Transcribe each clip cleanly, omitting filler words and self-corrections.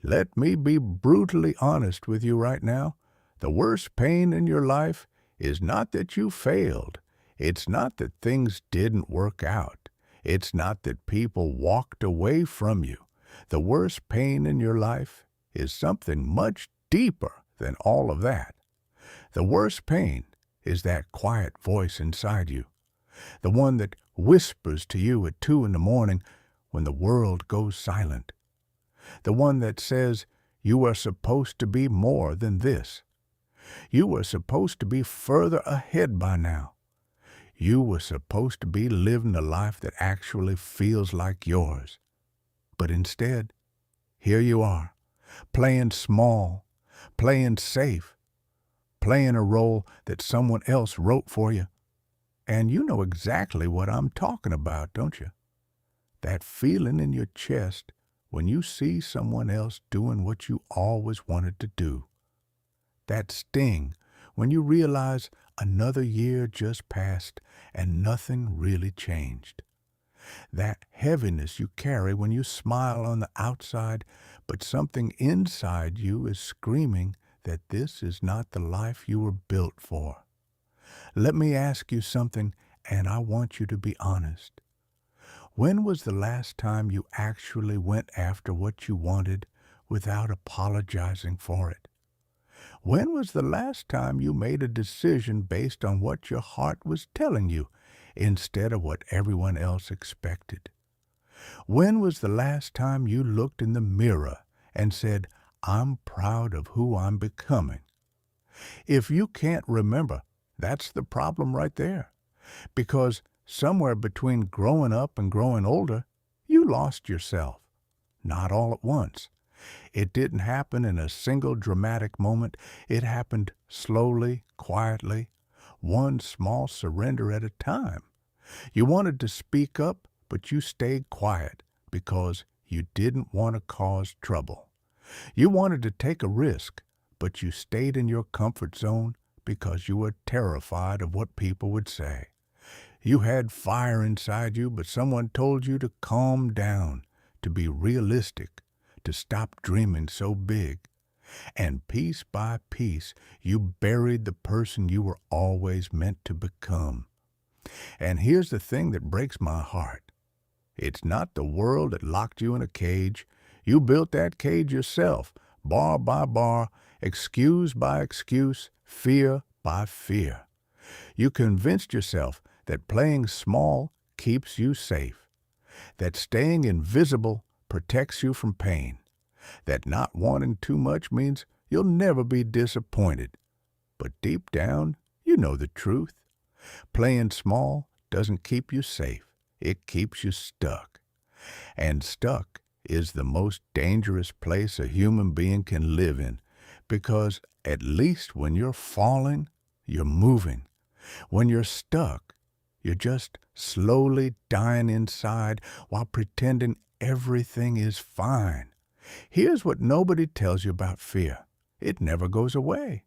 Let me be brutally honest with you right now. The worst pain in your life is not that you failed. It's not that things didn't work out. It's not that people walked away from you. The worst pain in your life is something much deeper than all of that. The worst pain is that quiet voice inside you, the one that whispers to you at 2 in the morning when the world goes silent, the one that says you are supposed to be more than this. You were supposed to be further ahead by now. You were supposed to be living a life that actually feels like yours. But instead, here you are, playing small, playing safe, playing a role that someone else wrote for you. And you know exactly what I'm talking about, don't you? That feeling in your chest when you see someone else doing what you always wanted to do. That sting when you realize another year just passed and nothing really changed. That heaviness you carry when you smile on the outside, but something inside you is screaming that this is not the life you were built for. Let me ask you something, and I want you to be honest. When was the last time you actually went after what you wanted without apologizing for it? When was the last time you made a decision based on what your heart was telling you instead of what everyone else expected? When was the last time you looked in the mirror and said, "I'm proud of who I'm becoming"? If you can't remember, that's the problem right there. Because somewhere between growing up and growing older, you lost yourself. Not all at once. It didn't happen in a single dramatic moment. It happened slowly, quietly, one small surrender at a time. You wanted to speak up, but you stayed quiet because you didn't want to cause trouble. You wanted to take a risk, but you stayed in your comfort zone because you were terrified of what people would say. You had fire inside you, but someone told you to calm down, to be realistic, to stop dreaming so big. And piece by piece, you buried the person you were always meant to become. And here's the thing that breaks my heart. It's not the world that locked you in a cage. You built that cage yourself, bar by bar, excuse by excuse, fear by fear. You convinced yourself that playing small keeps you safe, that staying invisible protects you from pain, that not wanting too much means you'll never be disappointed. But deep down, you know the truth. Playing small doesn't keep you safe. It keeps you stuck. And stuck is the most dangerous place a human being can live in, because at least when you're falling, you're moving. When you're stuck, you're just slowly dying inside while pretending everything is fine. Here's what nobody tells you about fear. It never goes away.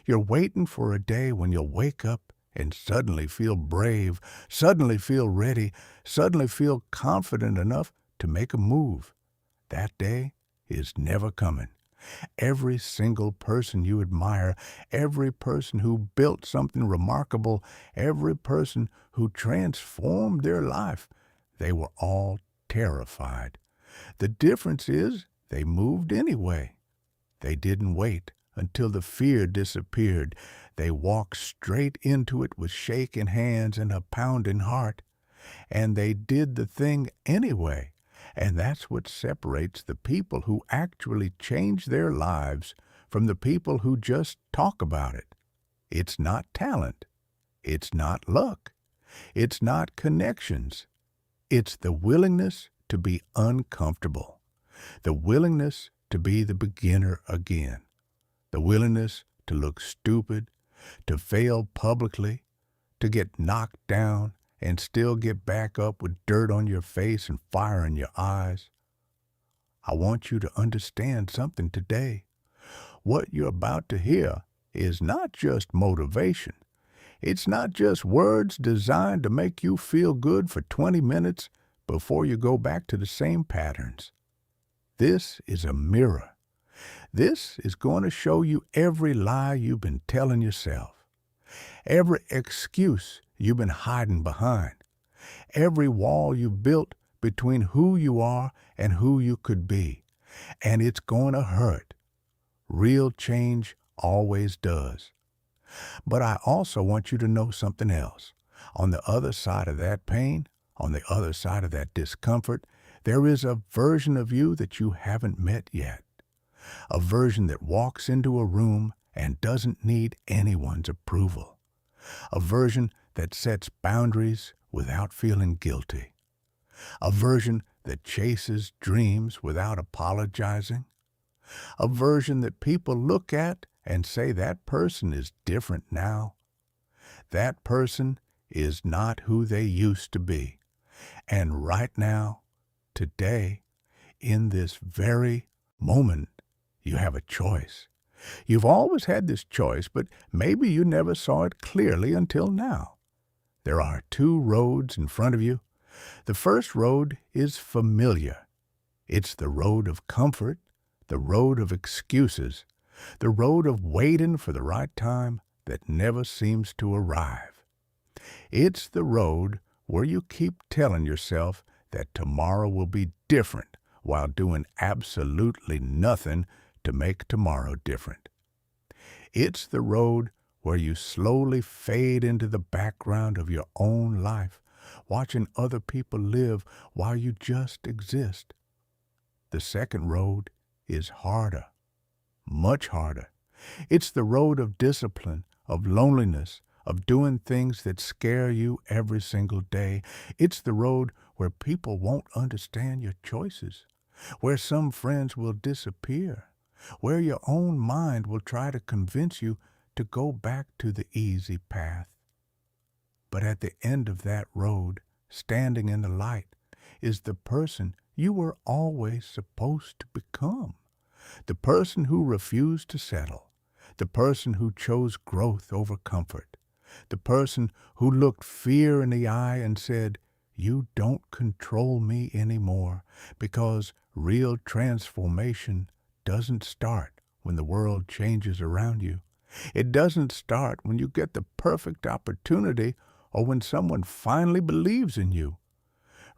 You're waiting for a day when you'll wake up and suddenly feel brave, suddenly feel ready, suddenly feel confident enough to make a move. That day is never coming. Every single person you admire, every person who built something remarkable, every person who transformed their life, they were all terrified. The difference is they moved anyway. They didn't wait until the fear disappeared. They walked straight into it with shaking hands and a pounding heart. And they did the thing anyway. And that's what separates the people who actually change their lives from the people who just talk about it. It's not talent. It's not luck. It's not connections. It's the willingness to be uncomfortable, the willingness to be the beginner again, the willingness to look stupid, to fail publicly, to get knocked down, and still get back up with dirt on your face and fire in your eyes. I want you to understand something today. What you're about to hear is not just motivation. It's not just words designed to make you feel good for 20 minutes before you go back to the same patterns. This is a mirror. This is going to show you every lie you've been telling yourself, every excuse you've been hiding behind, every wall you've built between who you are and who you could be. And it's going to hurt. Real change always does. But I also want you to know something else. On the other side of that pain, on the other side of that discomfort, there is a version of you that you haven't met yet. A version that walks into a room and doesn't need anyone's approval. A version that sets boundaries without feeling guilty. A version that chases dreams without apologizing. A version that people look at and say that person is different now. That person is not who they used to be. And right now, today, in this very moment, you have a choice. You've always had this choice, but maybe you never saw it clearly until now. There are two roads in front of you. The first road is familiar. It's the road of comfort, the road of excuses, the road of waiting for the right time that never seems to arrive. It's the road where you keep telling yourself that tomorrow will be different while doing absolutely nothing to make tomorrow different. It's the road where you slowly fade into the background of your own life, watching other people live while you just exist. The second road is harder, much harder. It's the road of discipline, of loneliness, of doing things that scare you every single day. It's the road where people won't understand your choices, where some friends will disappear, where your own mind will try to convince you to go back to the easy path. But at the end of that road, standing in the light, is the person you were always supposed to become. The person who refused to settle. The person who chose growth over comfort. The person who looked fear in the eye and said, "You don't control me anymore," because real transformation doesn't start when the world changes around you. It doesn't start when you get the perfect opportunity or when someone finally believes in you.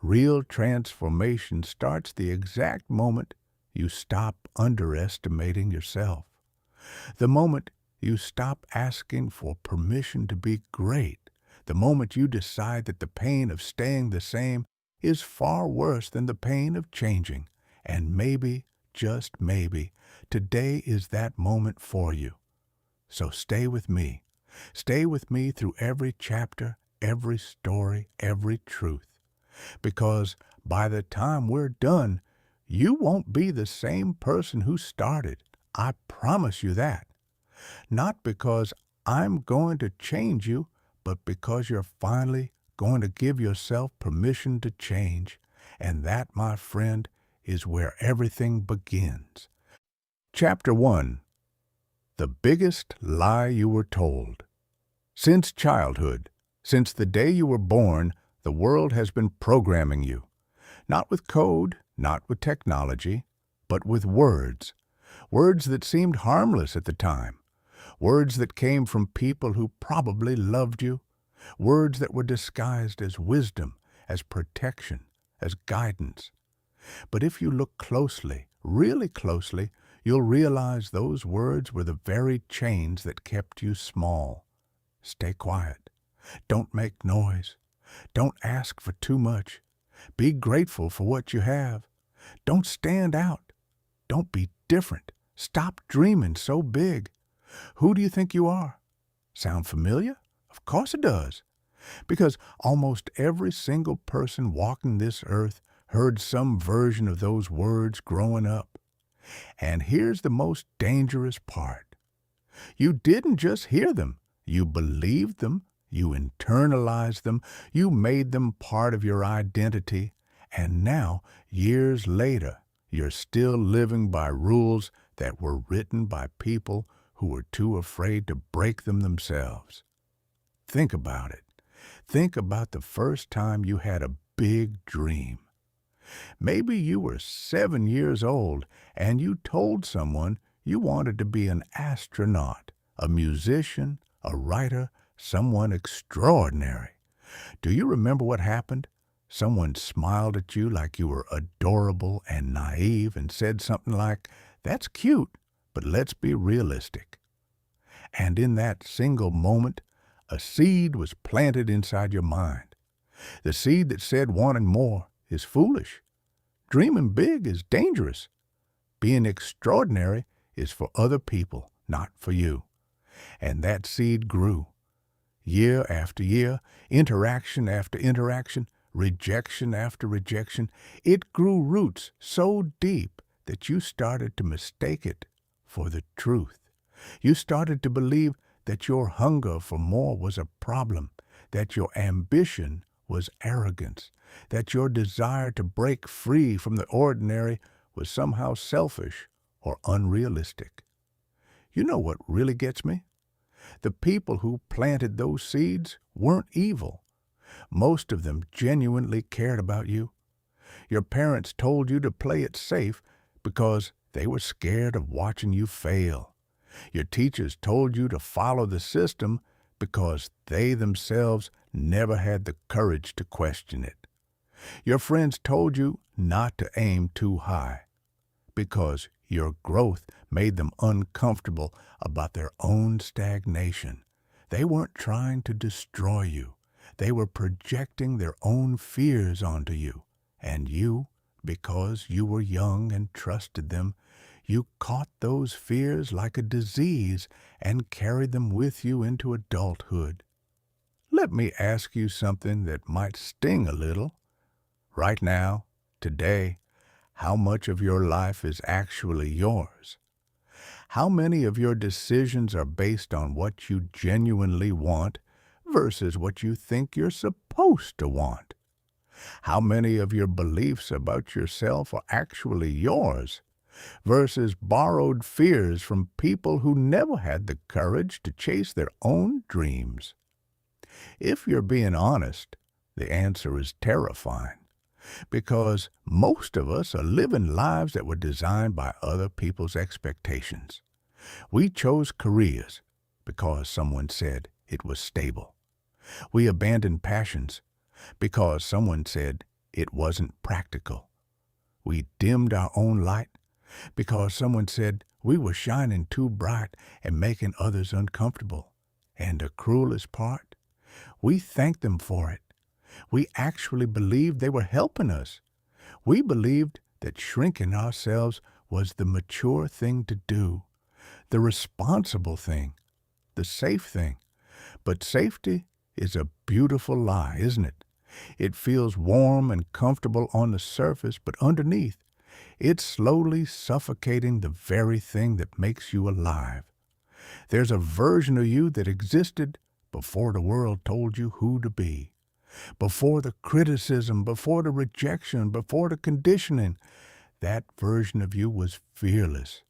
Real transformation starts the exact moment you stop underestimating yourself. The moment you stop asking for permission to be great. The moment you decide that the pain of staying the same is far worse than the pain of changing. And maybe, just maybe, today is that moment for you. So stay with me. Stay with me through every chapter, every story, every truth. Because by the time we're done, you won't be the same person who started. I promise you that. Not because I'm going to change you, but because you're finally going to give yourself permission to change. And that, my friend, is where everything begins. Chapter 1. The biggest lie you were told. Since childhood, since the day you were born, the world has been programming you. Not with code, not with technology, but with words. Words that seemed harmless at the time. Words that came from people who probably loved you. Words that were disguised as wisdom, as protection, as guidance. But if you look closely, really closely, you'll realize those words were the very chains that kept you small. Stay quiet. Don't make noise. Don't ask for too much. Be grateful for what you have. Don't stand out. Don't be different. Stop dreaming so big. Who do you think you are? Sound familiar? Of course it does. Because almost every single person walking this earth heard some version of those words growing up. And here's the most dangerous part. You didn't just hear them. You believed them. You internalized them. You made them part of your identity. And now, years later, you're still living by rules that were written by people who were too afraid to break them themselves. Think about it. Think about the first time you had a big dream. Maybe you were 7 years old and you told someone you wanted to be an astronaut, a musician, a writer, someone extraordinary. Do you remember what happened? Someone smiled at you like you were adorable and naive and said something like, "That's cute, but let's be realistic." And in that single moment, a seed was planted inside your mind. The seed that said wanting more is foolish. Dreaming big is dangerous. Being extraordinary is for other people, not for you. And that seed grew. Year after year, interaction after interaction, rejection after rejection, it grew roots so deep that you started to mistake it for the truth. You started to believe that your hunger for more was a problem, that your ambition was arrogance, that your desire to break free from the ordinary was somehow selfish or unrealistic. You know what really gets me? The people who planted those seeds weren't evil. Most of them genuinely cared about you. Your parents told you to play it safe because they were scared of watching you fail. Your teachers told you to follow the system because they themselves never had the courage to question it. Your friends told you not to aim too high because your growth made them uncomfortable about their own stagnation. They weren't trying to destroy you. They were projecting their own fears onto you. And you, because you were young and trusted them, you caught those fears like a disease and carried them with you into adulthood. Let me ask you something that might sting a little. Right now, today, how much of your life is actually yours? How many of your decisions are based on what you genuinely want versus what you think you're supposed to want? How many of your beliefs about yourself are actually yours versus borrowed fears from people who never had the courage to chase their own dreams? If you're being honest, the answer is terrifying, because most of us are living lives that were designed by other people's expectations. We chose careers because someone said it was stable. We abandoned passions because someone said it wasn't practical. We dimmed our own light because someone said we were shining too bright and making others uncomfortable. And the cruelest part, we thanked them for it. We actually believed they were helping us. We believed that shrinking ourselves was the mature thing to do, the responsible thing, the safe thing. But safety is a beautiful lie, isn't it? It feels warm and comfortable on the surface, but underneath, it's slowly suffocating the very thing that makes you alive. There's a version of you that existed before the world told you who to be, before the criticism, before the rejection, before the conditioning. That version of you was fearless.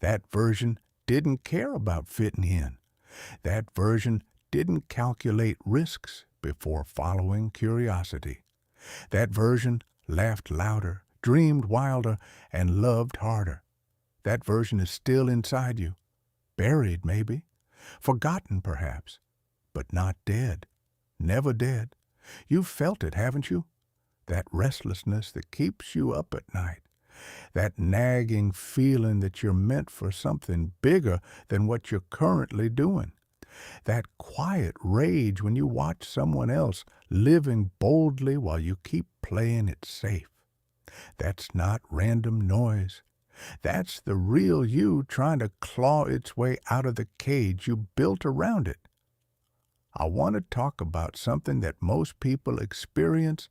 That version didn't care about fitting in. That version didn't calculate risks before following curiosity. That version laughed louder, dreamed wilder, and loved harder. That version is still inside you, buried maybe, forgotten perhaps, but not dead, never dead. You've felt it, haven't you? That restlessness that keeps you up at night. That nagging feeling that you're meant for something bigger than what you're currently doing. That quiet rage when you watch someone else living boldly while you keep playing it safe. That's not random noise. That's the real you trying to claw its way out of the cage you built around it. I want to talk about something that most people experience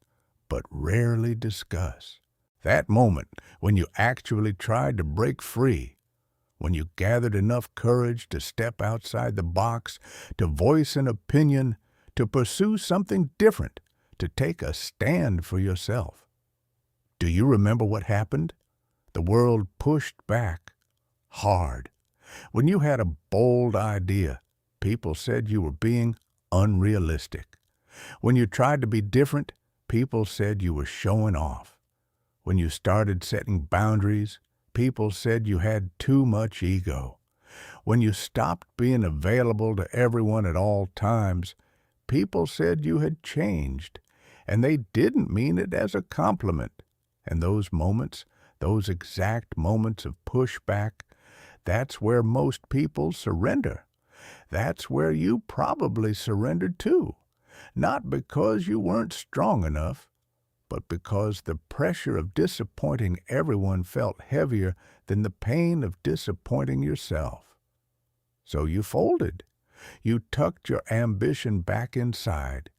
but rarely discuss. That moment when you actually tried to break free, when you gathered enough courage to step outside the box, to voice an opinion, to pursue something different, to take a stand for yourself. Do you remember what happened? The world pushed back hard. When you had a bold idea, people said you were being unrealistic. When you tried to be different, people said you were showing off. When you started setting boundaries, people said you had too much ego. When you stopped being available to everyone at all times, people said you had changed, and they didn't mean it as a compliment. And those moments, those exact moments of pushback, that's where most people surrender. That's where you probably surrendered too. Not because you weren't strong enough, but because the pressure of disappointing everyone felt heavier than the pain of disappointing yourself. So you folded. You tucked your ambition back inside.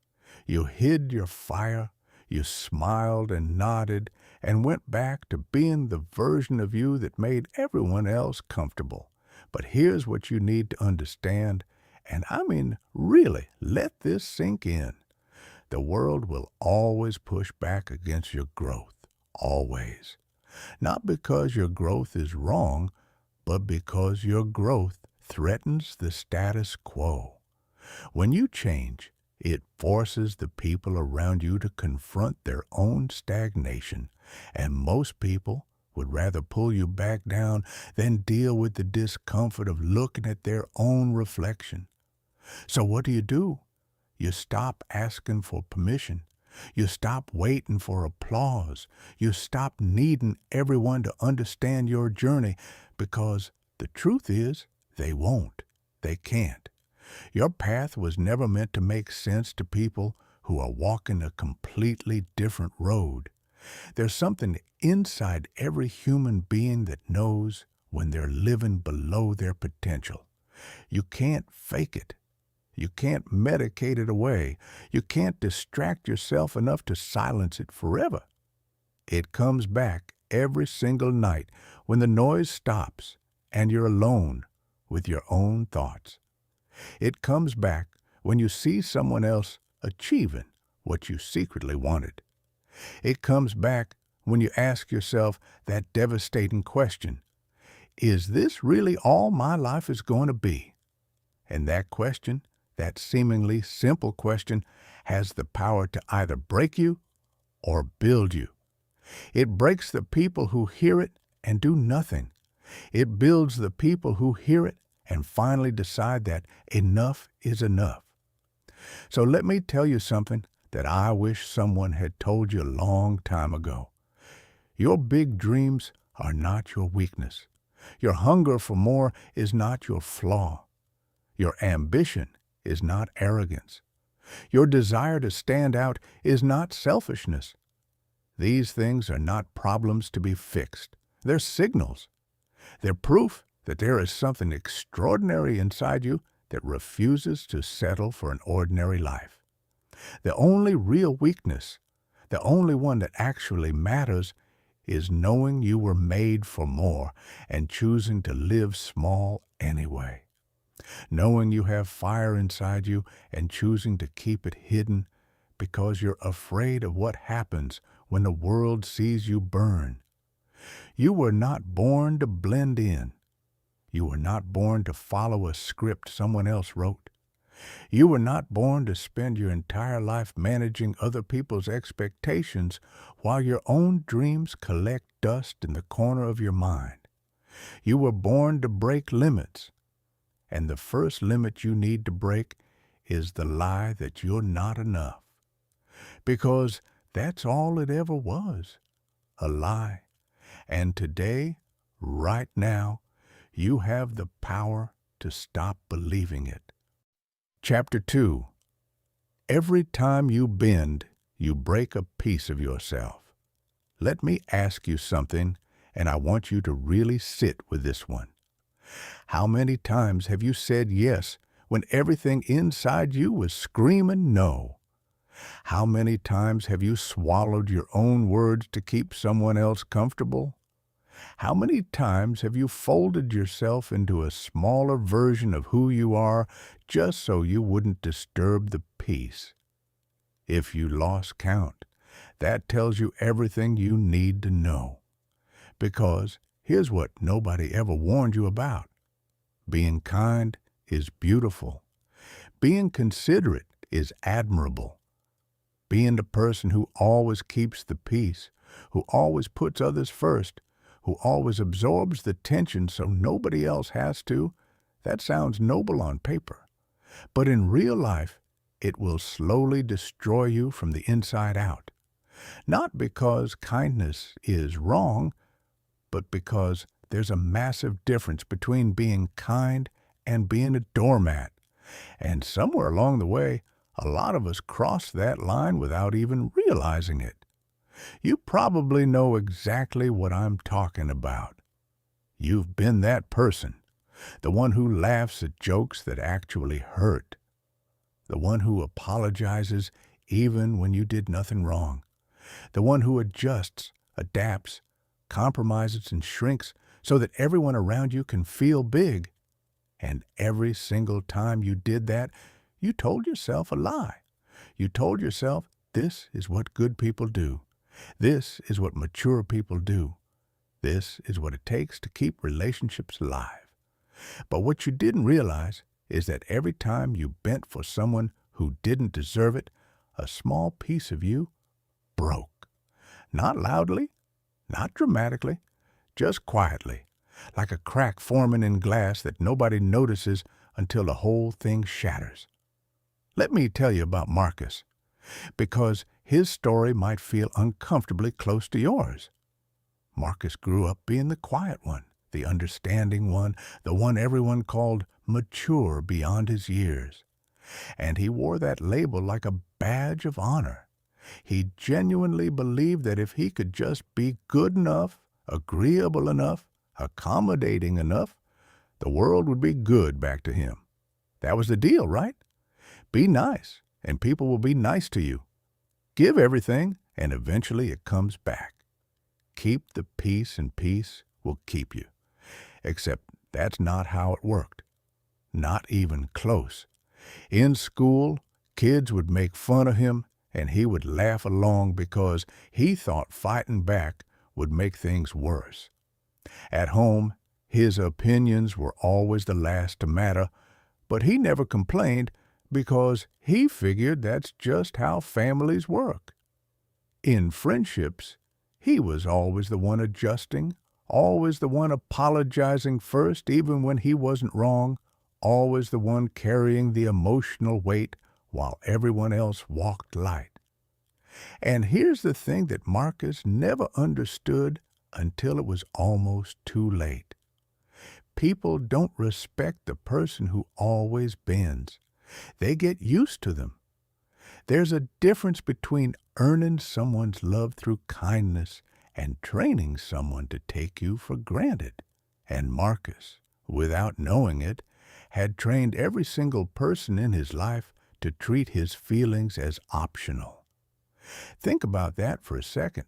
You hid your fire. You smiled and nodded and went back to being the version of you that made everyone else comfortable. But here's what you need to understand, and I mean really let this sink in. The world will always push back against your growth. Always. Not because your growth is wrong, but because your growth threatens the status quo. When you change, it forces the people around you to confront their own stagnation, and most people would rather pull you back down than deal with the discomfort of looking at their own reflection. So what do? You stop asking for permission. You stop waiting for applause. You stop needing everyone to understand your journey because the truth is they won't. They can't. Your path was never meant to make sense to people who are walking a completely different road. There's something inside every human being that knows when they're living below their potential. You can't fake it. You can't medicate it away. You can't distract yourself enough to silence it forever. It comes back every single night when the noise stops and you're alone with your own thoughts. It comes back when you see someone else achieving what you secretly wanted. It comes back when you ask yourself that devastating question, is this really all my life is going to be? And that question, that seemingly simple question, has the power to either break you or build you. It breaks the people who hear it and do nothing. It builds the people who hear it and finally decide that enough is enough. So let me tell you something that I wish someone had told you a long time ago. Your big dreams are not your weakness. Your hunger for more is not your flaw. Your ambition is not arrogance. Your desire to stand out is not selfishness. These things are not problems to be fixed. They're signals. They're proof that there is something extraordinary inside you that refuses to settle for an ordinary life. The only real weakness, the only one that actually matters, is knowing you were made for more and choosing to live small anyway. Knowing you have fire inside you and choosing to keep it hidden because you're afraid of what happens when the world sees you burn. You were not born to blend in. You were not born to follow a script someone else wrote. You were not born to spend your entire life managing other people's expectations while your own dreams collect dust in the corner of your mind. You were born to break limits. And the first limit you need to break is the lie that you're not enough. Because that's all it ever was, a lie. And today, right now, you have the power to stop believing it. Chapter 2. Every time you bend, you break a piece of yourself. Let me ask you something, and I want you to really sit with this one. How many times have you said yes when everything inside you was screaming no? How many times have you swallowed your own words to keep someone else comfortable? How many times have you folded yourself into a smaller version of who you are just so you wouldn't disturb the peace? If you lost count, that tells you everything you need to know. Because here's what nobody ever warned you about. Being kind is beautiful. Being considerate is admirable. Being the person who always keeps the peace, who always puts others first, who always absorbs the tension so nobody else has to, that sounds noble on paper. But in real life, it will slowly destroy you from the inside out. Not because kindness is wrong, but because there's a massive difference between being kind and being a doormat. And somewhere along the way, a lot of us cross that line without even realizing it. You probably know exactly what I'm talking about. You've been that person, the one who laughs at jokes that actually hurt, the one who apologizes even when you did nothing wrong, the one who adjusts, adapts, compromises, and shrinks so that everyone around you can feel big. And every single time you did that, you told yourself a lie. You told yourself, this is what good people do. This is what mature people do. This is what it takes to keep relationships alive. But what you didn't realize is that every time you bent for someone who didn't deserve it, a small piece of you broke. Not loudly, not dramatically, just quietly, like a crack forming in glass that nobody notices until the whole thing shatters. Let me tell you about Marcus, because his story might feel uncomfortably close to yours. Marcus grew up being the quiet one, the understanding one, the one everyone called mature beyond his years. And he wore that label like a badge of honor. He genuinely believed that if he could just be good enough, agreeable enough, accommodating enough, the world would be good back to him. That was the deal, right? Be nice, and people will be nice to you. Give everything, and eventually it comes back. Keep the peace, and peace will keep you. Except that's not how it worked. Not even close. In school, kids would make fun of him, and he would laugh along because he thought fighting back would make things worse. At home, his opinions were always the last to matter, but he never complained because he figured that's just how families work. In friendships, he was always the one adjusting, always the one apologizing first even when he wasn't wrong, always the one carrying the emotional weight while everyone else walked light. And here's the thing that Marcus never understood until it was almost too late. People don't respect the person who always bends. They get used to them. There's a difference between earning someone's love through kindness and training someone to take you for granted. And Marcus, without knowing it, had trained every single person in his life to treat his feelings as optional. Think about that for a second.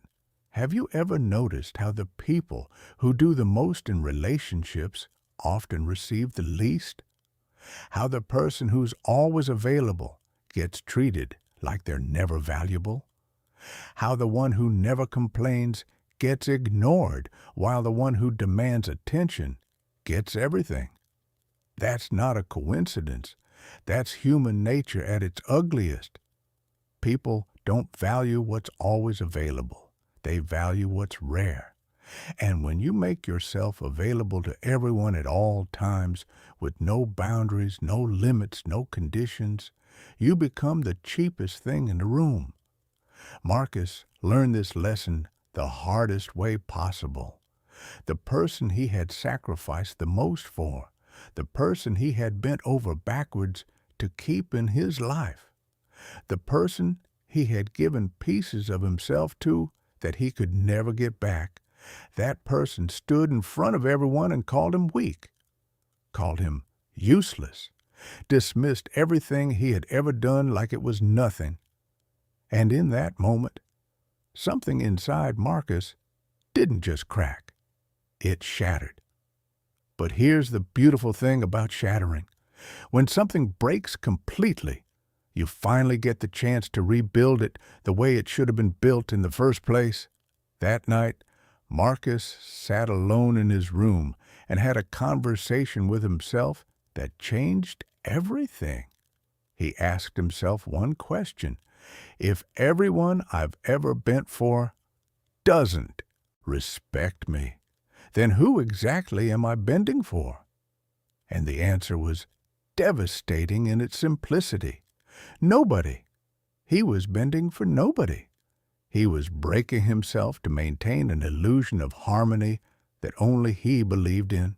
Have you ever noticed how the people who do the most in relationships often receive the least? How the person who's always available gets treated like they're never valuable? How the one who never complains gets ignored while the one who demands attention gets everything? That's not a coincidence. That's human nature at its ugliest. People don't value what's always available. They value what's rare. And when you make yourself available to everyone at all times, with no boundaries, no limits, no conditions, you become the cheapest thing in the room. Marcus learned this lesson the hardest way possible. The person he had sacrificed the most for, the person he had bent over backwards to keep in his life, the person he had given pieces of himself to that he could never get back, that person stood in front of everyone and called him weak, called him useless, dismissed everything he had ever done like it was nothing. And in that moment, something inside Marcus didn't just crack, it shattered. But here's the beautiful thing about shattering. When something breaks completely, you finally get the chance to rebuild it the way it should have been built in the first place. That night, Marcus sat alone in his room and had a conversation with himself that changed everything. He asked himself one question: if everyone I've ever bent for doesn't respect me, then who exactly am I bending for? And the answer was devastating in its simplicity. Nobody. He was bending for nobody. He was breaking himself to maintain an illusion of harmony that only he believed in.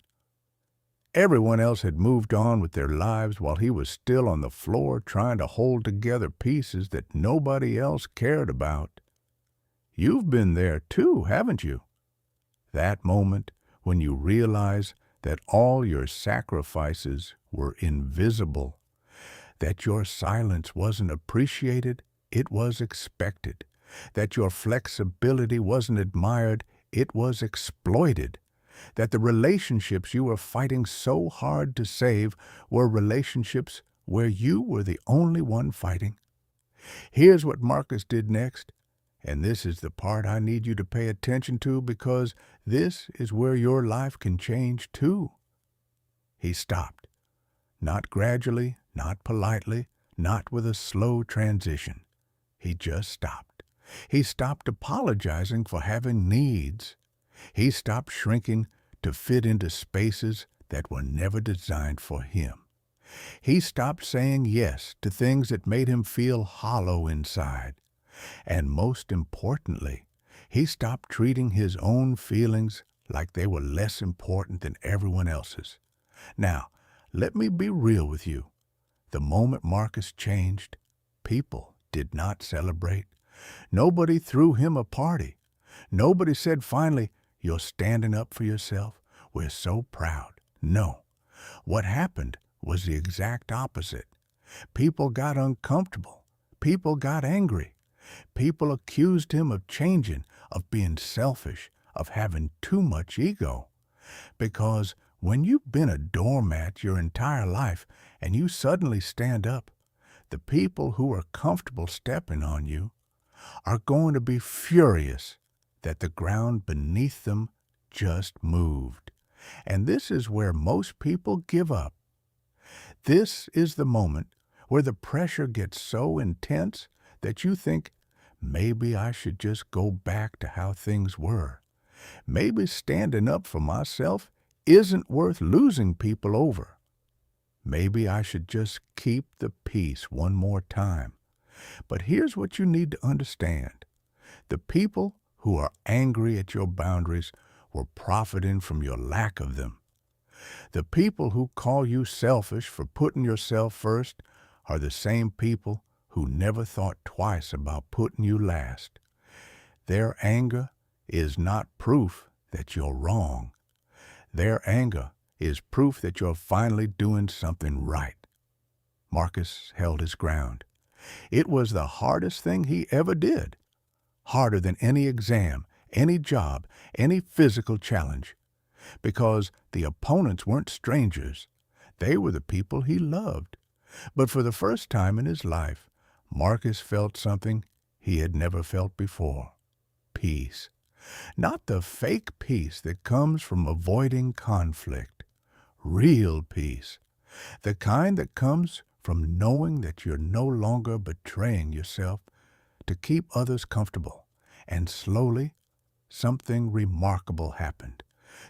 Everyone else had moved on with their lives while he was still on the floor trying to hold together pieces that nobody else cared about. You've been there too, haven't you? That moment when you realize that all your sacrifices were invisible, that your silence wasn't appreciated, it was expected, that your flexibility wasn't admired, it was exploited, that the relationships you were fighting so hard to save were relationships where you were the only one fighting. Here's what Marcus did next, and this is the part I need you to pay attention to because this is where your life can change too. He stopped. Not gradually, not politely, not with a slow transition. He just stopped. He stopped apologizing for having needs. He stopped shrinking to fit into spaces that were never designed for him. He stopped saying yes to things that made him feel hollow inside. And most importantly, he stopped treating his own feelings like they were less important than everyone else's. Now, let me be real with you. The moment Marcus changed, people did not celebrate. Nobody threw him a party. Nobody said finally, "You're standing up for yourself. We're so proud." No. What happened was the exact opposite. People got uncomfortable. People got angry. People accused him of changing, of being selfish, of having too much ego. Because when you've been a doormat your entire life and you suddenly stand up, the people who are comfortable stepping on you are going to be furious that the ground beneath them just moved. And this is where most people give up. This is the moment where the pressure gets so intense that you think, maybe I should just go back to how things were. Maybe standing up for myself isn't worth losing people over. Maybe I should just keep the peace one more time. But here's what you need to understand. The people who are angry at your boundaries were profiting from your lack of them. The people who call you selfish for putting yourself first are the same people who never thought twice about putting you last. Their anger is not proof that you're wrong. Their anger is proof that you're finally doing something right. Marcus held his ground. It was the hardest thing he ever did. Harder than any exam, any job, any physical challenge. Because the opponents weren't strangers. They were the people he loved. But for the first time in his life, Marcus felt something he had never felt before. Peace. Not the fake peace that comes from avoiding conflict. Real peace. The kind that comes from knowing that you're no longer betraying yourself to keep others comfortable. And slowly, something remarkable happened.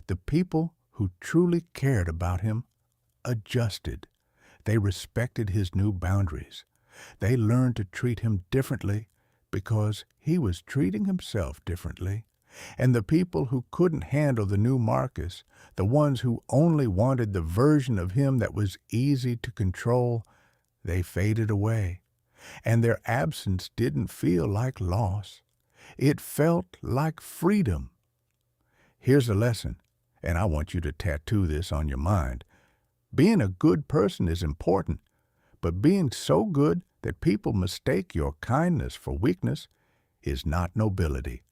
The people who truly cared about him adjusted. They respected his new boundaries. They learned to treat him differently because he was treating himself differently. And the people who couldn't handle the new Marcus, the ones who only wanted the version of him that was easy to control, they faded away. And their absence didn't feel like loss. It felt like freedom. Here's a lesson, and I want you to tattoo this on your mind. Being a good person is important, but being so good that people mistake your kindness for weakness is not nobility.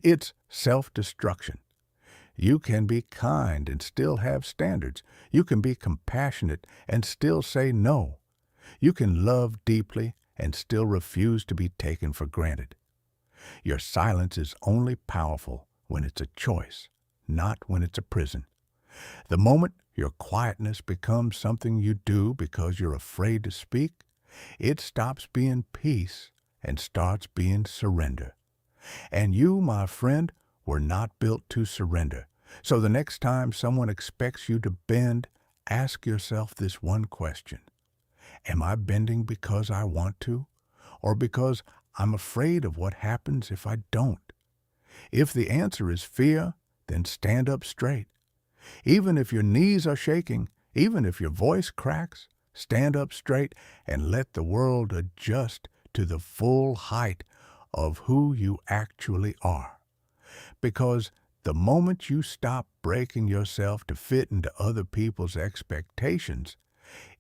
It's self-destruction. You can be kind and still have standards. You can be compassionate and still say no. You can love deeply and still refuse to be taken for granted. Your silence is only powerful when it's a choice, not when it's a prison. The moment your quietness becomes something you do because you're afraid to speak, it stops being peace and starts being surrender. And you, my friend, were not built to surrender. So the next time someone expects you to bend, ask yourself this one question. Am I bending because I want to, or because I'm afraid of what happens if I don't? If the answer is fear, then stand up straight. Even if your knees are shaking, even if your voice cracks, stand up straight and let the world adjust to the full height of who you actually are. Because the moment you stop breaking yourself to fit into other people's expectations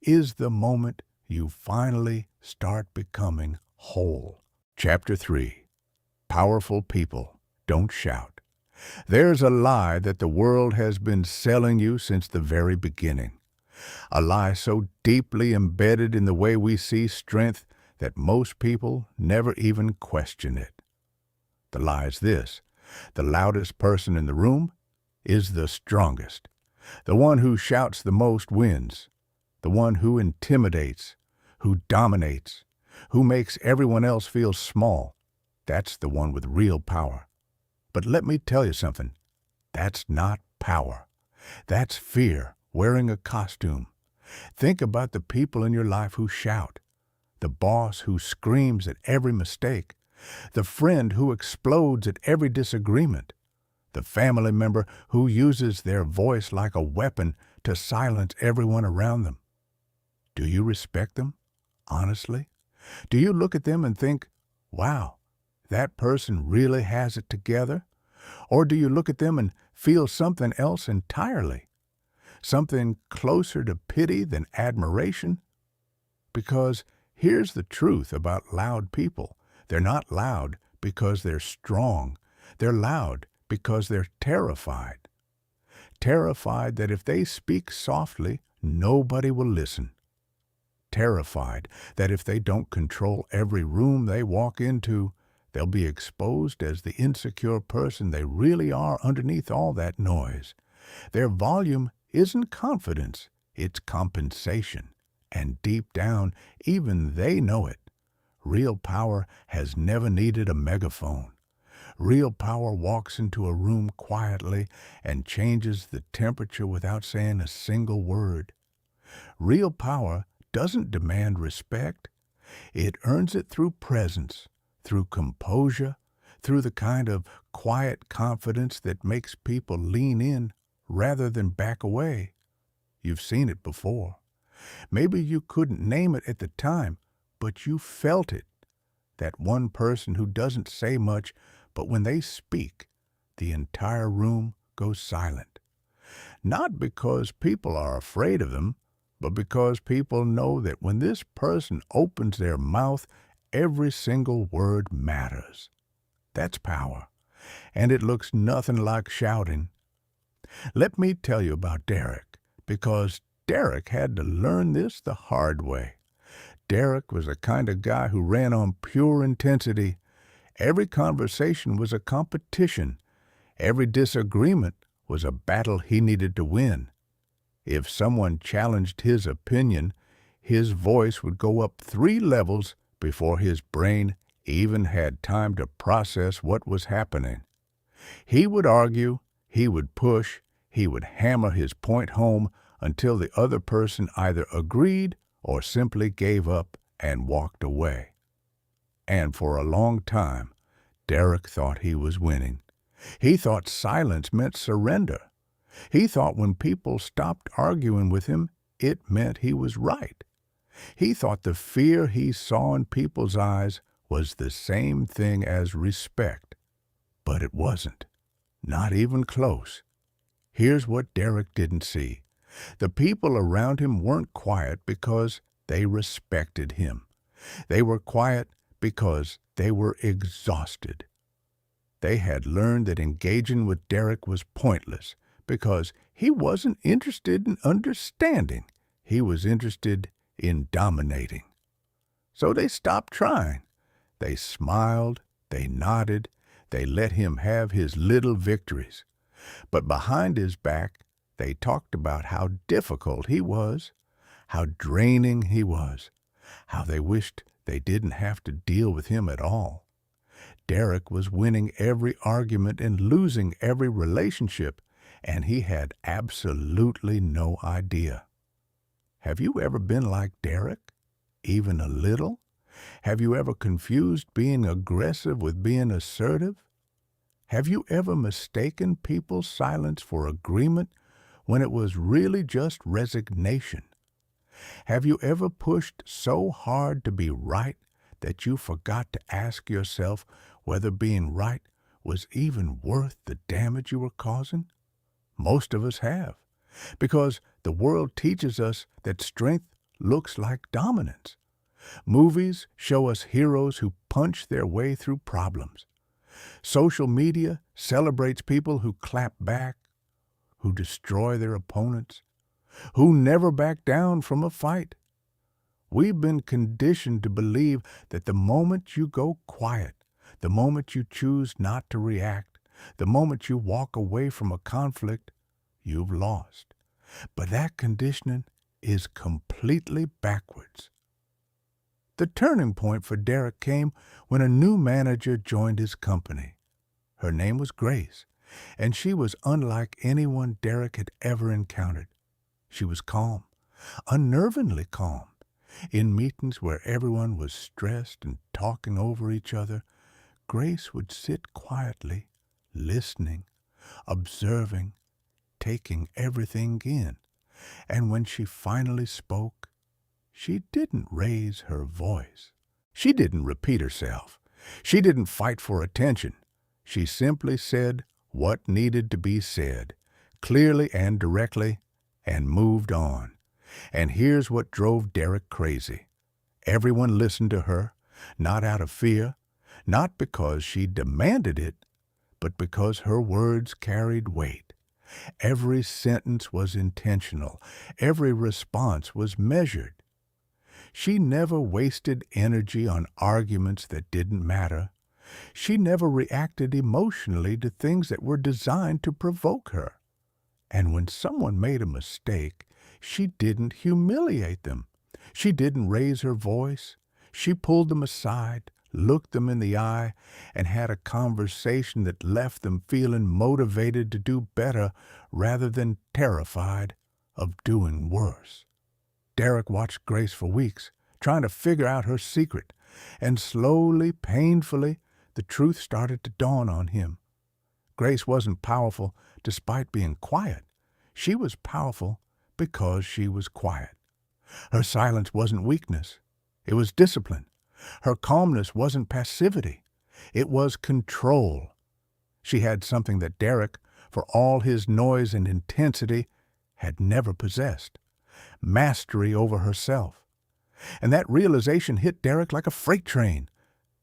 is the moment you finally start becoming whole. Chapter 3. Powerful people don't shout. There's a lie that the world has been selling you since the very beginning. A lie so deeply embedded in the way we see strength that most people never even question it. The lie is this: the loudest person in the room is the strongest. The one who shouts the most wins. The one who intimidates, who dominates, who makes everyone else feel small. That's the one with real power. But let me tell you something. That's not power. That's fear wearing a costume. Think about the people in your life who shout. The boss who screams at every mistake. The friend who explodes at every disagreement. The family member who uses their voice like a weapon to silence everyone around them. Do you respect them? Honestly? Do you look at them and think, wow, that person really has it together? Or do you look at them and feel something else entirely? Something closer to pity than admiration? Because here's the truth about loud people. They're not loud because they're strong. They're loud because they're terrified. Terrified that if they speak softly, nobody will listen. Terrified that if they don't control every room they walk into, they'll be exposed as the insecure person they really are underneath all that noise. Their volume isn't confidence, it's compensation. And deep down, even they know it. Real power has never needed a megaphone. Real power walks into a room quietly and changes the temperature without saying a single word. Real power doesn't demand respect. It earns it through presence, through composure, through the kind of quiet confidence that makes people lean in rather than back away. You've seen it before. Maybe you couldn't name it at the time, but you felt it. That one person who doesn't say much, but when they speak, the entire room goes silent. Not because people are afraid of them, but because people know that when this person opens their mouth, every single word matters. That's power, and it looks nothing like shouting. Let me tell you about Derek, because Derek had to learn this the hard way. Derek was the kind of guy who ran on pure intensity. Every conversation was a competition. Every disagreement was a battle he needed to win. If someone challenged his opinion, his voice would go up 3 levels before his brain even had time to process what was happening. He would argue, he would push, he would hammer his point home until the other person either agreed or simply gave up and walked away. And for a long time, Derek thought he was winning. He thought silence meant surrender. He thought when people stopped arguing with him, it meant he was right. He thought the fear he saw in people's eyes was the same thing as respect. But it wasn't. Not even close. Here's what Derek didn't see. The people around him weren't quiet because they respected him. They were quiet because they were exhausted. They had learned that engaging with Derek was pointless because he wasn't interested in understanding. He was interested in dominating. So they stopped trying. They smiled, they nodded, they let him have his little victories. But behind his back, they talked about how difficult he was, how draining he was, how they wished they didn't have to deal with him at all. Derek was winning every argument and losing every relationship, and he had absolutely no idea. Have you ever been like Derek? Even a little? Have you ever confused being aggressive with being assertive? Have you ever mistaken people's silence for agreement when it was really just resignation? Have you ever pushed so hard to be right that you forgot to ask yourself whether being right was even worth the damage you were causing? Most of us have, because the world teaches us that strength looks like dominance. Movies show us heroes who punch their way through problems. Social media celebrates people who clap back, who destroy their opponents, who never back down from a fight. We've been conditioned to believe that the moment you go quiet, the moment you choose not to react, the moment you walk away from a conflict, you've lost. But that conditioning is completely backwards. The turning point for Derek came when a new manager joined his company. Her name was Grace, and she was unlike anyone Derek had ever encountered. She was calm, unnervingly calm. In meetings where everyone was stressed and talking over each other, Grace would sit quietly, listening, observing, taking everything in. And when she finally spoke, she didn't raise her voice. She didn't repeat herself. She didn't fight for attention. She simply said what needed to be said, clearly and directly, and moved on. And here's what drove Derek crazy. Everyone listened to her, not out of fear, not because she demanded it, but because her words carried weight. Every sentence was intentional. Every response was measured. She never wasted energy on arguments that didn't matter. She never reacted emotionally to things that were designed to provoke her. And when someone made a mistake, she didn't humiliate them. She didn't raise her voice. She pulled them aside, looked them in the eye, and had a conversation that left them feeling motivated to do better rather than terrified of doing worse. Derek watched Grace for weeks, trying to figure out her secret, and slowly, painfully, the truth started to dawn on him. Grace wasn't powerful despite being quiet. She was powerful because she was quiet. Her silence wasn't weakness. It was discipline. Her calmness wasn't passivity. It was control. She had something that Derek, for all his noise and intensity, had never possessed: mastery over herself. And that realization hit Derek like a freight train,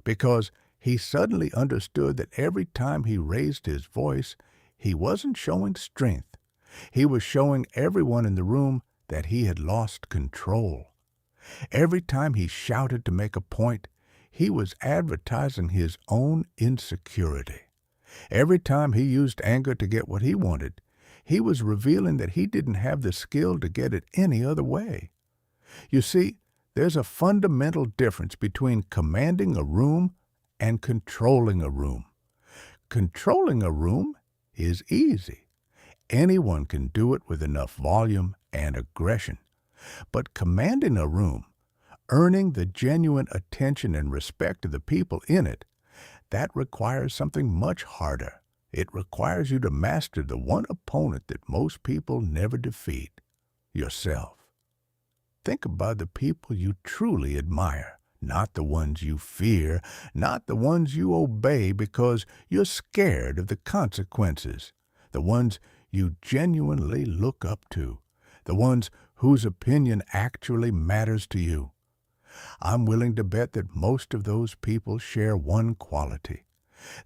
because he suddenly understood that every time he raised his voice, he wasn't showing strength. He was showing everyone in the room that he had lost control. Every time he shouted to make a point, he was advertising his own insecurity. Every time he used anger to get what he wanted, he was revealing that he didn't have the skill to get it any other way. You see, there's a fundamental difference between commanding a room and controlling a room. Controlling a room is easy. Anyone can do it with enough volume and aggression. But commanding a room, earning the genuine attention and respect of the people in it, that requires something much harder. It requires you to master the one opponent that most people never defeat: yourself. Think about the people you truly admire, not the ones you fear, not the ones you obey because you're scared of the consequences, the ones you genuinely look up to, the ones whose opinion actually matters to you. I'm willing to bet that most of those people share one quality.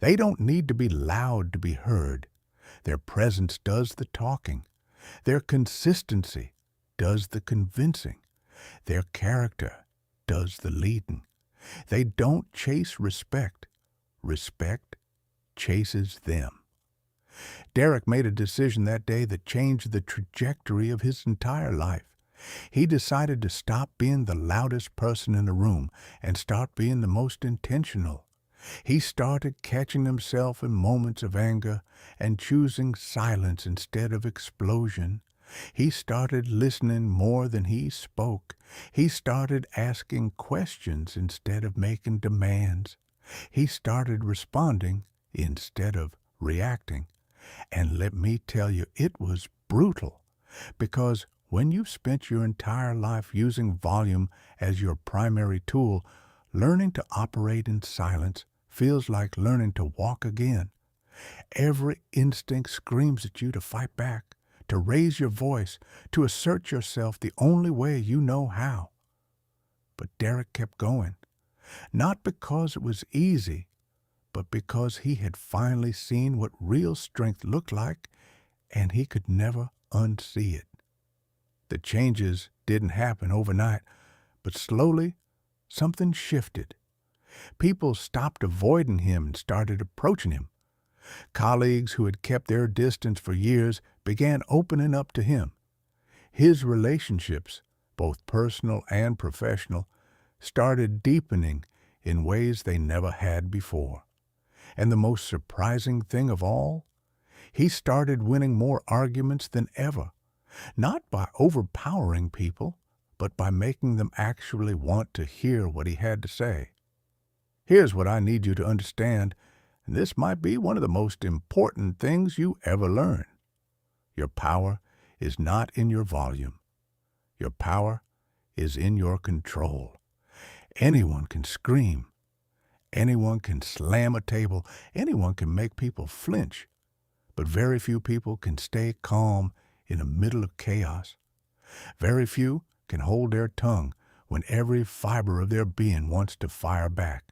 They don't need to be loud to be heard. Their presence does the talking. Their consistency does the convincing. Their character does the leading. They don't chase respect. Respect chases them. Derek made a decision that day that changed the trajectory of his entire life. He decided to stop being the loudest person in the room and start being the most intentional. He started catching himself in moments of anger and choosing silence instead of explosion. He started listening more than he spoke. He started asking questions instead of making demands. He started responding instead of reacting. And let me tell you, it was brutal. Because when you've spent your entire life using volume as your primary tool, learning to operate in silence feels like learning to walk again. Every instinct screams at you to fight back, to raise your voice, to assert yourself the only way you know how. But Derek kept going, not because it was easy, but because he had finally seen what real strength looked like, and he could never unsee it. The changes didn't happen overnight, but slowly something shifted. People stopped avoiding him and started approaching him. Colleagues who had kept their distance for years began opening up to him. His relationships, both personal and professional, started deepening in ways they never had before. And the most surprising thing of all, he started winning more arguments than ever, not by overpowering people, but by making them actually want to hear what he had to say. Here's what I need you to understand, and this might be one of the most important things you ever learn. Your power is not in your volume. Your power is in your control. Anyone can scream. Anyone can slam a table. Anyone can make people flinch. But very few people can stay calm in the middle of chaos. Very few can hold their tongue when every fiber of their being wants to fire back.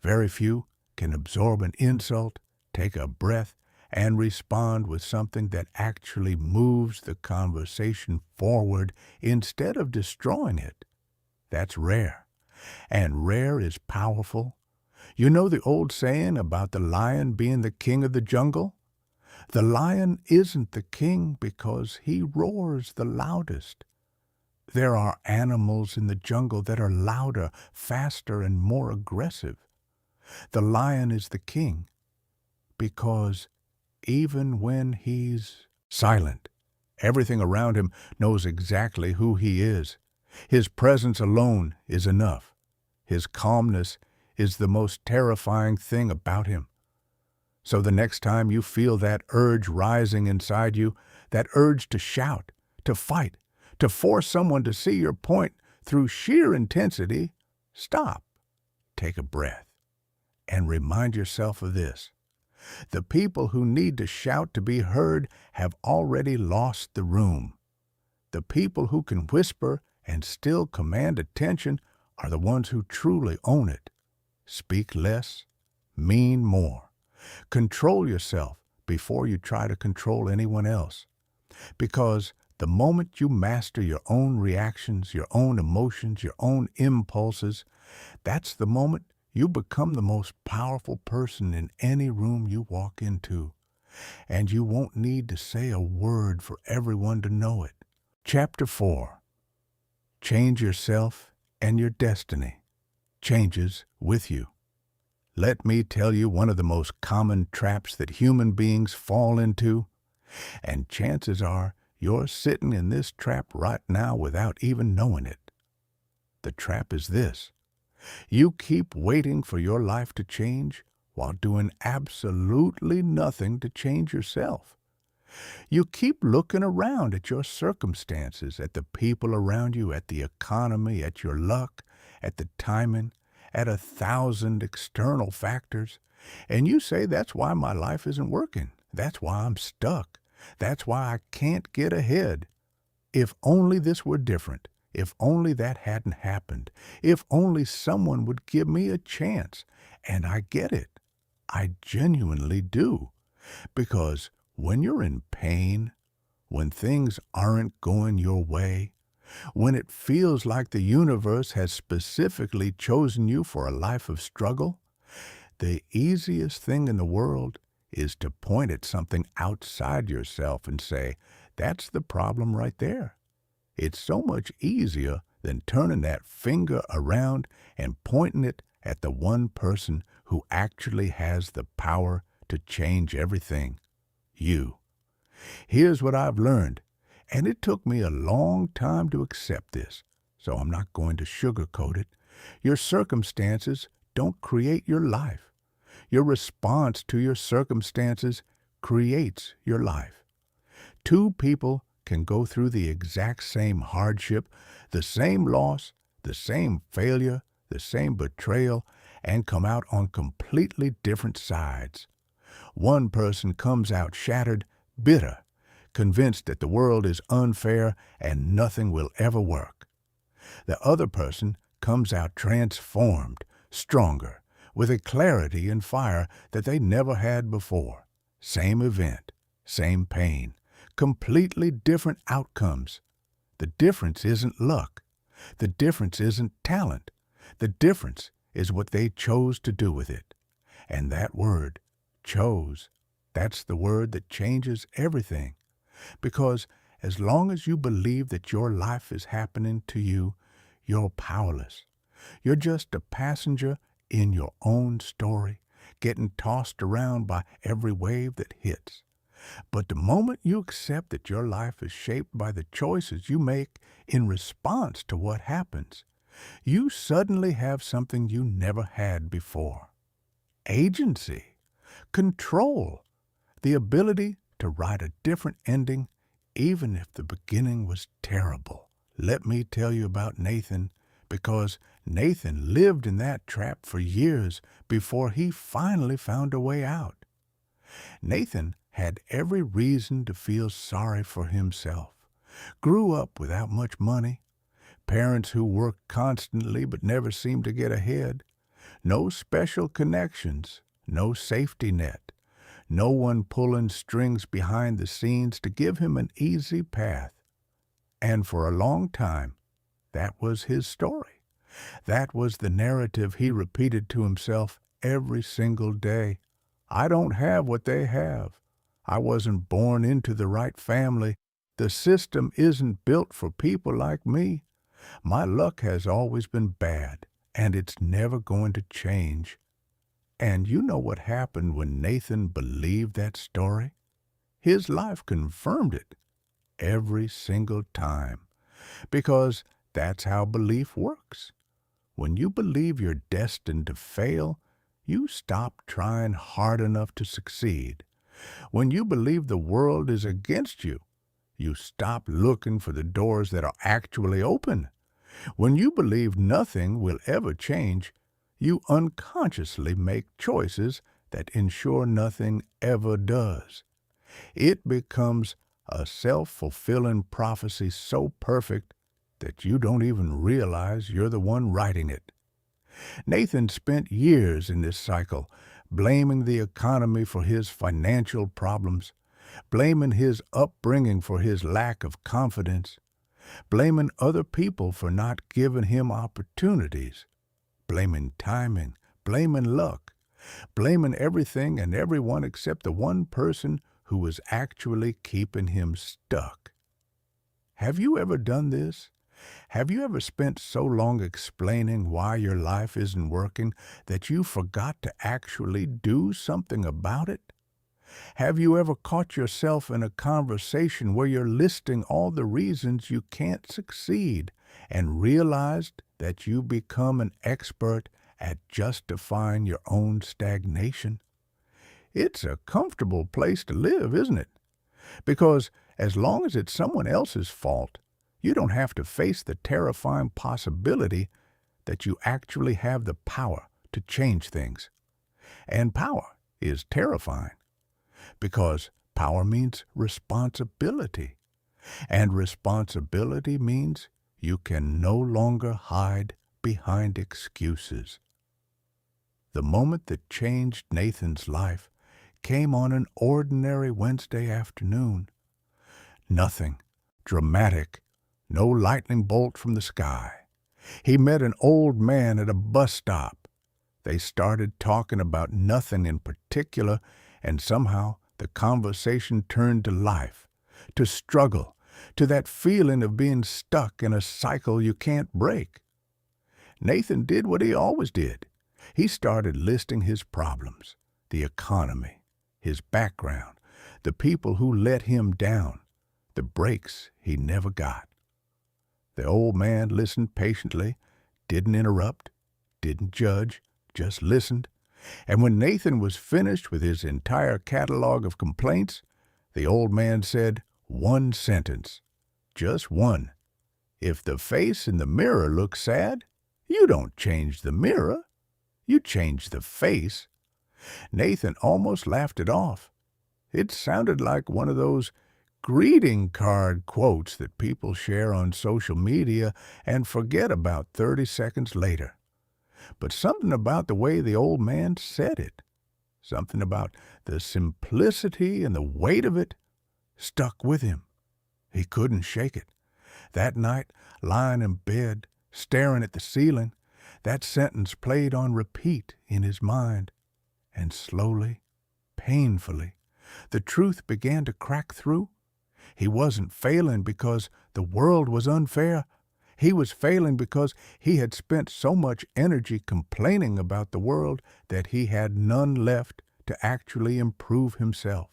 Very few can absorb an insult, take a breath, and respond with something that actually moves the conversation forward instead of destroying it. That's rare. And rare is powerful. You know the old saying about the lion being the king of the jungle? The lion isn't the king because he roars the loudest. There are animals in the jungle that are louder, faster, and more aggressive. The lion is the king because even when he's silent, everything around him knows exactly who he is. His presence alone is enough. His calmness is the most terrifying thing about him. So the next time you feel that urge rising inside you, that urge to shout, to fight, to force someone to see your point through sheer intensity, stop, take a breath, and remind yourself of this. The people who need to shout to be heard have already lost the room. The people who can whisper and still command attention are the ones who truly own it. Speak less, mean more. Control yourself before you try to control anyone else. Because the moment you master your own reactions, your own emotions, your own impulses, that's the moment you become the most powerful person in any room you walk into. And you won't need to say a word for everyone to know it. Chapter 4. Change yourself and your destiny changes with you. Let me tell you one of the most common traps that human beings fall into, and chances are you're sitting in this trap right now without even knowing it. The trap is this. You keep waiting for your life to change while doing absolutely nothing to change yourself. You keep looking around at your circumstances, at the people around you, at the economy, at your luck, at the timing, at 1,000 external factors, and you say that's why my life isn't working. That's why I'm stuck. That's why I can't get ahead. If only this were different. If only that hadn't happened. If only someone would give me a chance. And I get it. I genuinely do. Because when you're in pain, when things aren't going your way, when it feels like the universe has specifically chosen you for a life of struggle, the easiest thing in the world is to point at something outside yourself and say, that's the problem right there. It's so much easier than turning that finger around and pointing it at the one person who actually has the power to change everything: you. Here's what I've learned, and it took me a long time to accept this, so I'm not going to sugarcoat it. Your circumstances don't create your life. Your response to your circumstances creates your life. Two people can go through the exact same hardship, the same loss, the same failure, the same betrayal, and come out on completely different sides. One person comes out shattered, bitter, convinced that the world is unfair and nothing will ever work. The other person comes out transformed, stronger, with a clarity and fire that they never had before. Same event, same pain, completely different outcomes. The difference isn't luck. The difference isn't talent. The difference is what they chose to do with it. And that word, chose, that's the word that changes everything. Because as long as you believe that your life is happening to you, you're powerless. You're just a passenger in your own story, getting tossed around by every wave that hits. But the moment you accept that your life is shaped by the choices you make in response to what happens, you suddenly have something you never had before: agency, control, the ability to write a different ending even if the beginning was terrible. Let me tell you about Nathan, because Nathan lived in that trap for years before he finally found a way out. Nathan had every reason to feel sorry for himself. Grew up without much money, parents who worked constantly but never seemed to get ahead, no special connections, no safety net, no one pulling strings behind the scenes to give him an easy path. And for a long time, that was his story. That was the narrative he repeated to himself every single day. I don't have what they have. I wasn't born into the right family. The system isn't built for people like me. My luck has always been bad, and it's never going to change. And you know what happened when Nathan believed that story? His life confirmed it every single time, because that's how belief works. When you believe you're destined to fail, you stop trying hard enough to succeed. When you believe the world is against you, you stop looking for the doors that are actually open. When you believe nothing will ever change, you unconsciously make choices that ensure nothing ever does. It becomes a self-fulfilling prophecy so perfect that you don't even realize you're the one writing it. Nathan spent years in this cycle, blaming the economy for his financial problems, blaming his upbringing for his lack of confidence, blaming other people for not giving him opportunities, blaming timing, blaming luck, blaming everything and everyone except the one person who was actually keeping him stuck. Have you ever done this? Have you ever spent so long explaining why your life isn't working that you forgot to actually do something about it? Have you ever caught yourself in a conversation where you're listing all the reasons you can't succeed and realized that you become an expert at justifying your own stagnation? It's a comfortable place to live, isn't it? Because as long as it's someone else's fault, you don't have to face the terrifying possibility that you actually have the power to change things. And power is terrifying, because power means responsibility. And responsibility means you can no longer hide behind excuses. The moment that changed Nathan's life came on an ordinary Wednesday afternoon. Nothing dramatic, no lightning bolt from the sky. He met an old man at a bus stop. They started talking about nothing in particular, and somehow the conversation turned to life, to struggle, to that feeling of being stuck in a cycle you can't break. Nathan did what he always did. He started listing his problems, the economy, his background, the people who let him down, the breaks he never got. The old man listened patiently, didn't interrupt, didn't judge, just listened. And when Nathan was finished with his entire catalog of complaints, the old man said one sentence, just one. If the face in the mirror looks sad, you don't change the mirror. You change the face. Nathan almost laughed it off. It sounded like one of those greeting card quotes that people share on social media and forget about 30 seconds later. But something about the way the old man said it, something about the simplicity and the weight of it, stuck with him. He couldn't shake it. That night, lying in bed, staring at the ceiling, that sentence played on repeat in his mind. And slowly, painfully, the truth began to crack through. He wasn't failing because the world was unfair. He was failing because he had spent so much energy complaining about the world that he had none left to actually improve himself.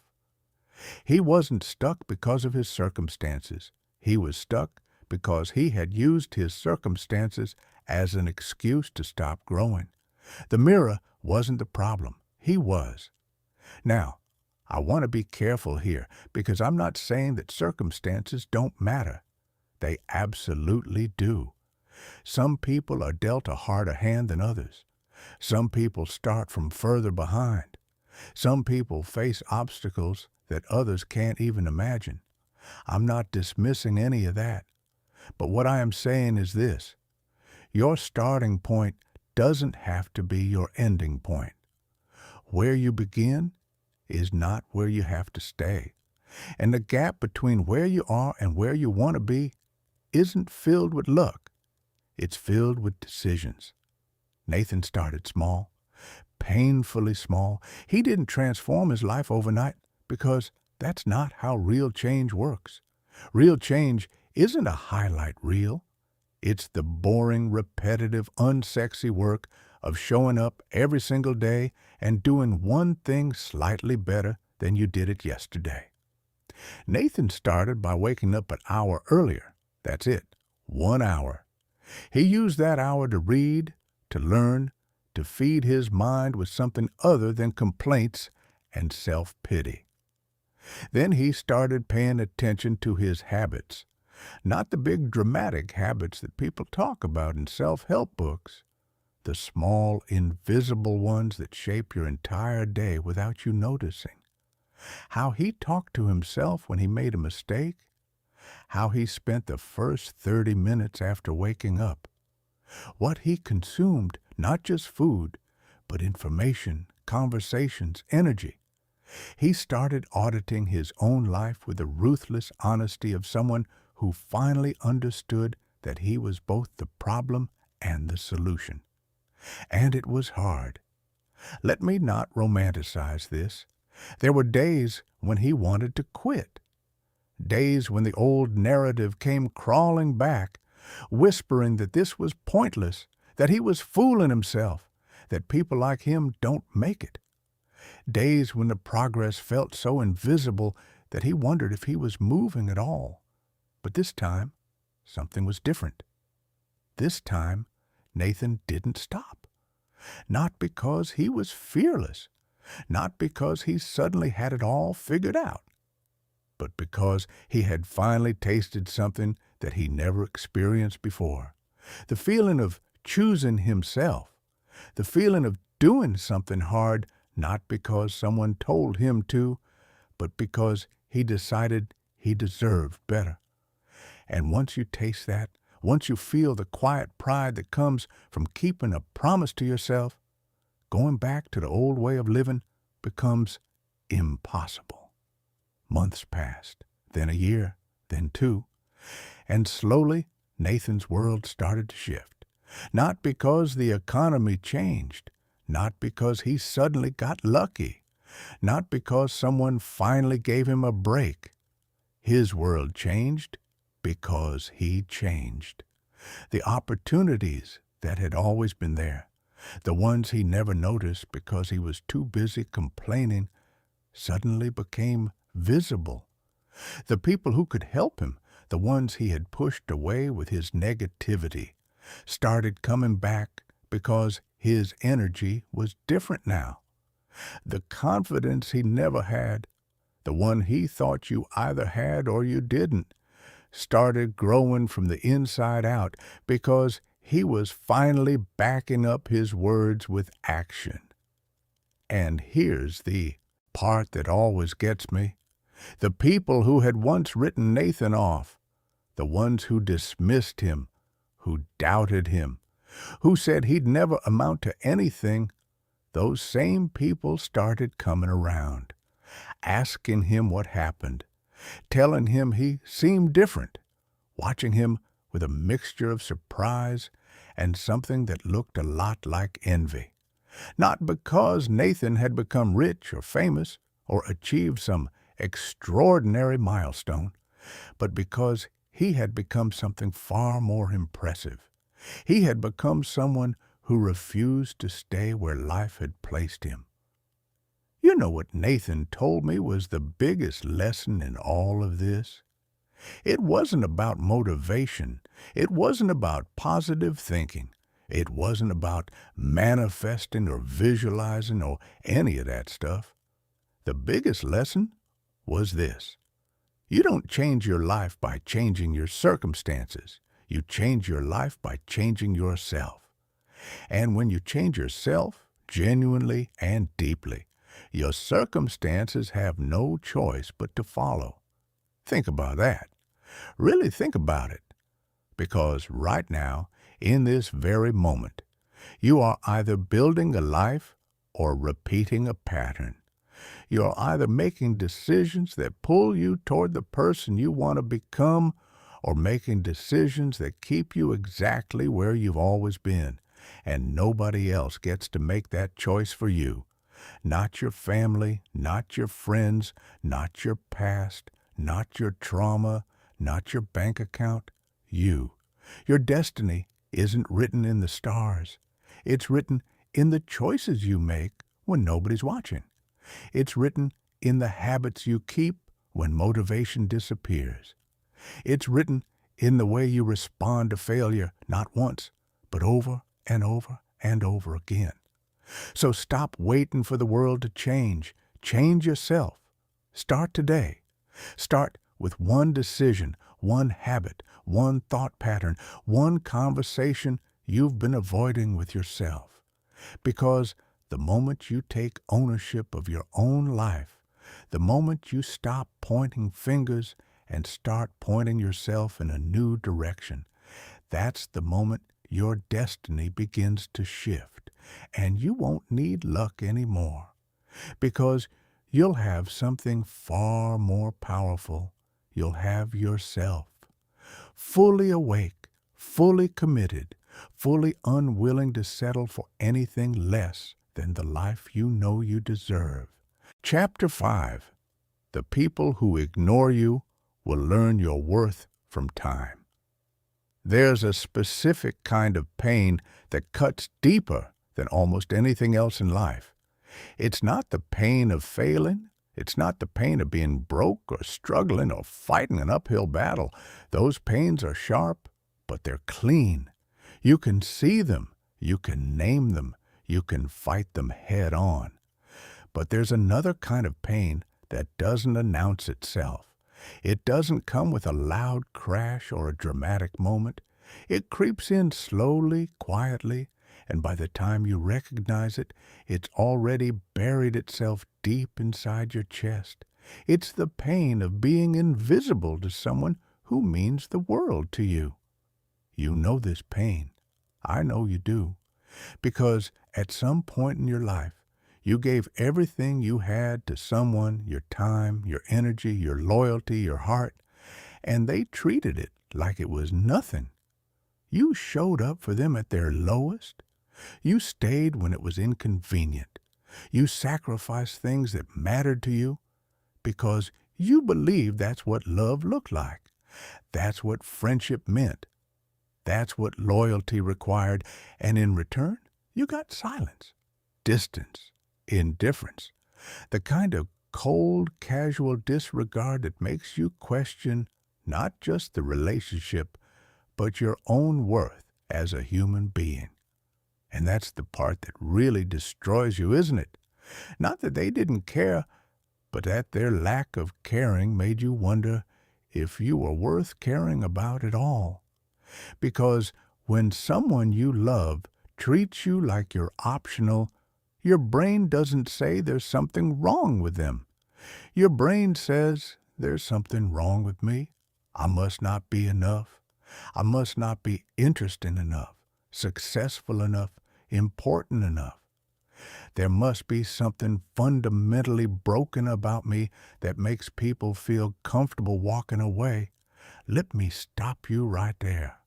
He wasn't stuck because of his circumstances. He was stuck because he had used his circumstances as an excuse to stop growing. The mirror wasn't the problem. He was. Now, I want to be careful here because I'm not saying that circumstances don't matter. They absolutely do. Some people are dealt a harder hand than others. Some people start from further behind. Some people face obstacles that others can't even imagine. I'm not dismissing any of that. But what I am saying is this. Your starting point doesn't have to be your ending point. Where you begin is not where you have to stay. And the gap between where you are and where you want to be isn't filled with luck. It's filled with decisions. Nathan started small, painfully small. He didn't transform his life overnight because that's not how real change works. Real change isn't a highlight reel. It's the boring, repetitive, unsexy work of showing up every single day and doing one thing slightly better than you did it yesterday. Nathan started by waking up an hour earlier. That's it, 1 hour. He used that hour to read, to learn, to feed his mind with something other than complaints and self-pity. Then he started paying attention to his habits, not the big dramatic habits that people talk about in self-help books, the small, invisible ones that shape your entire day without you noticing. How he talked to himself when he made a mistake, how he spent the first 30 minutes after waking up, what he consumed, not just food, but information, conversations, energy. He started auditing his own life with the ruthless honesty of someone who finally understood that he was both the problem and the solution. And it was hard. Let me not romanticize this. There were days when he wanted to quit. Days when the old narrative came crawling back, whispering that this was pointless, that he was fooling himself, that people like him don't make it. Days when the progress felt so invisible that he wondered if he was moving at all. But this time, something was different. This time, Nathan didn't stop. Not because he was fearless, not because he suddenly had it all figured out, but because he had finally tasted something that he never experienced before. The feeling of choosing himself, the feeling of doing something hard not because someone told him to, but because he decided he deserved better. And once you taste that, once you feel the quiet pride that comes from keeping a promise to yourself, going back to the old way of living becomes impossible. Months passed, then a year, then 2, and slowly Nathan's world started to shift. Not because the economy changed, not because he suddenly got lucky, not because someone finally gave him a break. His world changed because he changed. The opportunities that had always been there, The ones he never noticed because he was too busy complaining suddenly became visible. The people who could help him, the ones he had pushed away with his negativity, started coming back because his energy was different now. The confidence he never had, the one he thought you either had or you didn't, started growing from the inside out because he was finally backing up his words with action. And here's the part that always gets me. The people who had once written Nathan off, the ones who dismissed him, who doubted him, who said he'd never amount to anything, those same people started coming around, asking him what happened, telling him he seemed different, watching him with a mixture of surprise and something that looked a lot like envy. Not because Nathan had become rich or famous or achieved some extraordinary milestone, but because he had become something far more impressive. He had become someone who refused to stay where life had placed him. You know what Nathan told me was the biggest lesson in all of this? It wasn't about motivation. It wasn't about positive thinking. It wasn't about manifesting or visualizing or any of that stuff. The biggest lesson was this. You don't change your life by changing your circumstances. You change your life by changing yourself. And when you change yourself, genuinely and deeply, your circumstances have no choice but to follow. Think about that. Really think about it. Because right now, in this very moment, you are either building a life or repeating a pattern. You are either making decisions that pull you toward the person you want to become or making decisions that keep you exactly where you've always been, and nobody else gets to make that choice for you. Not your family, not your friends, not your past, not your trauma, not your bank account. You. Your destiny isn't written in the stars. It's written in the choices you make when nobody's watching. It's written in the habits you keep when motivation disappears. It's written in the way you respond to failure, not once, but over and over and over again. So stop waiting for the world to change. Change yourself. Start today. Start with one decision, one habit, one thought pattern, one conversation you've been avoiding with yourself. Because the moment you take ownership of your own life, the moment you stop pointing fingers and start pointing yourself in a new direction, that's the moment your destiny begins to shift, and you won't need luck anymore, because you'll have something far more powerful. You'll have yourself, fully awake, fully committed, fully unwilling to settle for anything less than the life you know you deserve. Chapter 5. The people who ignore you will learn your worth from time. There's a specific kind of pain that cuts deeper than almost anything else in life. It's not the pain of failing. It's not the pain of being broke or struggling or fighting an uphill battle. Those pains are sharp, but they're clean. You can see them. You can name them. You can fight them head on. But there's another kind of pain that doesn't announce itself. It doesn't come with a loud crash or a dramatic moment. It creeps in slowly, quietly, and by the time you recognize it, it's already buried itself deep inside your chest. It's the pain of being invisible to someone who means the world to you. You know this pain. I know you do. Because at some point in your life, you gave everything you had to someone, your time, your energy, your loyalty, your heart, and they treated it like it was nothing. You showed up for them at their lowest. You stayed when it was inconvenient. You sacrificed things that mattered to you because you believed that's what love looked like. That's what friendship meant. That's what loyalty required, and in return, You got silence, distance, indifference, the kind of cold, casual disregard that makes you question not just the relationship, but your own worth as a human being. And that's the part that really destroys you, isn't it? Not that they didn't care, but that their lack of caring made you wonder if you were worth caring about at all. Because when someone you love treats you like you're optional, your brain doesn't say there's something wrong with them. Your brain says there's something wrong with me. I must not be enough. I must not be interesting enough, successful enough, important enough. There must be something fundamentally broken about me that makes people feel comfortable walking away. Let me stop you right there.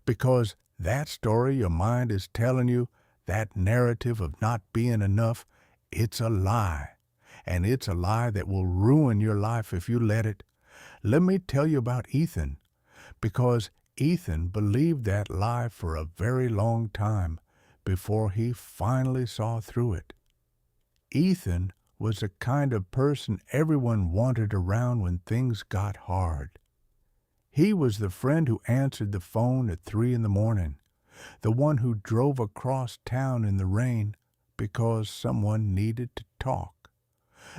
Because that story your mind is telling you, that narrative of not being enough, it's a lie. And it's a lie that will ruin your life if you let it. Let me tell you about Ethan. Because Ethan believed that lie for a very long time before he finally saw through it. Ethan was the kind of person everyone wanted around when things got hard. He was the friend who answered the phone at 3 in the morning, the one who drove across town in the rain because someone needed to talk,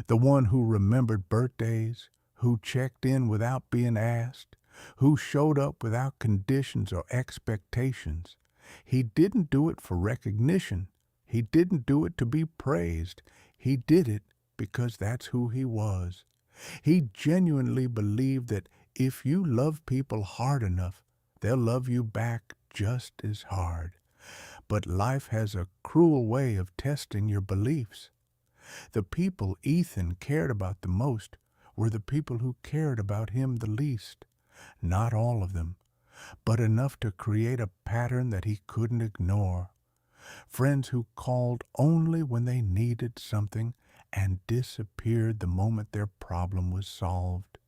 the one who remembered birthdays, who checked in without being asked, who showed up without conditions or expectations. He didn't do it for recognition. He didn't do it to be praised. He did it because that's who he was. He genuinely believed that if you love people hard enough, they'll love you back just as hard. But life has a cruel way of testing your beliefs. The people Ethan cared about the most were the people who cared about him the least. Not all of them, but enough to create a pattern that he couldn't ignore. Friends who called only when they needed something and disappeared the moment their problem was solved.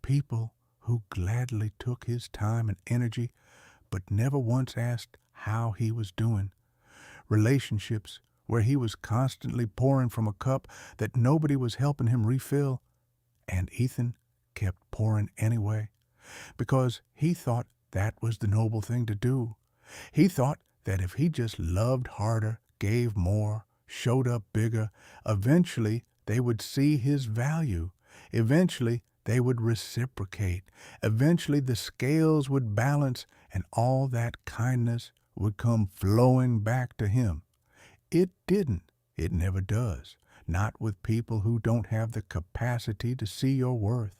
People who gladly took his time and energy, but never once asked how he was doing. Relationships where he was constantly pouring from a cup that nobody was helping him refill, and Ethan kept pouring anyway, because he thought that was the noble thing to do. He thought that if he just loved harder, gave more, showed up bigger, eventually they would see his value. Eventually they would reciprocate. Eventually the scales would balance and all that kindness would come flowing back to him. It didn't. It never does. Not with people who don't have the capacity to see your worth.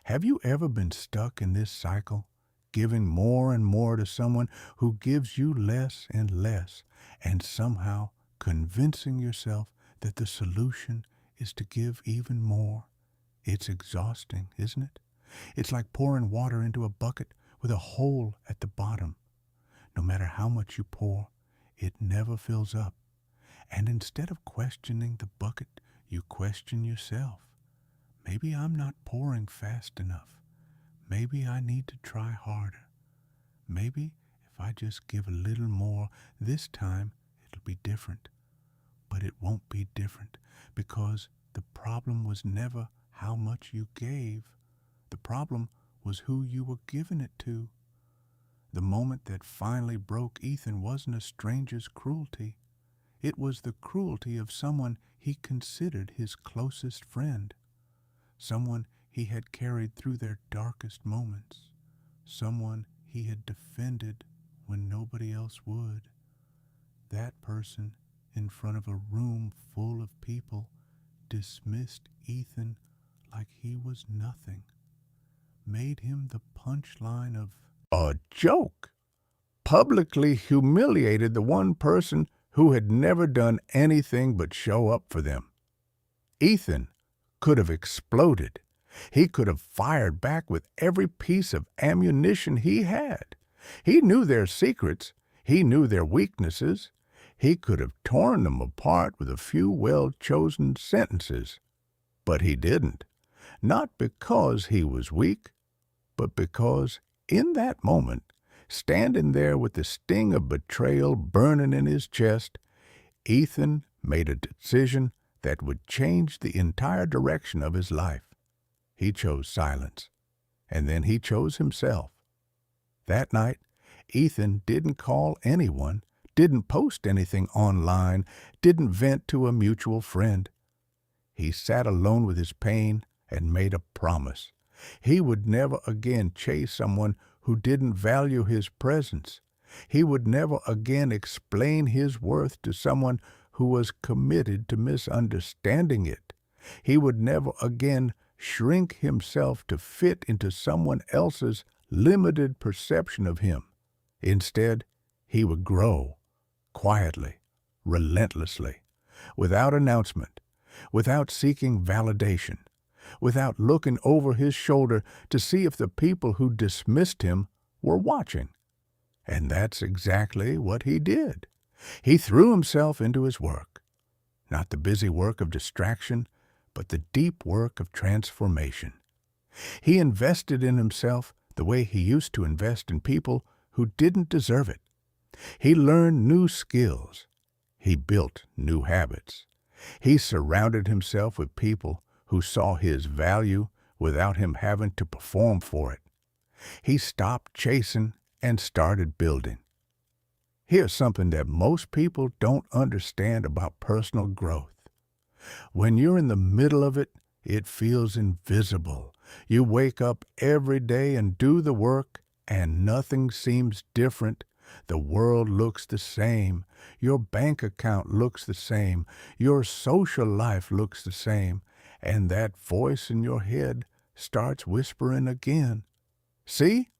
Have you ever been stuck in this cycle, giving more and more to someone who gives you less and less, and somehow convincing yourself that the solution is to give even more? It's exhausting, isn't it? It's like pouring water into a bucket with a hole at the bottom. No matter how much you pour, it never fills up. And instead of questioning the bucket, you question yourself. Maybe I'm not pouring fast enough. Maybe I need to try harder. Maybe if I just give a little more this time, it'll be different. But it won't be different because the problem was never how much you gave. The problem was who you were giving it to. The moment that finally broke Ethan wasn't a stranger's cruelty. It was the cruelty of someone he considered his closest friend, someone he had carried through their darkest moments, someone he had defended when nobody else would. That person, in front of a room full of people, dismissed Ethan like he was nothing, made him the punchline of a joke, publicly humiliated the one person who had never done anything but show up for them. Ethan could have exploded. He could have fired back with every piece of ammunition he had. He knew their secrets. He knew their weaknesses. He could have torn them apart with a few well-chosen sentences. But he didn't. Not because he was weak, but because in that moment Standing there with the sting of betrayal burning in his chest, Ethan made a decision that would change the entire direction of his life. He chose silence, and then he chose himself. That night, Ethan didn't call anyone, didn't post anything online, didn't vent to a mutual friend. He sat alone with his pain and made a promise. He would never again chase someone who didn't value his presence. He would never again explain his worth to someone who was committed to misunderstanding it. He would never again shrink himself to fit into someone else's limited perception of him. Instead, he would grow quietly, relentlessly, without announcement, without seeking validation, without looking over his shoulder to see if the people who dismissed him were watching. And that's exactly what he did. He threw himself into his work, not the busy work of distraction, but the deep work of transformation. He invested in himself the way he used to invest in people who didn't deserve it. He learned new skills. He built new habits. He surrounded himself with people who saw his value without him having to perform for it. He stopped chasing and started building. Here's something that most people don't understand about personal growth. When you're in the middle of it, it feels invisible. You wake up every day and do the work, and nothing seems different. The world looks the same. Your bank account looks the same. Your social life looks the same. And that voice in your head starts whispering again. See?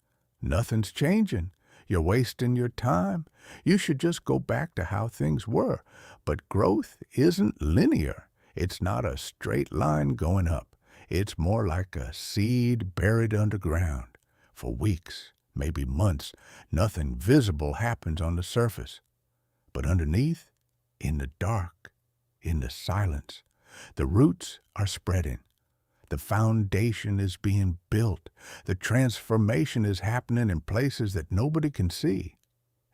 Nothing's changing. You're wasting your time. You should just go back to how things were. But growth isn't linear. It's not a straight line going up. It's more like a seed buried underground. For weeks, maybe months, nothing visible happens on the surface. But underneath, in the dark, in the silence, the roots are spreading. The foundation is being built. The transformation is happening in places that nobody can see.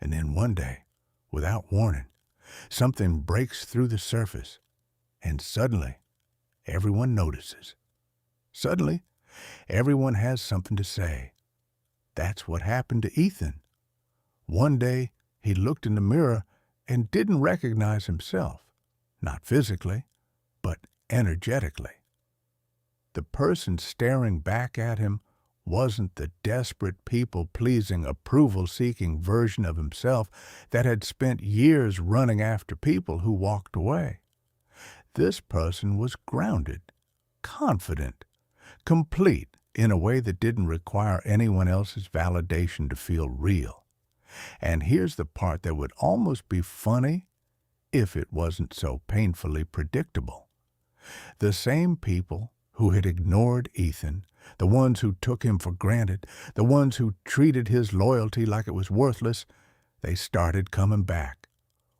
And then one day, without warning, something breaks through the surface, and suddenly, everyone notices. Suddenly, everyone has something to say. That's what happened to Ethan. One day, he looked in the mirror and didn't recognize himself, not physically, but energetically. The person staring back at him wasn't the desperate, people-pleasing, approval-seeking version of himself that had spent years running after people who walked away. This person was grounded, confident, complete in a way that didn't require anyone else's validation to feel real. And here's the part that would almost be funny if it wasn't so painfully predictable. The same people who had ignored Ethan, the ones who took him for granted, the ones who treated his loyalty like it was worthless, they started coming back,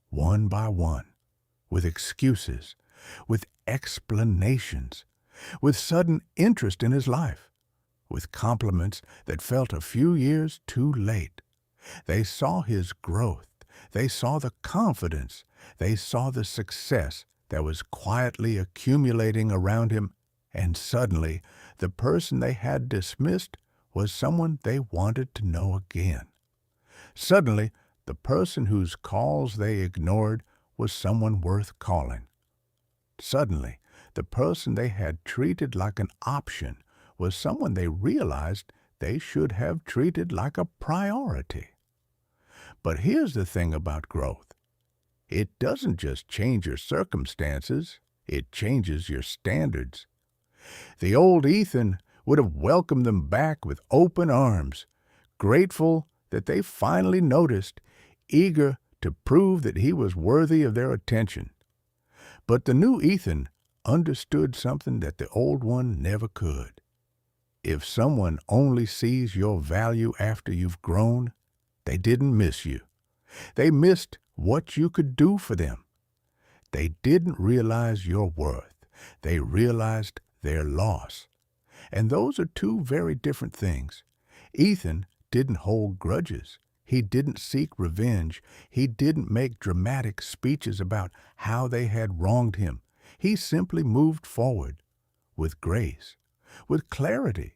one by one, with excuses, with explanations, with sudden interest in his life, with compliments that felt a few years too late. They saw his growth. They saw the confidence. They saw the success that was quietly accumulating around him, and suddenly the person they had dismissed was someone they wanted to know again. Suddenly, the person whose calls they ignored was someone worth calling. Suddenly, the person they had treated like an option was someone they realized they should have treated like a priority. But here's the thing about growth. It doesn't just change your circumstances, it changes your standards. The old Ethan would have welcomed them back with open arms, grateful that they finally noticed, eager to prove that he was worthy of their attention. But the new Ethan understood something that the old one never could. If someone only sees your value after you've grown, they didn't miss you. They missed what you could do for them. They didn't realize your worth. They realized their loss. And those are two very different things. Ethan didn't hold grudges. He didn't seek revenge. He didn't make dramatic speeches about how they had wronged him. He simply moved forward with grace, with clarity,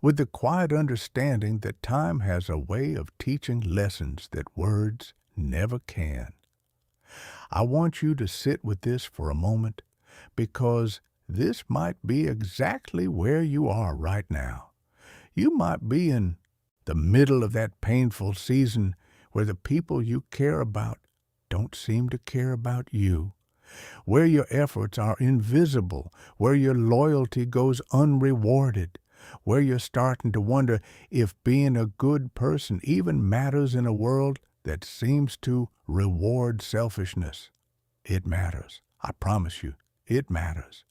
with the quiet understanding that time has a way of teaching lessons that words never can. I want you to sit with this for a moment because this might be exactly where you are right now. You might be in the middle of that painful season where the people you care about don't seem to care about you, where your efforts are invisible, where your loyalty goes unrewarded, where you're starting to wonder if being a good person even matters in a world that seems to reward selfishness. It matters. I promise you, it matters.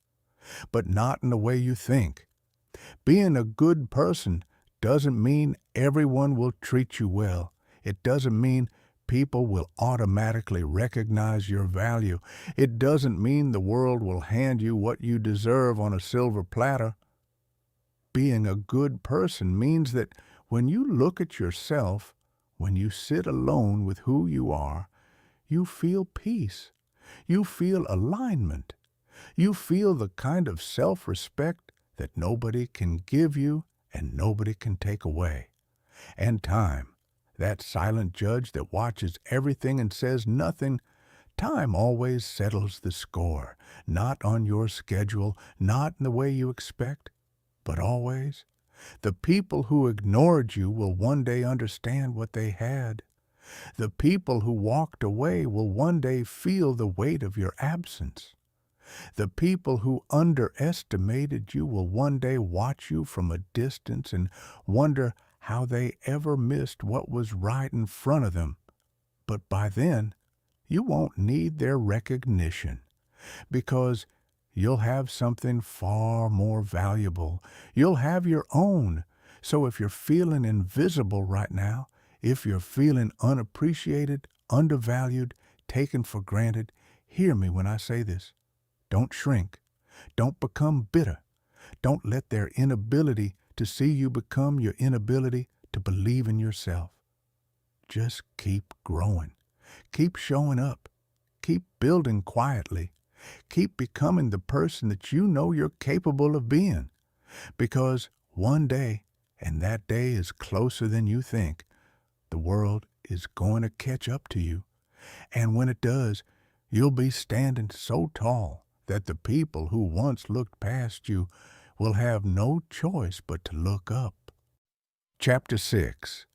But not in the way you think. Being a good person doesn't mean everyone will treat you well. It doesn't mean people will automatically recognize your value. It doesn't mean the world will hand you what you deserve on a silver platter. Being a good person means that when you look at yourself, when you sit alone with who you are, you feel peace. You feel alignment. You feel the kind of self-respect that nobody can give you and nobody can take away. And time, that silent judge that watches everything and says nothing, time always settles the score, not on your schedule, not in the way you expect, but always. The people who ignored you will one day understand what they had. The people who walked away will one day feel the weight of your absence. The people who underestimated you will one day watch you from a distance and wonder how they ever missed what was right in front of them. But by then, you won't need their recognition because you'll have something far more valuable. You'll have your own. So if you're feeling invisible right now, if you're feeling unappreciated, undervalued, taken for granted, hear me when I say this. Don't shrink. Don't become bitter. Don't let their inability to see you become your inability to believe in yourself. Just keep growing. Keep showing up. Keep building quietly. Keep becoming the person that you know you're capable of being. Because one day, and that day is closer than you think, the world is going to catch up to you. And when it does, you'll be standing so tall that the people who once looked past you will have no choice but to look up. Chapter 6.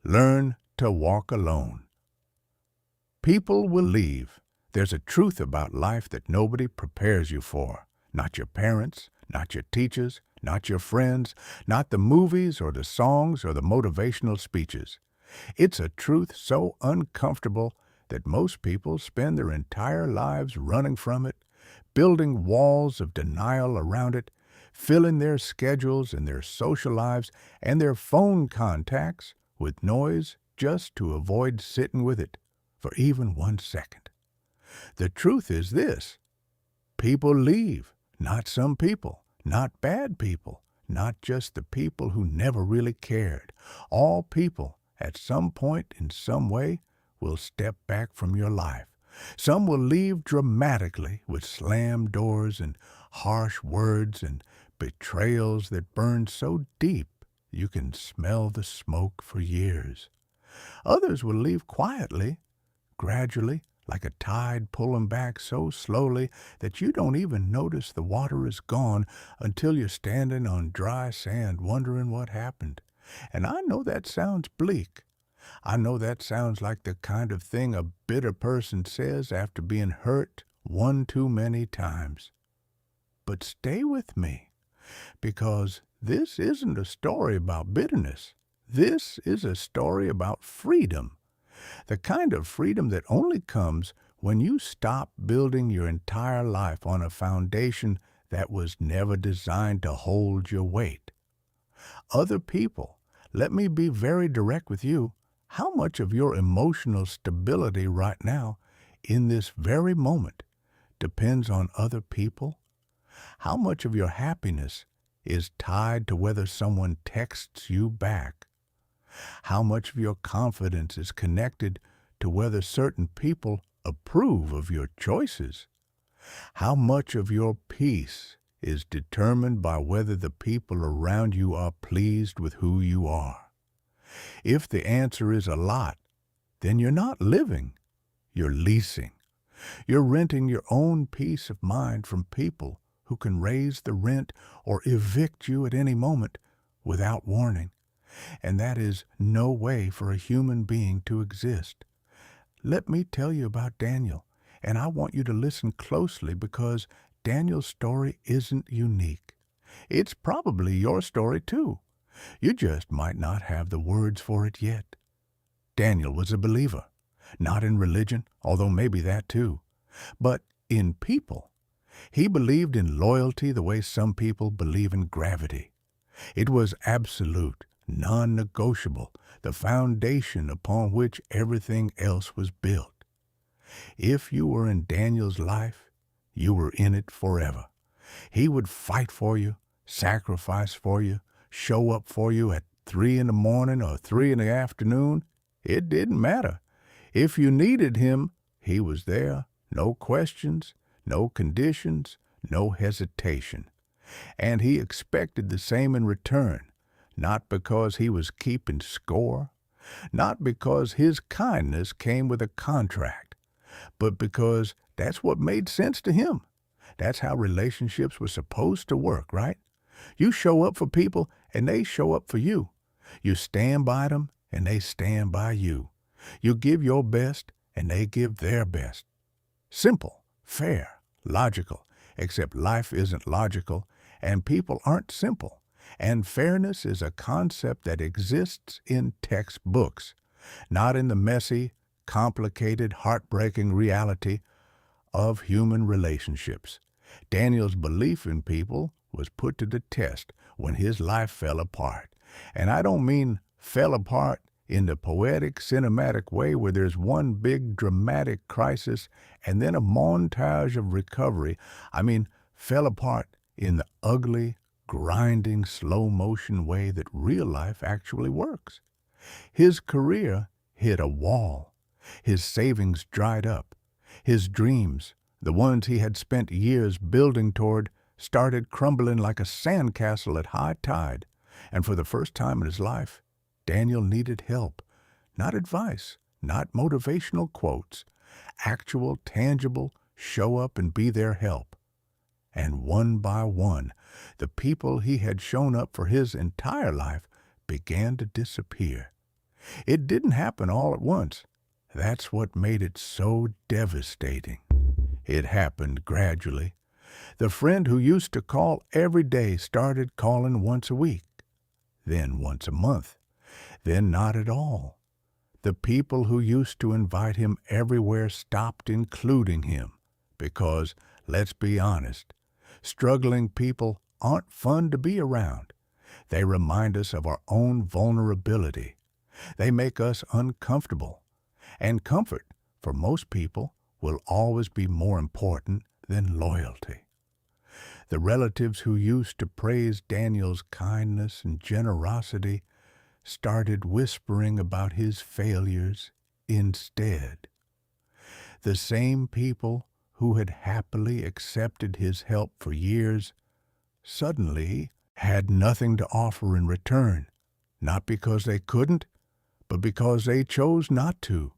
Learn to walk alone. People will leave. There's a truth about life that nobody prepares you for. Not your parents, not your teachers, not your friends, not the movies or the songs or the motivational speeches. It's a truth so uncomfortable that most people spend their entire lives running from it, building walls of denial around it, filling their schedules and their social lives and their phone contacts with noise just to avoid sitting with it for even 1 second. The truth is this: people leave, not some people, not bad people, not just the people who never really cared. All people, at some point in some way, will step back from your life. Some will leave dramatically with slammed doors and harsh words and betrayals that burn so deep you can smell the smoke for years. Others will leave quietly, gradually, like a tide pulling back so slowly that you don't even notice the water is gone until you're standing on dry sand wondering what happened. And I know that sounds bleak. I know that sounds like the kind of thing a bitter person says after being hurt one too many times. But stay with me, because this isn't a story about bitterness. This is a story about freedom. The kind of freedom that only comes when you stop building your entire life on a foundation that was never designed to hold your weight. Other people, let me be very direct with you, how much of your emotional stability right now, in this very moment, depends on other people? How much of your happiness is tied to whether someone texts you back? How much of your confidence is connected to whether certain people approve of your choices? How much of your peace is determined by whether the people around you are pleased with who you are? If the answer is a lot, then you're not living, you're leasing. You're renting your own peace of mind from people who can raise the rent or evict you at any moment without warning. And that is no way for a human being to exist. Let me tell you about Daniel, and I want you to listen closely because Daniel's story isn't unique. It's probably your story too. You just might not have the words for it yet. Daniel was a believer, not in religion, although maybe that too, but in people. He believed in loyalty the way some people believe in gravity. It was absolute, non-negotiable, the foundation upon which everything else was built. If you were in Daniel's life, you were in it forever. He would fight for you, sacrifice for you, show up for you at 3 in the morning or 3 in the afternoon. It didn't matter. If you needed him, he was there. No questions, no conditions, no hesitation. And he expected the same in return, not because he was keeping score, not because his kindness came with a contract, but because that's what made sense to him. That's how relationships were supposed to work, right? You show up for people and they show up for you. You stand by them and they stand by you. You give your best and they give their best. Simple, fair, logical, except life isn't logical and people aren't simple. And fairness is a concept that exists in textbooks, not in the messy, complicated, heartbreaking reality of human relationships. Daniel's belief in people was put to the test when his life fell apart. And I don't mean fell apart in the poetic, cinematic way where there's one big dramatic crisis and then a montage of recovery. I mean, fell apart in the ugly, grinding, slow-motion way that real life actually works. His career hit a wall. His savings dried up. His dreams, the ones he had spent years building toward, started crumbling like a sandcastle at high tide. And for the first time in his life, Daniel needed help. Not advice, not motivational quotes. Actual, tangible, show up and be there help. And one by one, the people he had shown up for his entire life began to disappear. It didn't happen all at once. That's what made it so devastating. It happened gradually. The friend who used to call every day started calling once a week, then once a month, then not at all. The people who used to invite him everywhere stopped including him because, let's be honest, struggling people aren't fun to be around. They remind us of our own vulnerability. They make us uncomfortable. And comfort, for most people, will always be more important than loyalty. The relatives who used to praise Daniel's kindness and generosity started whispering about his failures instead. The same people who had happily accepted his help for years suddenly had nothing to offer in return, not because they couldn't, but because they chose not to,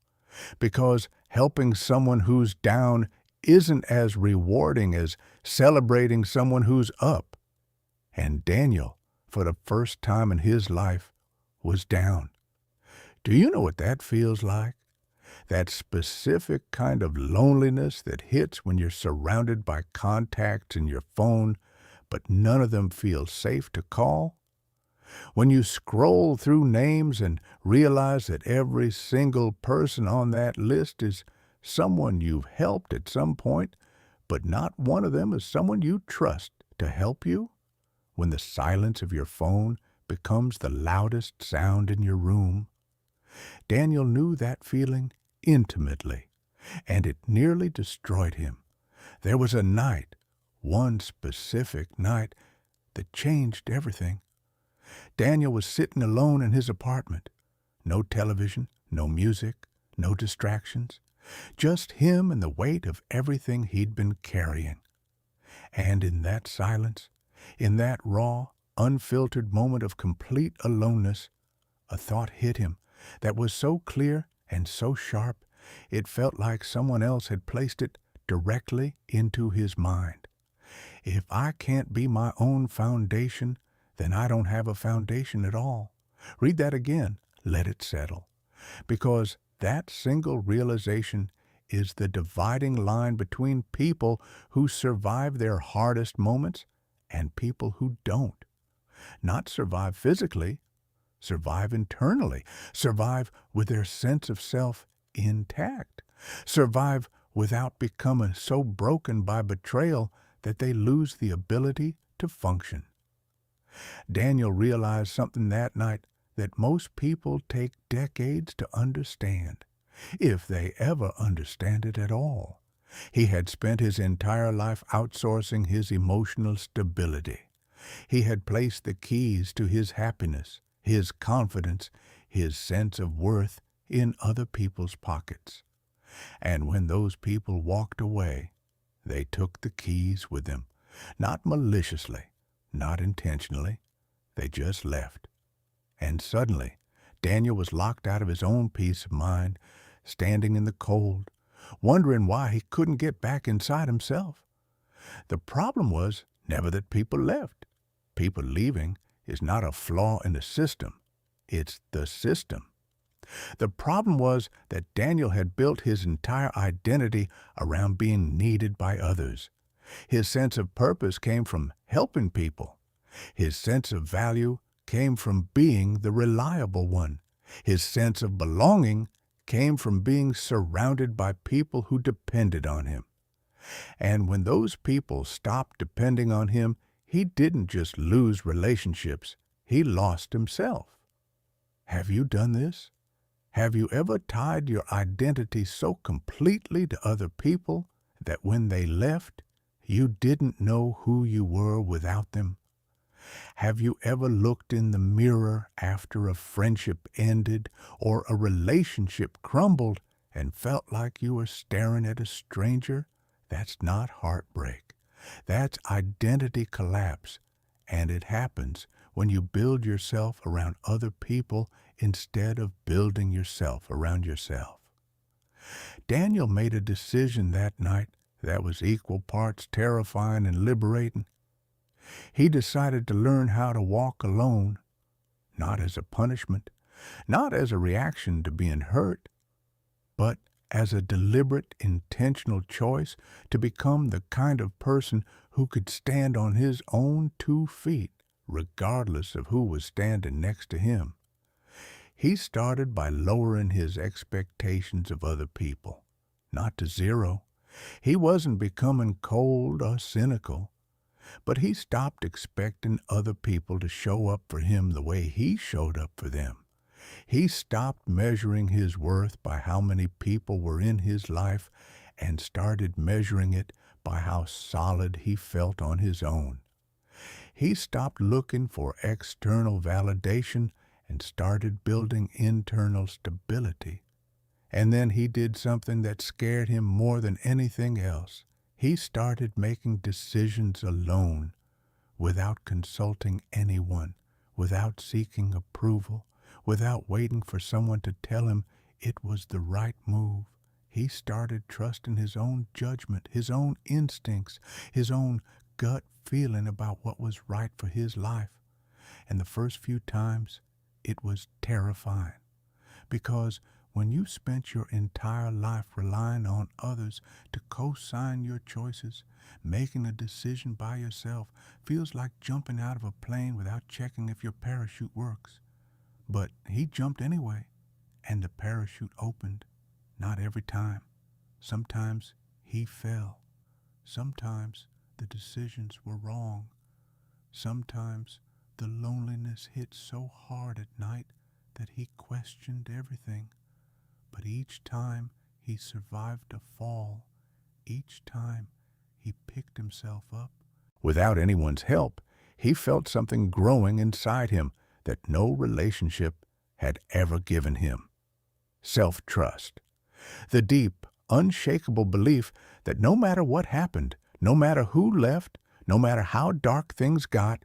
because helping someone who's down isn't as rewarding as celebrating someone who's up. And Daniel, for the first time in his life, was down. Do you know what that feels like? That specific kind of loneliness that hits when you're surrounded by contacts in your phone, but none of them feel safe to call? When you scroll through names and realize that every single person on that list is someone you've helped at some point, but not one of them is someone you trust to help you? When the silence of your phone becomes the loudest sound in your room? Daniel knew that feeling intimately, and it nearly destroyed him. There was a night, one specific night, that changed everything. Daniel was sitting alone in his apartment, no television, no music, no distractions. Just him and the weight of everything he'd been carrying. And in that silence, in that raw, unfiltered moment of complete aloneness, a thought hit him that was so clear and so sharp, it felt like someone else had placed it directly into his mind. If I can't be my own foundation, then I don't have a foundation at all. Read that again. Let it settle. Because that single realization is the dividing line between people who survive their hardest moments and people who don't. Not survive physically, survive internally, survive with their sense of self intact, survive without becoming so broken by betrayal that they lose the ability to function. Daniel realized something that night that most people take decades to understand, if they ever understand it at all. He had spent his entire life outsourcing his emotional stability. He had placed the keys to his happiness, his confidence, his sense of worth in other people's pockets. And when those people walked away, they took the keys with them, not maliciously, not intentionally. They just left. And suddenly, Daniel was locked out of his own peace of mind, standing in the cold, wondering why he couldn't get back inside himself. The problem was never that people left. People leaving is not a flaw in the system. It's the system. The problem was that Daniel had built his entire identity around being needed by others. His sense of purpose came from helping people. His sense of value came from being the reliable one. His sense of belonging came from being surrounded by people who depended on him. And when those people stopped depending on him, he didn't just lose relationships, he lost himself. Have you done this? Have you ever tied your identity so completely to other people that when they left, you didn't know who you were without them? Have you ever looked in the mirror after a friendship ended or a relationship crumbled and felt like you were staring at a stranger? That's not heartbreak. That's identity collapse, and it happens when you build yourself around other people instead of building yourself around yourself. Daniel made a decision that night that was equal parts terrifying and liberating. He decided to learn how to walk alone, not as a punishment, not as a reaction to being hurt, but as a deliberate, intentional choice to become the kind of person who could stand on his own 2 feet, regardless of who was standing next to him. He started by lowering his expectations of other people, not to zero. He wasn't becoming cold or cynical, but he stopped expecting other people to show up for him the way he showed up for them. He stopped measuring his worth by how many people were in his life and started measuring it by how solid he felt on his own. He stopped looking for external validation and started building internal stability. And then he did something that scared him more than anything else. He started making decisions alone, without consulting anyone, without seeking approval, without waiting for someone to tell him it was the right move. He started trusting his own judgment, his own instincts, his own gut feeling about what was right for his life. And the first few times, it was terrifying. Because when you spent your entire life relying on others to co-sign your choices, making a decision by yourself feels like jumping out of a plane without checking if your parachute works. But he jumped anyway, and the parachute opened. Not every time. Sometimes he fell. Sometimes the decisions were wrong. Sometimes the loneliness hit so hard at night that he questioned everything. But each time he survived a fall, each time he picked himself up. Without anyone's help, he felt something growing inside him that no relationship had ever given him. Self-trust. The deep, unshakable belief that no matter what happened, no matter who left, no matter how dark things got,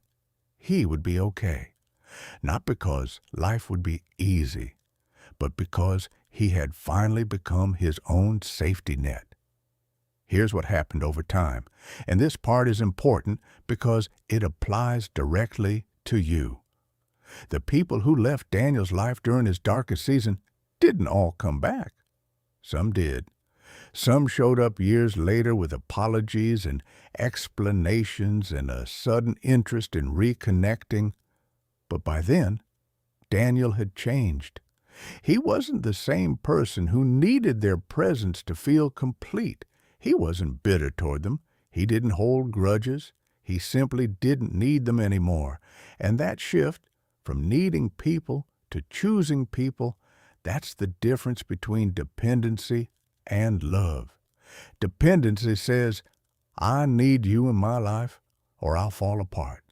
he would be okay. Not because life would be easy, but because he had finally become his own safety net. Here's what happened over time, and this part is important because it applies directly to you. The people who left Daniel's life during his darkest season didn't all come back. Some did. Some showed up years later with apologies and explanations and a sudden interest in reconnecting. But by then, Daniel had changed. He wasn't the same person who needed their presence to feel complete. He wasn't bitter toward them. He didn't hold grudges. He simply didn't need them anymore. And that shift from needing people to choosing people, that's the difference between dependency and love. Dependency says, I need you in my life or I'll fall apart.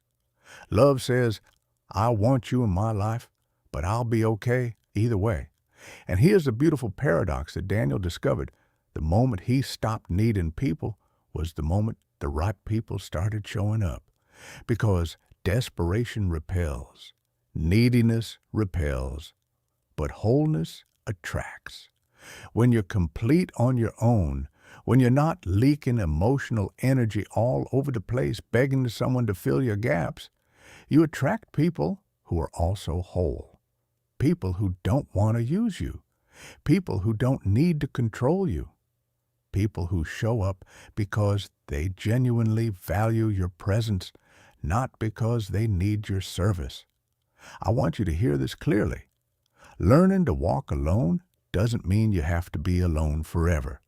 Love says, I want you in my life, but I'll be okay either way. And here's the beautiful paradox that Daniel discovered. The moment he stopped needing people was the moment the right people started showing up. Because desperation repels, neediness repels, but wholeness attracts. When you're complete on your own, when you're not leaking emotional energy all over the place begging someone to fill your gaps, you attract people who are also whole. People who don't want to use you. People who don't need to control you. People who show up because they genuinely value your presence, not because they need your service. I want you to hear this clearly. Learning to walk alone doesn't mean you have to be alone forever.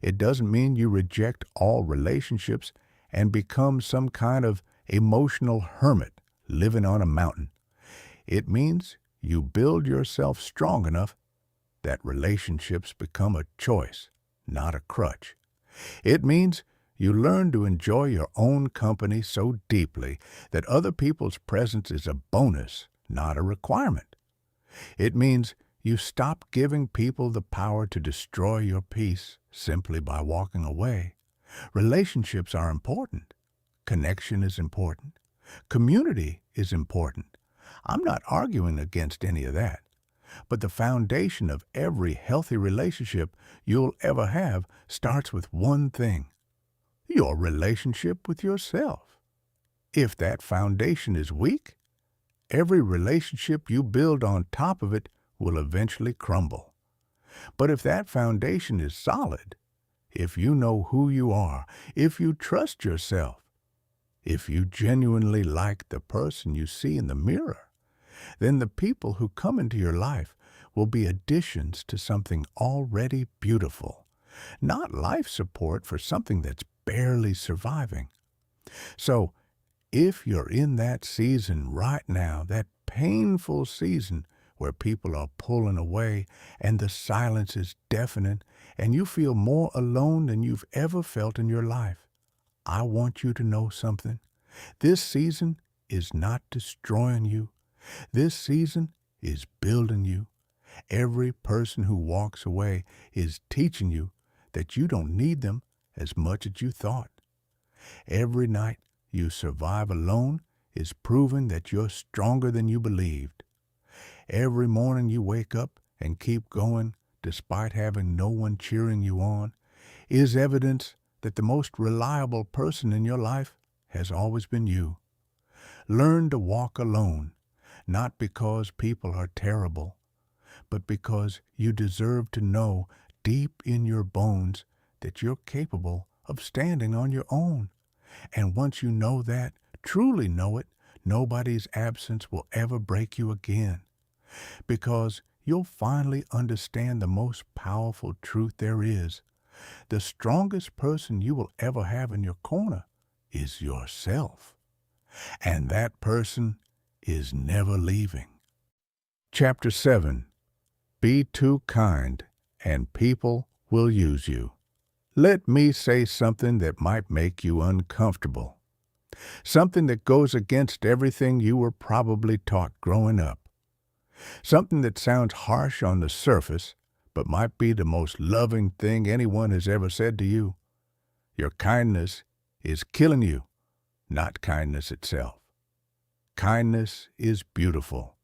It doesn't mean you reject all relationships and become some kind of emotional hermit living on a mountain. It means you build yourself strong enough that relationships become a choice, not a crutch. It means you learn to enjoy your own company so deeply that other people's presence is a bonus, not a requirement. It means you stop giving people the power to destroy your peace simply by walking away. Relationships are important. Connection is important. Community is important. I'm not arguing against any of that. But the foundation of every healthy relationship you'll ever have starts with one thing: your relationship with yourself. If that foundation is weak, every relationship you build on top of it will eventually crumble. But if that foundation is solid, if you know who you are, if you trust yourself, if you genuinely like the person you see in the mirror, then the people who come into your life will be additions to something already beautiful, not life support for something that's barely surviving. So, if you're in that season right now, that painful season where people are pulling away and the silence is deafening and you feel more alone than you've ever felt in your life, I want you to know something. This season is not destroying you. This season is building you. Every person who walks away is teaching you that you don't need them as much as you thought. Every night you survive alone is proving that you're stronger than you believed. Every morning you wake up and keep going despite having no one cheering you on is evidence that the most reliable person in your life has always been you. Learn to walk alone, not because people are terrible, but because you deserve to know deep in your bones that you're capable of standing on your own. And once you know that, truly know it, nobody's absence will ever break you again. Because you'll finally understand the most powerful truth there is. The strongest person you will ever have in your corner is yourself. And that person is never leaving. Chapter 7. Be too kind, and people will use you. Let me say something that might make you uncomfortable. Something that goes against everything you were probably taught growing up. Something that sounds harsh on the surface, but might be the most loving thing anyone has ever said to you. Your kindness is killing you, not kindness itself. Kindness is beautiful.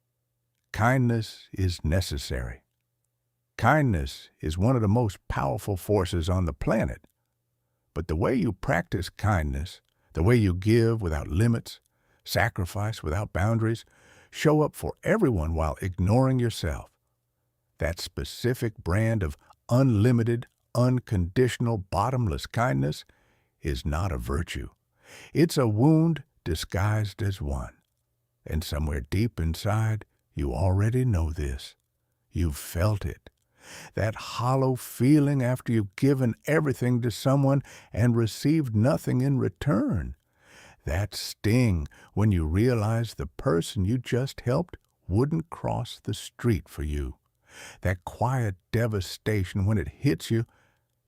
Kindness is necessary. Kindness is one of the most powerful forces on the planet. But the way you practice kindness, the way you give without limits, sacrifice without boundaries, show up for everyone while ignoring yourself, that specific brand of unlimited, unconditional, bottomless kindness is not a virtue. It's a wound disguised as one. And somewhere deep inside, you already know this. You've felt it. That hollow feeling after you've given everything to someone and received nothing in return. That sting when you realize the person you just helped wouldn't cross the street for you. That quiet devastation when it hits you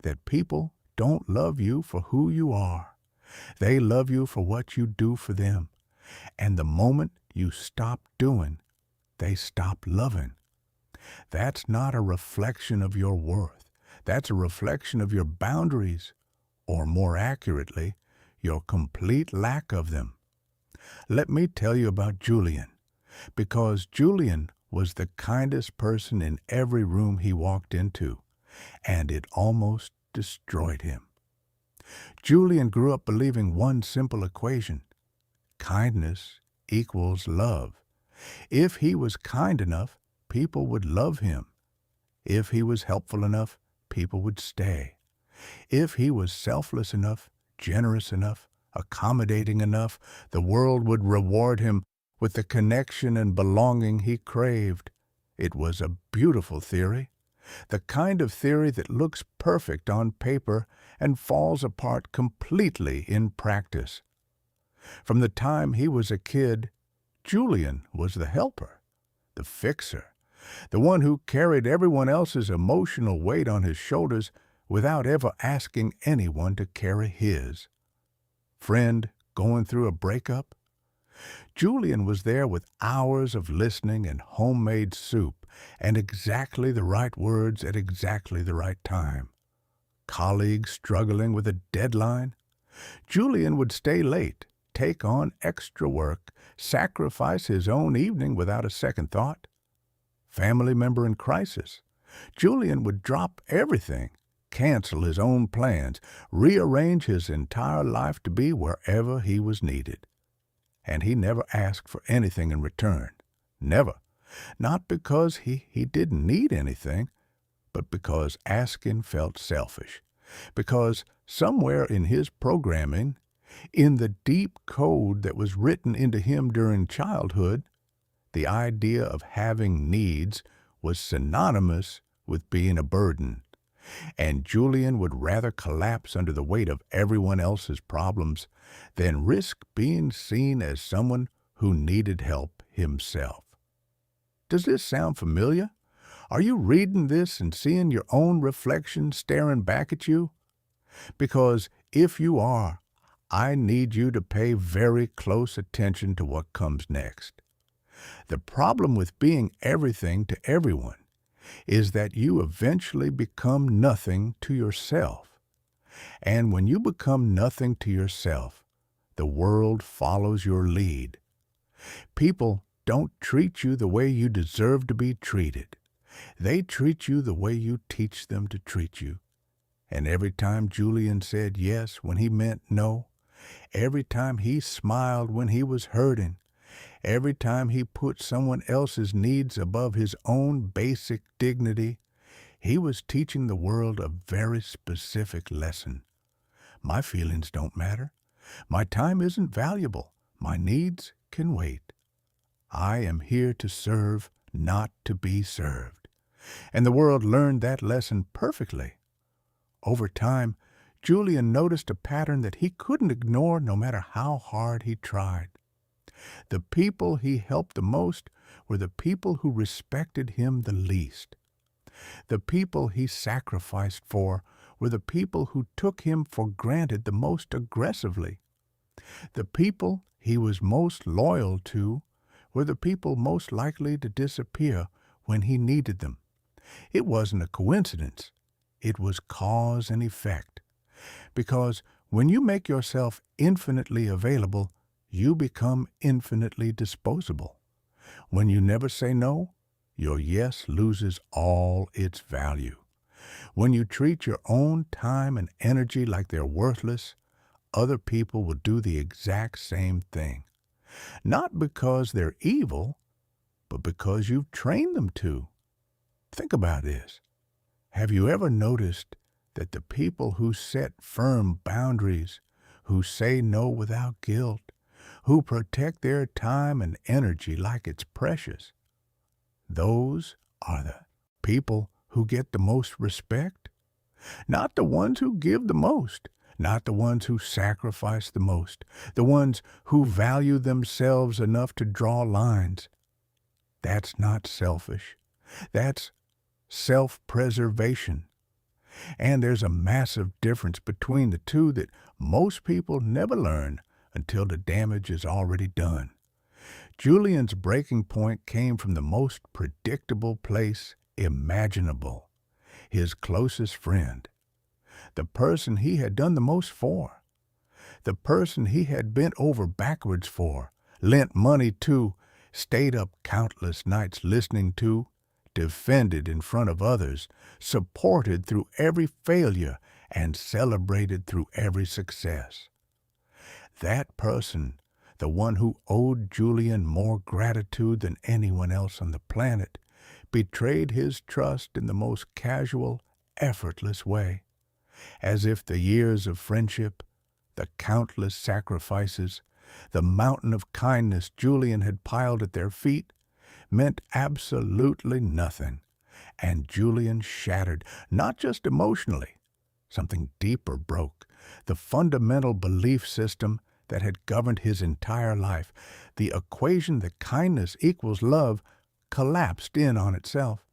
that people don't love you for who you are. They love you for what you do for them. And the moment you stop doing, they stop loving. That's not a reflection of your worth. That's a reflection of your boundaries, or more accurately, your complete lack of them. Let me tell you about Julian, because Julian was the kindest person in every room he walked into, and it almost destroyed him. Julian grew up believing one simple equation: kindness equals love. If he was kind enough, people would love him. If he was helpful enough, people would stay. If he was selfless enough, generous enough, accommodating enough, the world would reward him with the connection and belonging he craved. It was a beautiful theory, the kind of theory that looks perfect on paper and falls apart completely in practice. From the time he was a kid, Julian was the helper, the fixer, the one who carried everyone else's emotional weight on his shoulders without ever asking anyone to carry his. Friend going through a breakup? Julian was there with hours of listening and homemade soup and exactly the right words at exactly the right time. Colleagues struggling with a deadline? Julian would stay late, take on extra work, sacrifice his own evening without a second thought. Family member in crisis? Julian would drop everything, cancel his own plans, rearrange his entire life to be wherever he was needed. And he never asked for anything in return. Never. Not because he didn't need anything, but because asking felt selfish. Because somewhere in his programming, in the deep code that was written into him during childhood, the idea of having needs was synonymous with being a burden. And Julian would rather collapse under the weight of everyone else's problems than risk being seen as someone who needed help himself. Does this sound familiar? Are you reading this and seeing your own reflection staring back at you? Because if you are, I need you to pay very close attention to what comes next. The problem with being everything to everyone is that you eventually become nothing to yourself. And when you become nothing to yourself, the world follows your lead. People don't treat you the way you deserve to be treated. They treat you the way you teach them to treat you. And every time Julian said yes when he meant no, every time he smiled when he was hurting, every time he put someone else's needs above his own basic dignity, he was teaching the world a very specific lesson. My feelings don't matter. My time isn't valuable. My needs can wait. I am here to serve, not to be served. And the world learned that lesson perfectly. Over time, Julian noticed a pattern that he couldn't ignore no matter how hard he tried. The people he helped the most were the people who respected him the least. The people he sacrificed for were the people who took him for granted the most aggressively. The people he was most loyal to were the people most likely to disappear when he needed them. It wasn't a coincidence. It was cause and effect. Because when you make yourself infinitely available, you become infinitely disposable. When you never say no, your yes loses all its value. When you treat your own time and energy like they're worthless, other people will do the exact same thing. Not because they're evil, but because you've trained them to. Think about this. Have you ever noticed that the people who set firm boundaries, who say no without guilt, who protect their time and energy like it's precious, those are the people who get the most respect? Not the ones who give the most, not the ones who sacrifice the most, the ones who value themselves enough to draw lines. That's not selfish. That's self-preservation. And there's a massive difference between the two that most people never learn until the damage is already done. Julian's breaking point came from the most predictable place imaginable, his closest friend, the person he had done the most for, the person he had bent over backwards for, lent money to, stayed up countless nights listening to, defended in front of others, supported through every failure, and celebrated through every success. That person, the one who owed Julian more gratitude than anyone else on the planet, betrayed his trust in the most casual, effortless way, as if the years of friendship, the countless sacrifices, the mountain of kindness Julian had piled at their feet meant absolutely nothing, and Julian shattered, not just emotionally. Something deeper broke, the fundamental belief system that had governed his entire life. The equation that kindness equals love collapsed in on itself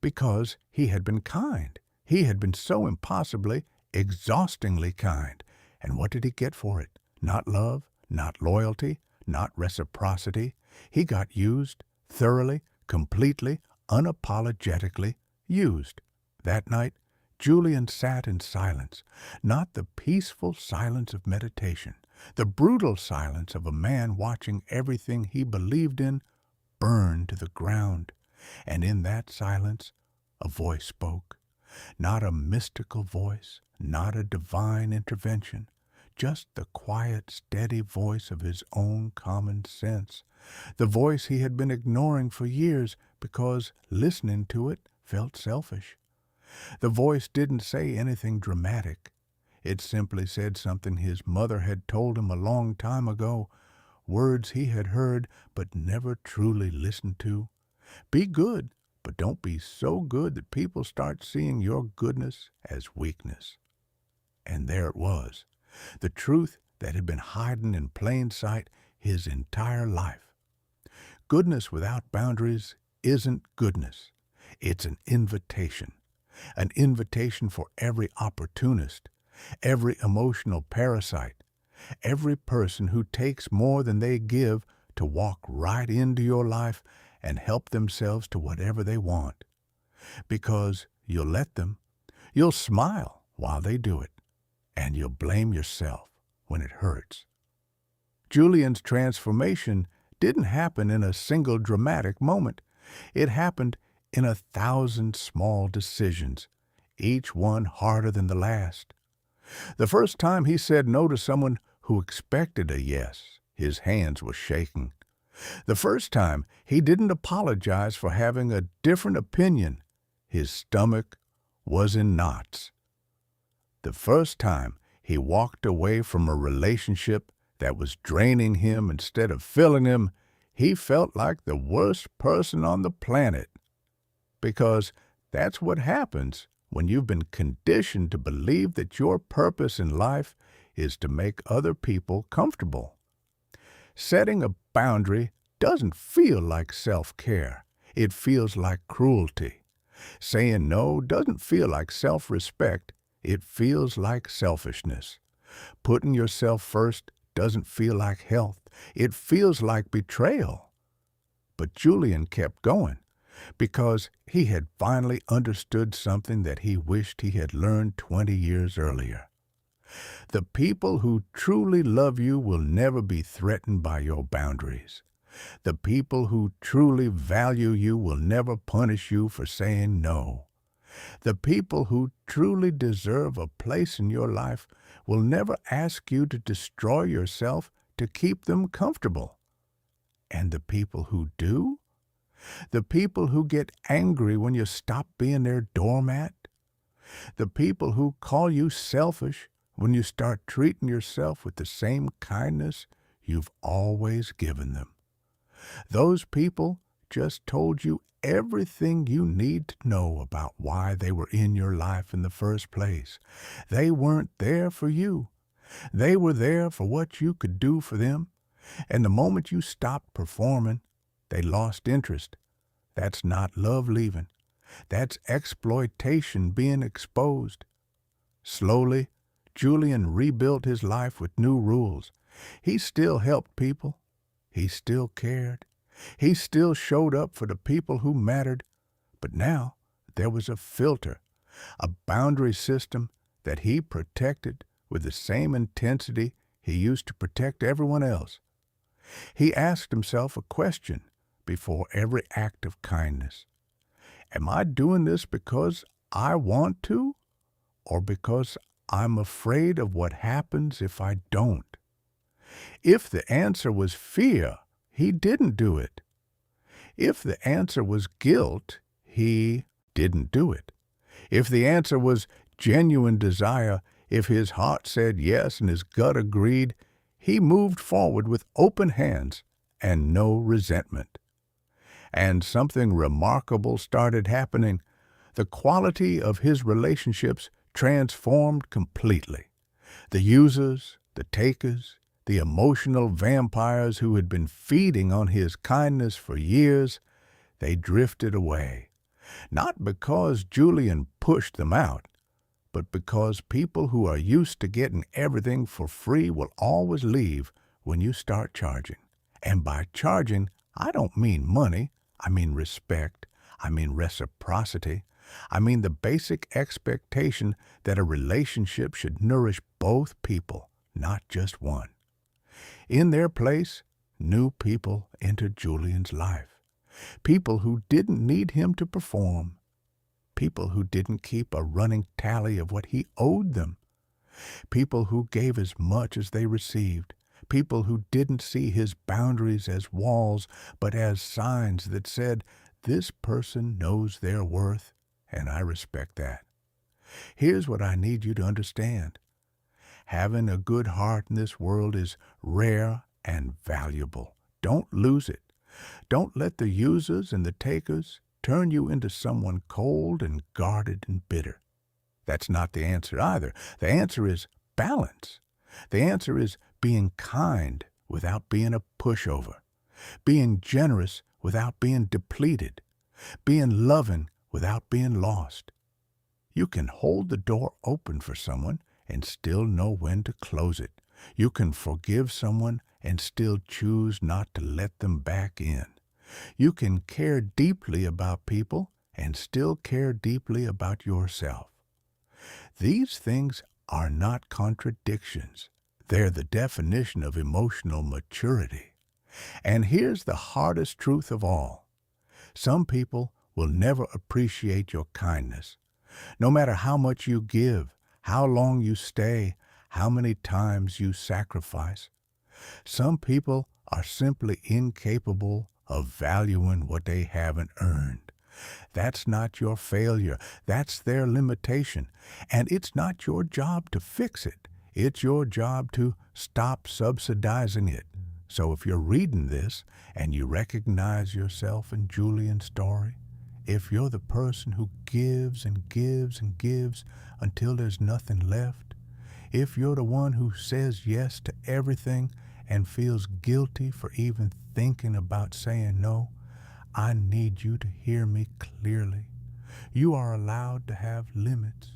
because he had been kind. He had been so impossibly, exhaustingly kind. And what did he get for it? Not love, not loyalty, not reciprocity. He got used, thoroughly, completely, unapologetically used. That night, Julian sat in silence, not the peaceful silence of meditation, the brutal silence of a man watching everything he believed in burn to the ground. And in that silence, a voice spoke. Not a mystical voice, not a divine intervention, just the quiet, steady voice of his own common sense, the voice he had been ignoring for years because listening to it felt selfish. The voice didn't say anything dramatic. It simply said something his mother had told him a long time ago, words he had heard but never truly listened to. Be good, but don't be so good that people start seeing your goodness as weakness. And there it was, the truth that had been hiding in plain sight his entire life. Goodness without boundaries isn't goodness. It's an invitation for every opportunist, every emotional parasite, every person who takes more than they give to walk right into your life and help themselves to whatever they want. Because you'll let them, you'll smile while they do it, and you'll blame yourself when it hurts. Julian's transformation didn't happen in a single dramatic moment. It happened in 1,000 small decisions, each one harder than the last. The first time he said no to someone who expected a yes, his hands were shaking. The first time he didn't apologize for having a different opinion, his stomach was in knots. The first time he walked away from a relationship that was draining him instead of filling him, he felt like the worst person on the planet. Because that's what happens when you've been conditioned to believe that your purpose in life is to make other people comfortable. Setting a boundary doesn't feel like self-care. It feels like cruelty. Saying no doesn't feel like self-respect. It feels like selfishness. Putting yourself first doesn't feel like health. It feels like betrayal. But Julian kept going because he had finally understood something that he wished he had learned 20 years earlier. The people who truly love you will never be threatened by your boundaries. The people who truly value you will never punish you for saying no. The people who truly deserve a place in your life will never ask you to destroy yourself to keep them comfortable. And the people who do? The people who get angry when you stop being their doormat? The people who call you selfish when you start treating yourself with the same kindness you've always given them? Those people just told you everything you need to know about why they were in your life in the first place. They weren't there for you. They were there for what you could do for them. And the moment you stopped performing, they lost interest. That's not love leaving. That's exploitation being exposed. Slowly, Julian rebuilt his life with new rules. He still helped people. He still cared. He still showed up for the people who mattered. But now there was a filter, a boundary system that he protected with the same intensity he used to protect everyone else. He asked himself a question before every act of kindness. Am I doing this because I want to, or because I'm afraid of what happens if I don't? If the answer was fear, he didn't do it. If the answer was guilt, he didn't do it. If the answer was genuine desire, if his heart said yes and his gut agreed, he moved forward with open hands and no resentment. And something remarkable started happening. The quality of his relationships transformed completely. The users, the takers, the emotional vampires who had been feeding on his kindness for years, they drifted away. Not because Julian pushed them out, but because people who are used to getting everything for free will always leave when you start charging. And by charging, I don't mean money. I mean respect. I mean reciprocity. I mean the basic expectation that a relationship should nourish both people, not just one. In their place, new people entered Julian's life. People who didn't need him to perform. People who didn't keep a running tally of what he owed them. People who gave as much as they received. People who didn't see his boundaries as walls, but as signs that said, this person knows their worth, and I respect that. Here's what I need you to understand. Having a good heart in this world is rare and valuable. Don't lose it. Don't let the users and the takers turn you into someone cold and guarded and bitter. That's not the answer either. The answer is balance. The answer is being kind without being a pushover, being generous without being depleted, being loving without being lost. You can hold the door open for someone and still know when to close it. You can forgive someone and still choose not to let them back in. You can care deeply about people and still care deeply about yourself. These things are not contradictions. They're the definition of emotional maturity. And here's the hardest truth of all. Some people will never appreciate your kindness. No matter how much you give, how long you stay, how many times you sacrifice. Some people are simply incapable of valuing what they haven't earned. That's not your failure. That's their limitation. And it's not your job to fix it. It's your job to stop subsidizing it. So if you're reading this and you recognize yourself in Julian's story, if you're the person who gives and gives and gives until there's nothing left, if you're the one who says yes to everything and feels guilty for even thinking about saying no, I need you to hear me clearly. You are allowed to have limits.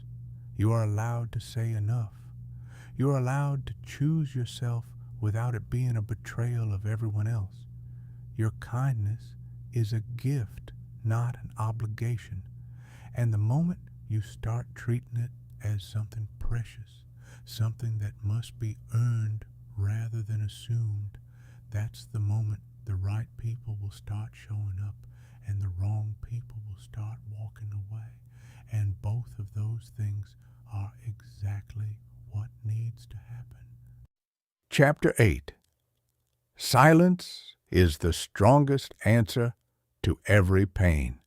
You are allowed to say enough. You are allowed to choose yourself without it being a betrayal of everyone else. Your kindness is a gift, not an obligation. And the moment you start treating it as something precious, something that must be earned rather than assumed, that's the moment the right people will start showing up and the wrong people will start walking away. And both of those things are exactly what needs to happen. Chapter 8. Silence is the strongest answer to every pain.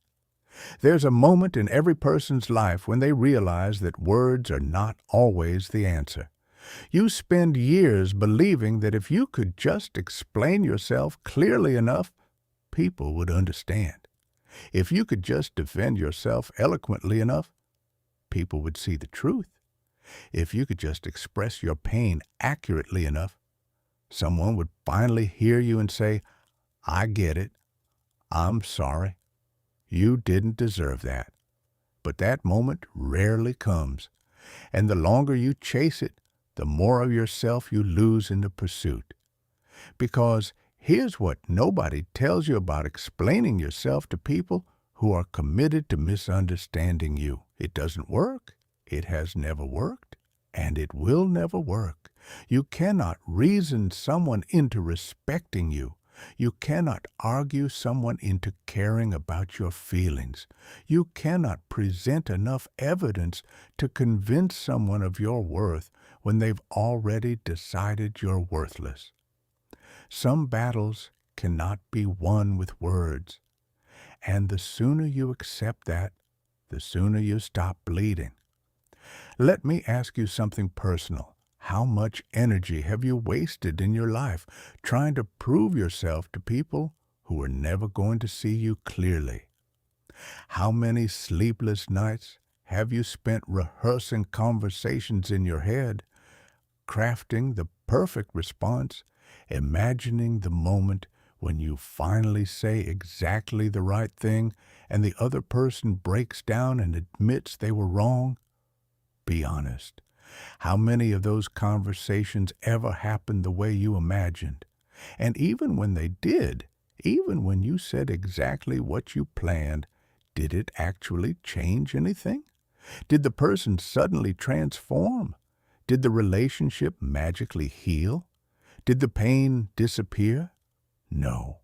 There's a moment in every person's life when they realize that words are not always the answer. You spend years believing that if you could just explain yourself clearly enough, people would understand. If you could just defend yourself eloquently enough, people would see the truth. If you could just express your pain accurately enough, someone would finally hear you and say, "I get it. I'm sorry. You didn't deserve that." But that moment rarely comes, and the longer you chase it, the more of yourself you lose in the pursuit. Because here's what nobody tells you about explaining yourself to people who are committed to misunderstanding you. It doesn't work. It has never worked, and it will never work. You cannot reason someone into respecting you. You cannot argue someone into caring about your feelings. You cannot present enough evidence to convince someone of your worth when they've already decided you're worthless. Some battles cannot be won with words, and the sooner you accept that, the sooner you stop bleeding. Let me ask you something personal. How much energy have you wasted in your life trying to prove yourself to people who are never going to see you clearly? How many sleepless nights have you spent rehearsing conversations in your head, crafting the perfect response, imagining the moment when you finally say exactly the right thing and the other person breaks down and admits they were wrong? Be honest. How many of those conversations ever happened the way you imagined? And even when they did, even when you said exactly what you planned, did it actually change anything? Did the person suddenly transform? Did the relationship magically heal? Did the pain disappear? No,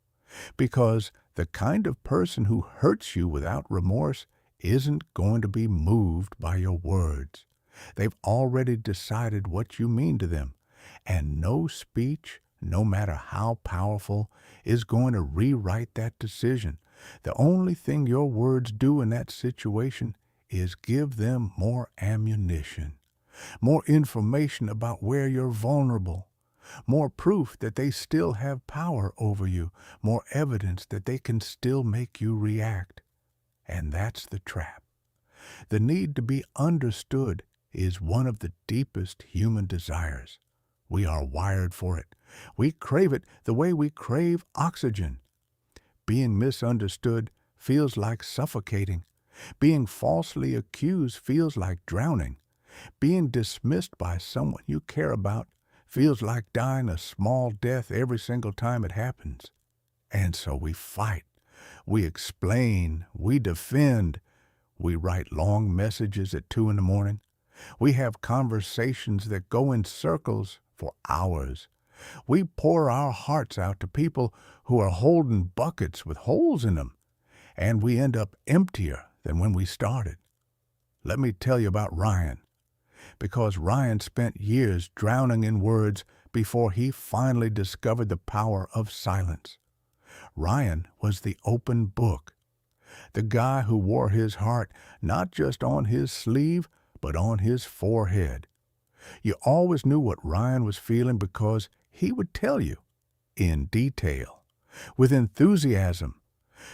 because the kind of person who hurts you without remorse isn't going to be moved by your words. They've already decided what you mean to them, and no speech, no matter how powerful, is going to rewrite that decision. The only thing your words do in that situation is give them more ammunition, more information about where you're vulnerable, more proof that they still have power over you, more evidence that they can still make you react. And that's the trap. The need to be understood is one of the deepest human desires. We are wired for it. We crave it the way we crave oxygen. Being misunderstood feels like suffocating. Being falsely accused feels like drowning. Being dismissed by someone you care about feels like dying a small death every single time it happens. And so we fight. We explain. We defend. We write long messages at 2 in the morning. We have conversations that go in circles for hours. We pour our hearts out to people who are holding buckets with holes in them, and we end up emptier than when we started. Let me tell you about Ryan, because Ryan spent years drowning in words before he finally discovered the power of silence. Ryan was the open book, the guy who wore his heart not just on his sleeve, but on his forehead. You always knew what Ryan was feeling because he would tell you in detail, with enthusiasm,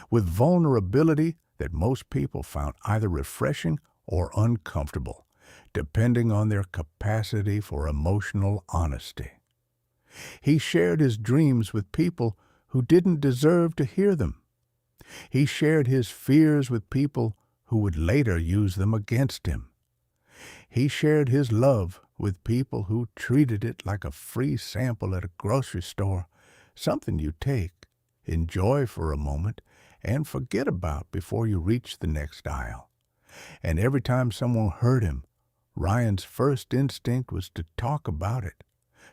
with vulnerability that most people found either refreshing or uncomfortable, depending on their capacity for emotional honesty. He shared his dreams with people who didn't deserve to hear them. He shared his fears with people who would later use them against him. He shared his love with people who treated it like a free sample at a grocery store, something you take, enjoy for a moment, and forget about before you reach the next aisle. And every time someone hurt him, Ryan's first instinct was to talk about it,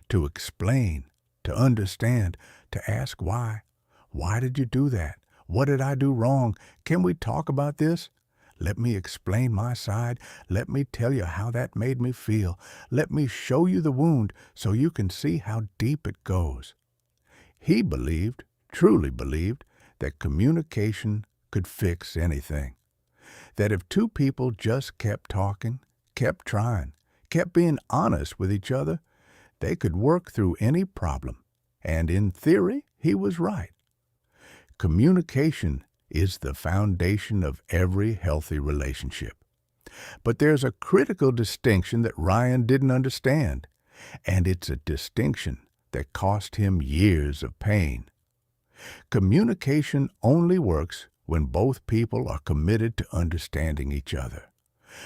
to explain, to understand, to ask why. Why did you do that? What did I do wrong? Can we talk about this? Let me explain my side. Let me tell you how that made me feel. Let me show you the wound so you can see how deep it goes. He believed, truly believed, that communication could fix anything. That if two people just kept talking, kept trying, kept being honest with each other, they could work through any problem. And in theory, he was right. Communication is the foundation of every healthy relationship. But there's a critical distinction that Ryan didn't understand, and it's a distinction that cost him years of pain. Communication only works when both people are committed to understanding each other.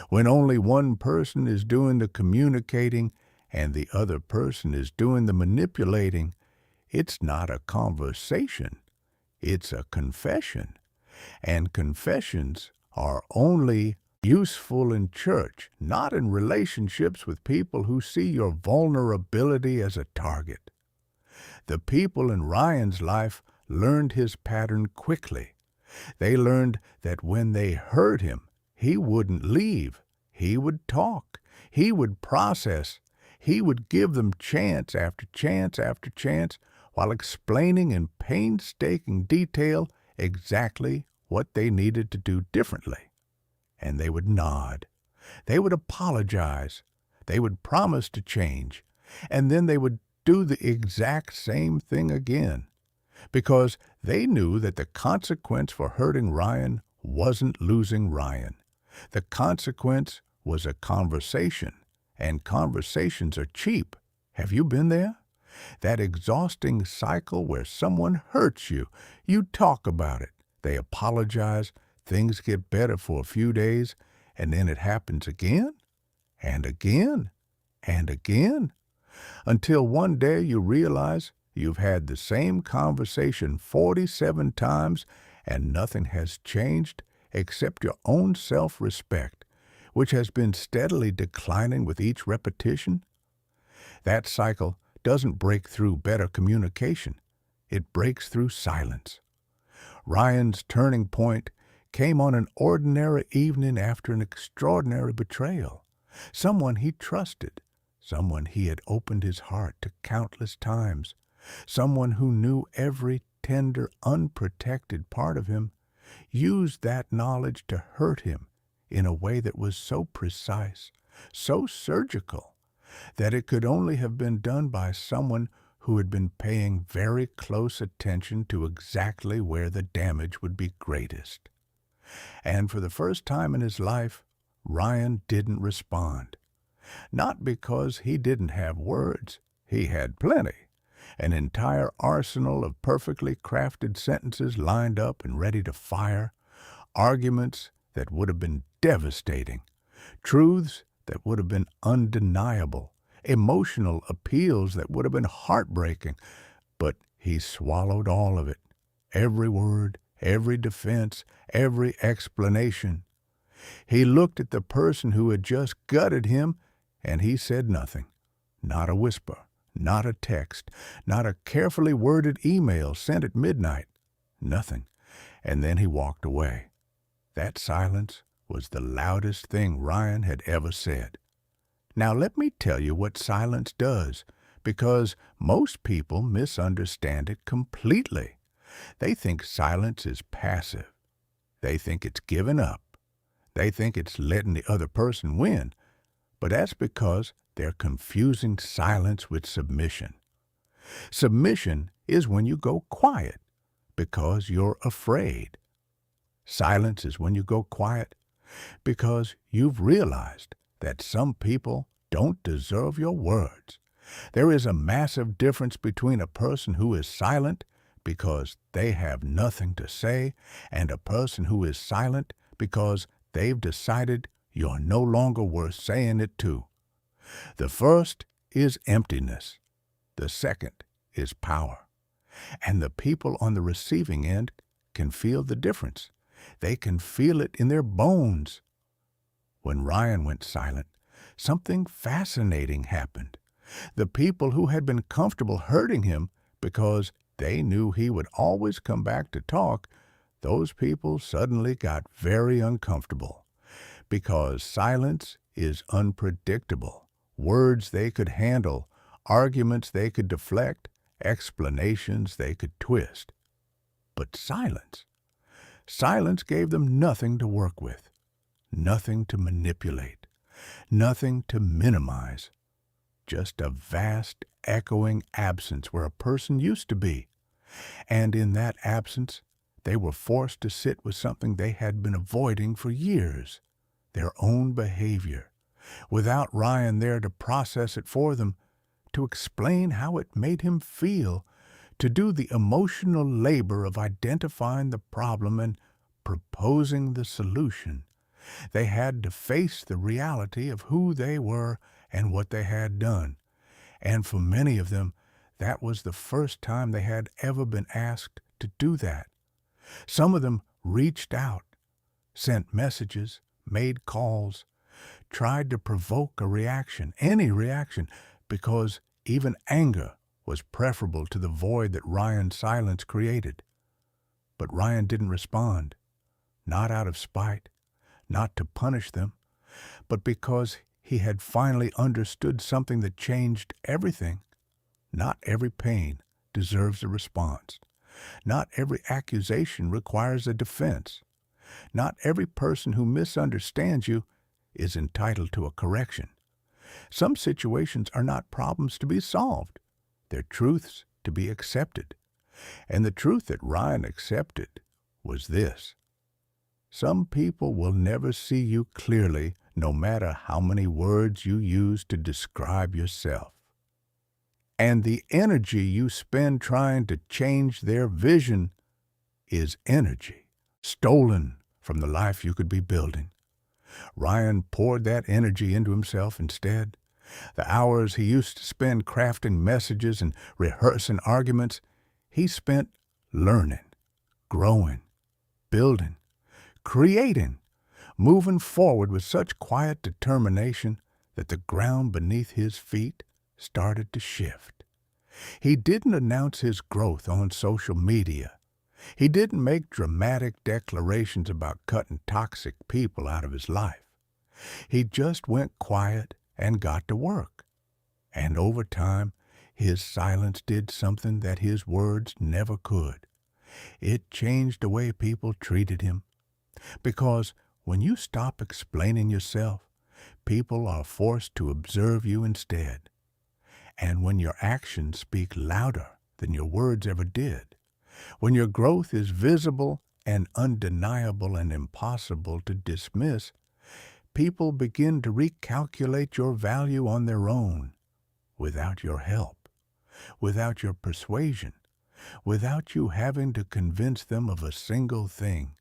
When only one person is doing the communicating and the other person is doing the manipulating, it's not a conversation, it's a confession. And confessions are only useful in church, not in relationships with people who see your vulnerability as a target. The people in Ryan's life learned his pattern quickly. They learned that when they hurt him, he wouldn't leave. He would talk. He would process. He would give them chance after chance after chance while explaining in painstaking detail exactly what they needed to do differently. And they would nod. They would apologize. They would promise to change. And then they would do the exact same thing again, because they knew that the consequence for hurting Ryan wasn't losing Ryan. The consequence was a conversation, and conversations are cheap. Have you been there? That exhausting cycle where someone hurts you. You talk about it. They apologize. Things get better for a few days, and then it happens again, and again, and again, until one day you realize you've had the same conversation 47 times and nothing has changed except your own self-respect, which has been steadily declining with each repetition. That cycle doesn't break through better communication. It breaks through silence. Ryan's turning point came on an ordinary evening after an extraordinary betrayal. Someone he trusted, someone he had opened his heart to countless times, someone who knew every tender, unprotected part of him, used that knowledge to hurt him in a way that was so precise, so surgical, that it could only have been done by someone who had been paying very close attention to exactly where the damage would be greatest. And for the first time in his life, Ryan didn't respond. Not because he didn't have words. He had plenty. An entire arsenal of perfectly crafted sentences lined up and ready to fire, arguments that would have been devastating, truths that would have been undeniable, emotional appeals that would have been heartbreaking, but he swallowed all of it, every word, every defense, every explanation. He looked at the person who had just gutted him, and he said nothing, not a whisper, not a text, not a carefully worded email sent at midnight, nothing. And then he walked away. That silence was the loudest thing Ryan had ever said. Now let me tell you what silence does, because most people misunderstand it completely. They think silence is passive. They think it's giving up. They think it's letting the other person win. But that's because they're confusing silence with submission. Submission is when you go quiet because you're afraid. Silence is when you go quiet because you've realized that some people don't deserve your words. There is a massive difference between a person who is silent because they have nothing to say and a person who is silent because they've decided you're no longer worth saying it to. The first is emptiness. The second is power. And the people on the receiving end can feel the difference. They can feel it in their bones. When Ryan went silent, something fascinating happened. The people who had been comfortable hurting him because they knew he would always come back to talk, those people suddenly got very uncomfortable. Because silence is unpredictable. Words they could handle, arguments they could deflect, explanations they could twist. But silence gave them nothing to work with, nothing to manipulate, nothing to minimize. Just a vast, echoing absence where a person used to be. And in that absence, they were forced to sit with something they had been avoiding for years, their own behavior, without Ryan there to process it for them, to explain how it made him feel, to do the emotional labor of identifying the problem and proposing the solution. They had to face the reality of who they were and what they had done. And for many of them, that was the first time they had ever been asked to do that. Some of them reached out, sent messages, made calls, tried to provoke a reaction, any reaction, because even anger was preferable to the void that Ryan's silence created. But Ryan didn't respond, not out of spite, not to punish them, but because he had finally understood something that changed everything. Not every pain deserves a response. Not every accusation requires a defense. Not every person who misunderstands you is entitled to a correction. Some situations are not problems to be solved. They're truths to be accepted. And the truth that Ryan accepted was this: some people will never see you clearly, no matter how many words you use to describe yourself. And the energy you spend trying to change their vision is energy stolen from the life you could be building. Ryan poured that energy into himself instead. The hours he used to spend crafting messages and rehearsing arguments, he spent learning, growing, building, creating, moving forward with such quiet determination that the ground beneath his feet started to shift. He didn't announce his growth on social media. He didn't make dramatic declarations about cutting toxic people out of his life. He just went quiet and got to work. And over time, his silence did something that his words never could. It changed the way people treated him. Because when you stop explaining yourself, people are forced to observe you instead. And when your actions speak louder than your words ever did, when your growth is visible and undeniable and impossible to dismiss, people begin to recalculate your value on their own, without your help, without your persuasion, without you having to convince them of a single thing.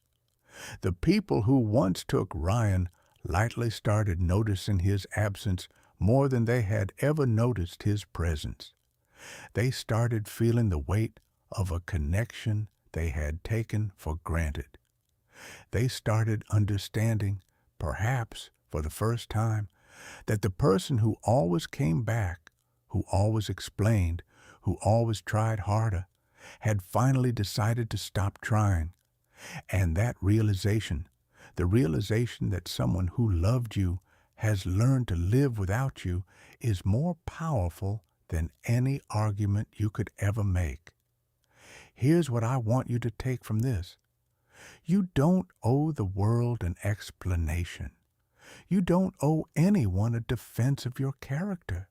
The people who once took Ryan lightly started noticing his absence more than they had ever noticed his presence. They started feeling the weight of a connection they had taken for granted. They started understanding, perhaps for the first time, that the person who always came back, who always explained, who always tried harder, had finally decided to stop trying. And that realization, the realization that someone who loved you has learned to live without you, is more powerful than any argument you could ever make. Here's what I want you to take from this. You don't owe the world an explanation. You don't owe anyone a defense of your character.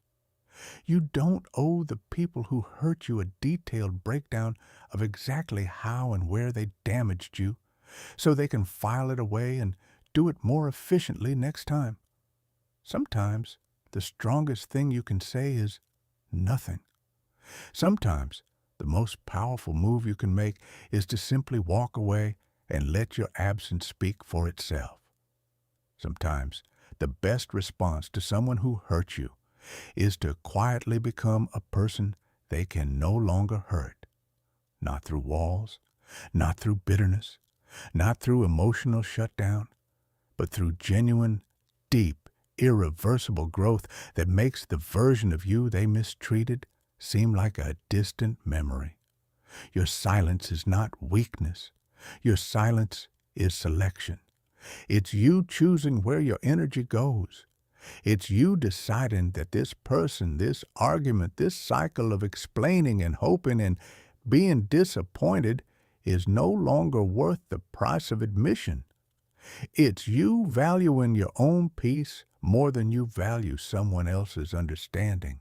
You don't owe the people who hurt you a detailed breakdown of exactly how and where they damaged you, so they can file it away and do it more efficiently next time. Sometimes the strongest thing you can say is nothing. Sometimes the most powerful move you can make is to simply walk away and let your absence speak for itself. Sometimes the best response to someone who hurt you is to quietly become a person they can no longer hurt. Not through walls, not through bitterness, not through emotional shutdown, but through genuine, deep, irreversible growth that makes the version of you they mistreated seem like a distant memory. Your silence is not weakness. Your silence is selection. It's you choosing where your energy goes. It's you deciding that this person, this argument, this cycle of explaining and hoping and being disappointed is no longer worth the price of admission. It's you valuing your own peace more than you value someone else's understanding.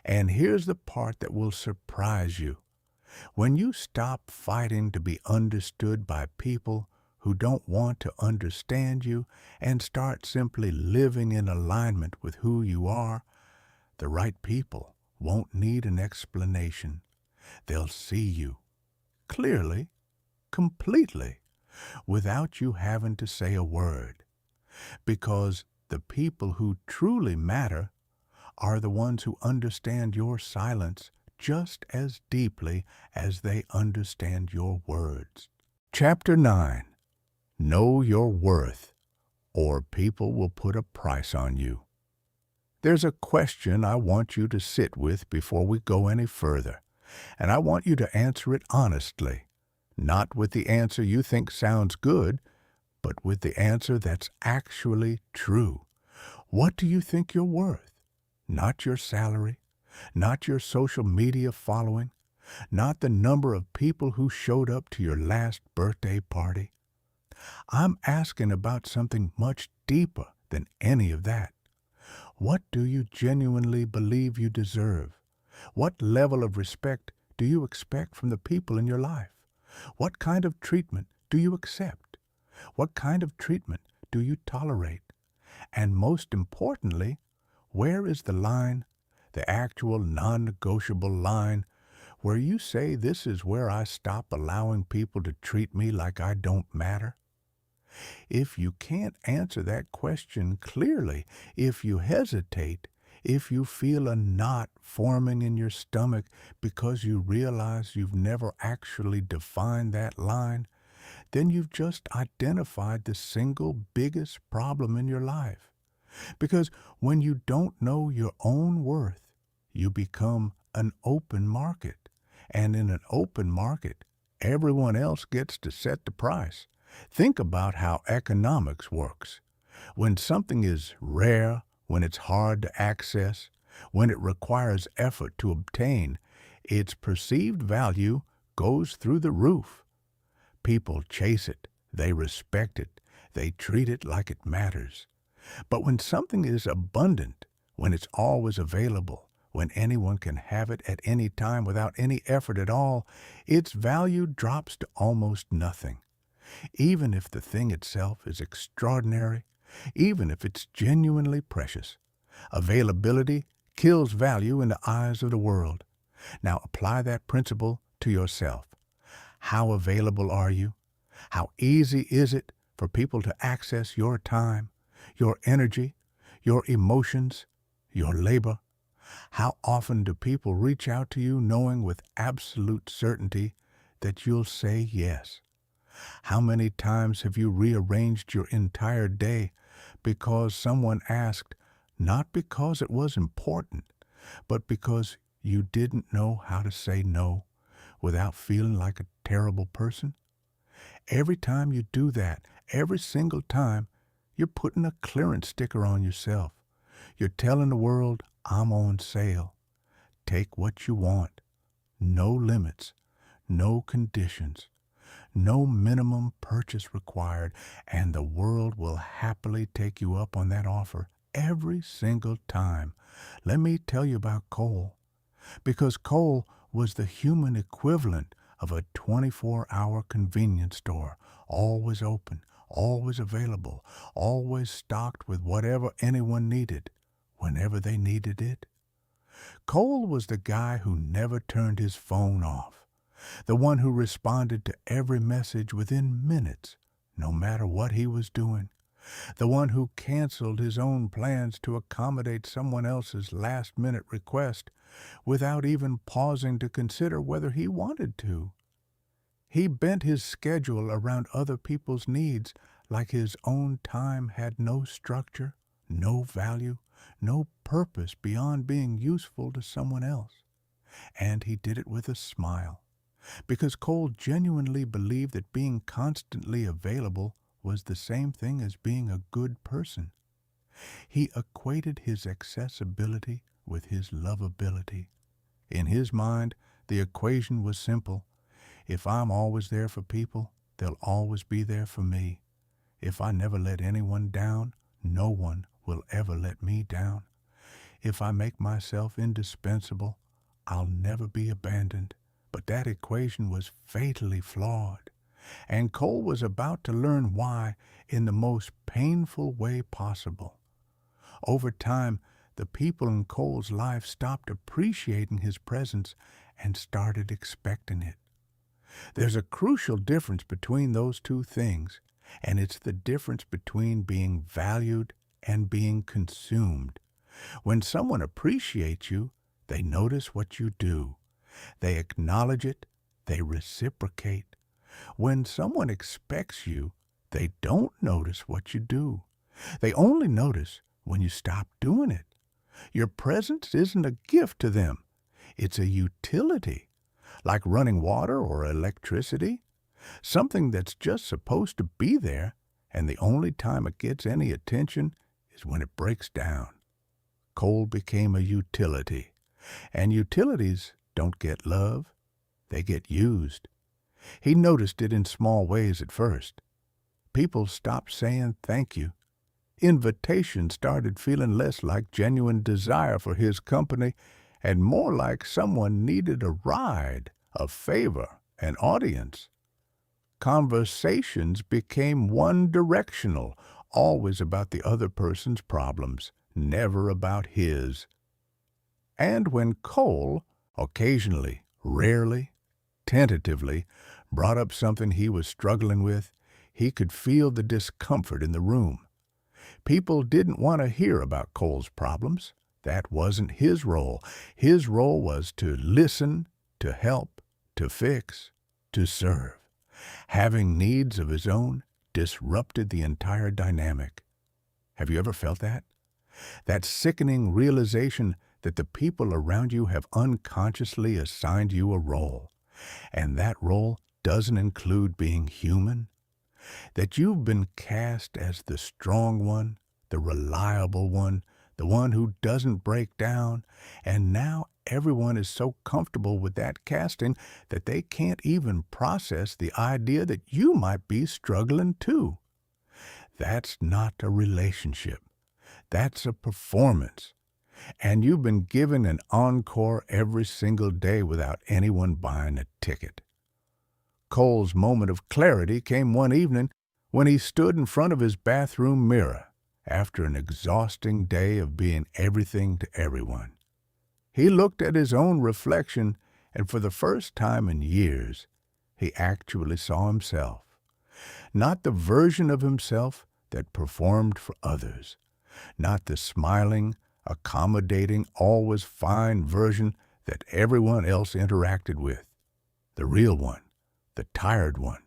And here's the part that will surprise you. When you stop fighting to be understood by people who don't want to understand you and start simply living in alignment with who you are, the right people won't need an explanation. They'll see you clearly, completely, without you having to say a word. Because the people who truly matter are the ones who understand your silence just as deeply as they understand your words. Chapter 9. Know your worth, or people will put a price on you. There's a question I want you to sit with before we go any further, and I want you to answer it honestly, not with the answer you think sounds good, but with the answer that's actually true. What do you think you're worth? Not your salary, not your social media following, not the number of people who showed up to your last birthday party. I'm asking about something much deeper than any of that. What do you genuinely believe you deserve? What level of respect do you expect from the people in your life? What kind of treatment do you accept? What kind of treatment do you tolerate? And most importantly, where is the line, the actual non-negotiable line, where you say this is where I stop allowing people to treat me like I don't matter? If you can't answer that question clearly, if you hesitate, if you feel a knot forming in your stomach because you realize you've never actually defined that line, then you've just identified the single biggest problem in your life. Because when you don't know your own worth, you become an open market. And in an open market, everyone else gets to set the price. Think about how economics works. When something is rare, when it's hard to access, when it requires effort to obtain, its perceived value goes through the roof. People chase it, they respect it, they treat it like it matters. But when something is abundant, when it's always available, when anyone can have it at any time without any effort at all, its value drops to almost nothing. Even if the thing itself is extraordinary, even if it's genuinely precious, availability kills value in the eyes of the world. Now apply that principle to yourself. How available are you? How easy is it for people to access your time, your energy, your emotions, your labor? How often do people reach out to you knowing with absolute certainty that you'll say yes? How many times have you rearranged your entire day because someone asked, not because it was important, but because you didn't know how to say no without feeling like a terrible person? Every time you do that, every single time, you're putting a clearance sticker on yourself. You're telling the world, I'm on sale. Take what you want. No limits, no conditions, no minimum purchase required, and the world will happily take you up on that offer every single time. Let me tell you about coal. Because coal was the human equivalent of a 24-hour convenience store, always open, always available, always stocked with whatever anyone needed, whenever they needed it. Cole was the guy who never turned his phone off, the one who responded to every message within minutes, no matter what he was doing, the one who canceled his own plans to accommodate someone else's last-minute request without even pausing to consider whether he wanted to. He bent his schedule around other people's needs like his own time had no structure, no value, no purpose beyond being useful to someone else. And he did it with a smile, because Cole genuinely believed that being constantly available was the same thing as being a good person. He equated his accessibility with his lovability. In his mind, the equation was simple. If I'm always there for people, they'll always be there for me. If I never let anyone down, no one will ever let me down. If I make myself indispensable, I'll never be abandoned. But that equation was fatally flawed, and Cole was about to learn why in the most painful way possible. Over time, the people in Cole's life stopped appreciating his presence and started expecting it. There's a crucial difference between those two things, and it's the difference between being valued and being consumed. When someone appreciates you, they notice what you do. They acknowledge it. They reciprocate. When someone expects you, they don't notice what you do. They only notice when you stop doing it. Your presence isn't a gift to them. It's a utility, like running water or electricity, something that's just supposed to be there, and the only time it gets any attention is when it breaks down. Cole became a utility, and utilities don't get love, they get used. He noticed it in small ways at first. People stopped saying thank you. Invitation started feeling less like genuine desire for his company and more like someone needed a ride, a favor, an audience. Conversations became one-directional, always about the other person's problems, never about his. And when Cole, occasionally, rarely, tentatively, brought up something he was struggling with, he could feel the discomfort in the room. People didn't want to hear about Cole's problems. That wasn't his role. His role was to listen, to help, to fix, to serve. Having needs of his own disrupted the entire dynamic. Have you ever felt that? That sickening realization that the people around you have unconsciously assigned you a role, and that role doesn't include being human? That you've been cast as the strong one, the reliable one, the one who doesn't break down, and now everyone is so comfortable with that casting that they can't even process the idea that you might be struggling too. That's not a relationship. That's a performance. And you've been given an encore every single day without anyone buying a ticket. Cole's moment of clarity came one evening when he stood in front of his bathroom mirror after an exhausting day of being everything to everyone. He looked at his own reflection, and for the first time in years, he actually saw himself. Not the version of himself that performed for others, not the smiling, accommodating, always fine version that everyone else interacted with. The real one, the tired one,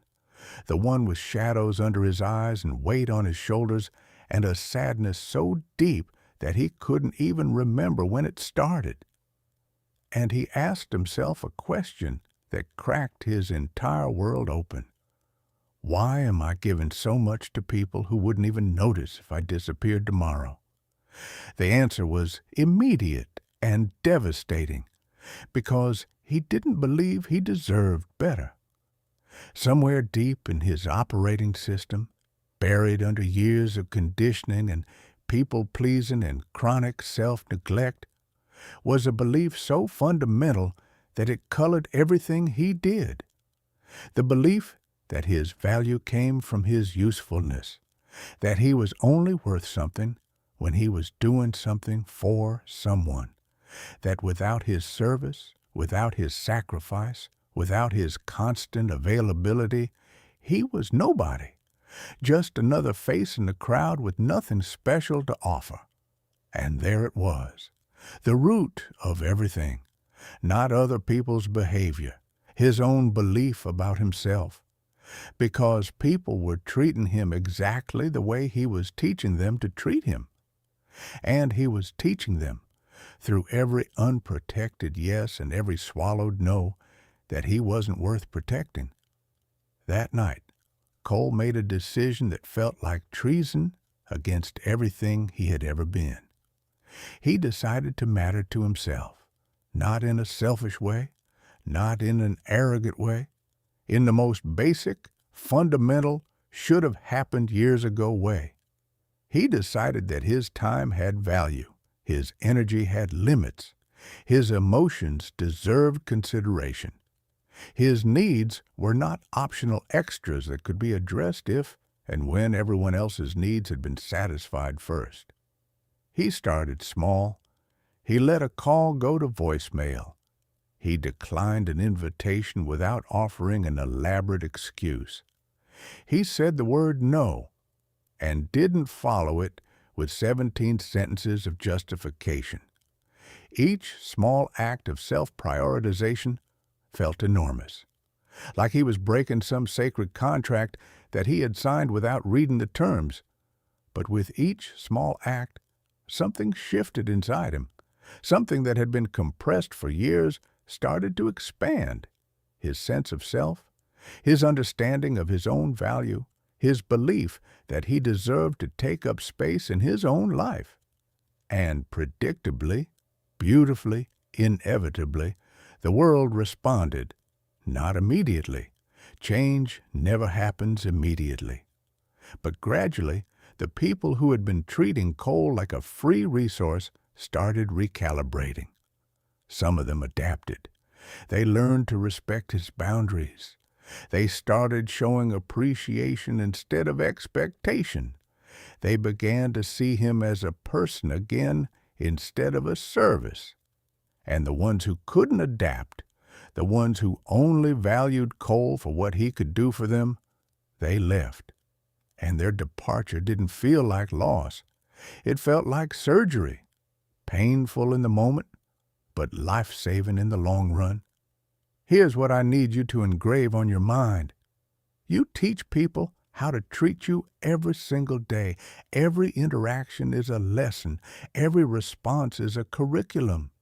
the one with shadows under his eyes and weight on his shoulders and a sadness so deep that he couldn't even remember when it started. And he asked himself a question that cracked his entire world open. Why am I giving so much to people who wouldn't even notice if I disappeared tomorrow? The answer was immediate and devastating, because he didn't believe he deserved better. Somewhere deep in his operating system, buried under years of conditioning and people-pleasing and chronic self-neglect, was a belief so fundamental that it colored everything he did. The belief that his value came from his usefulness, that he was only worth something when he was doing something for someone, that without his service, without his sacrifice, without his constant availability, he was nobody, just another face in the crowd with nothing special to offer. And there it was, the root of everything, not other people's behavior. his own belief about himself, because people were treating him exactly the way he was teaching them to treat him. And he was teaching them, through every unprotected yes and every swallowed no, that he wasn't worth protecting. That night, Cole made a decision that felt like treason against everything he had ever been. He decided to matter to himself, not in a selfish way, not in an arrogant way, in the most basic, fundamental, should have happened years ago way. He decided that his time had value, his energy had limits, his emotions deserved consideration. His needs were not optional extras that could be addressed if and when everyone else's needs had been satisfied first. He started small. He let a call go to voicemail. He declined an invitation without offering an elaborate excuse. He said the word no and didn't follow it with 17 sentences of justification. Each small act of self-prioritization felt enormous, like he was breaking some sacred contract that he had signed without reading the terms. But with each small act, something shifted inside him. Something that had been compressed for years started to expand. His sense of self, his understanding of his own value, his belief that he deserved to take up space in his own life. And predictably, beautifully, inevitably, the world responded, not immediately. Change never happens immediately. But gradually, the people who had been treating Cole like a free resource started recalibrating. Some of them adapted. They learned to respect his boundaries. They started showing appreciation instead of expectation. They began to see him as a person again instead of a service. And the ones who couldn't adapt, the ones who only valued Cole for what he could do for them, they left. And their departure didn't feel like loss. It felt like surgery, painful in the moment, but life-saving in the long run. Here's what I need you to engrave on your mind. You teach people how to treat you every single day. Every interaction is a lesson. Every response is a curriculum.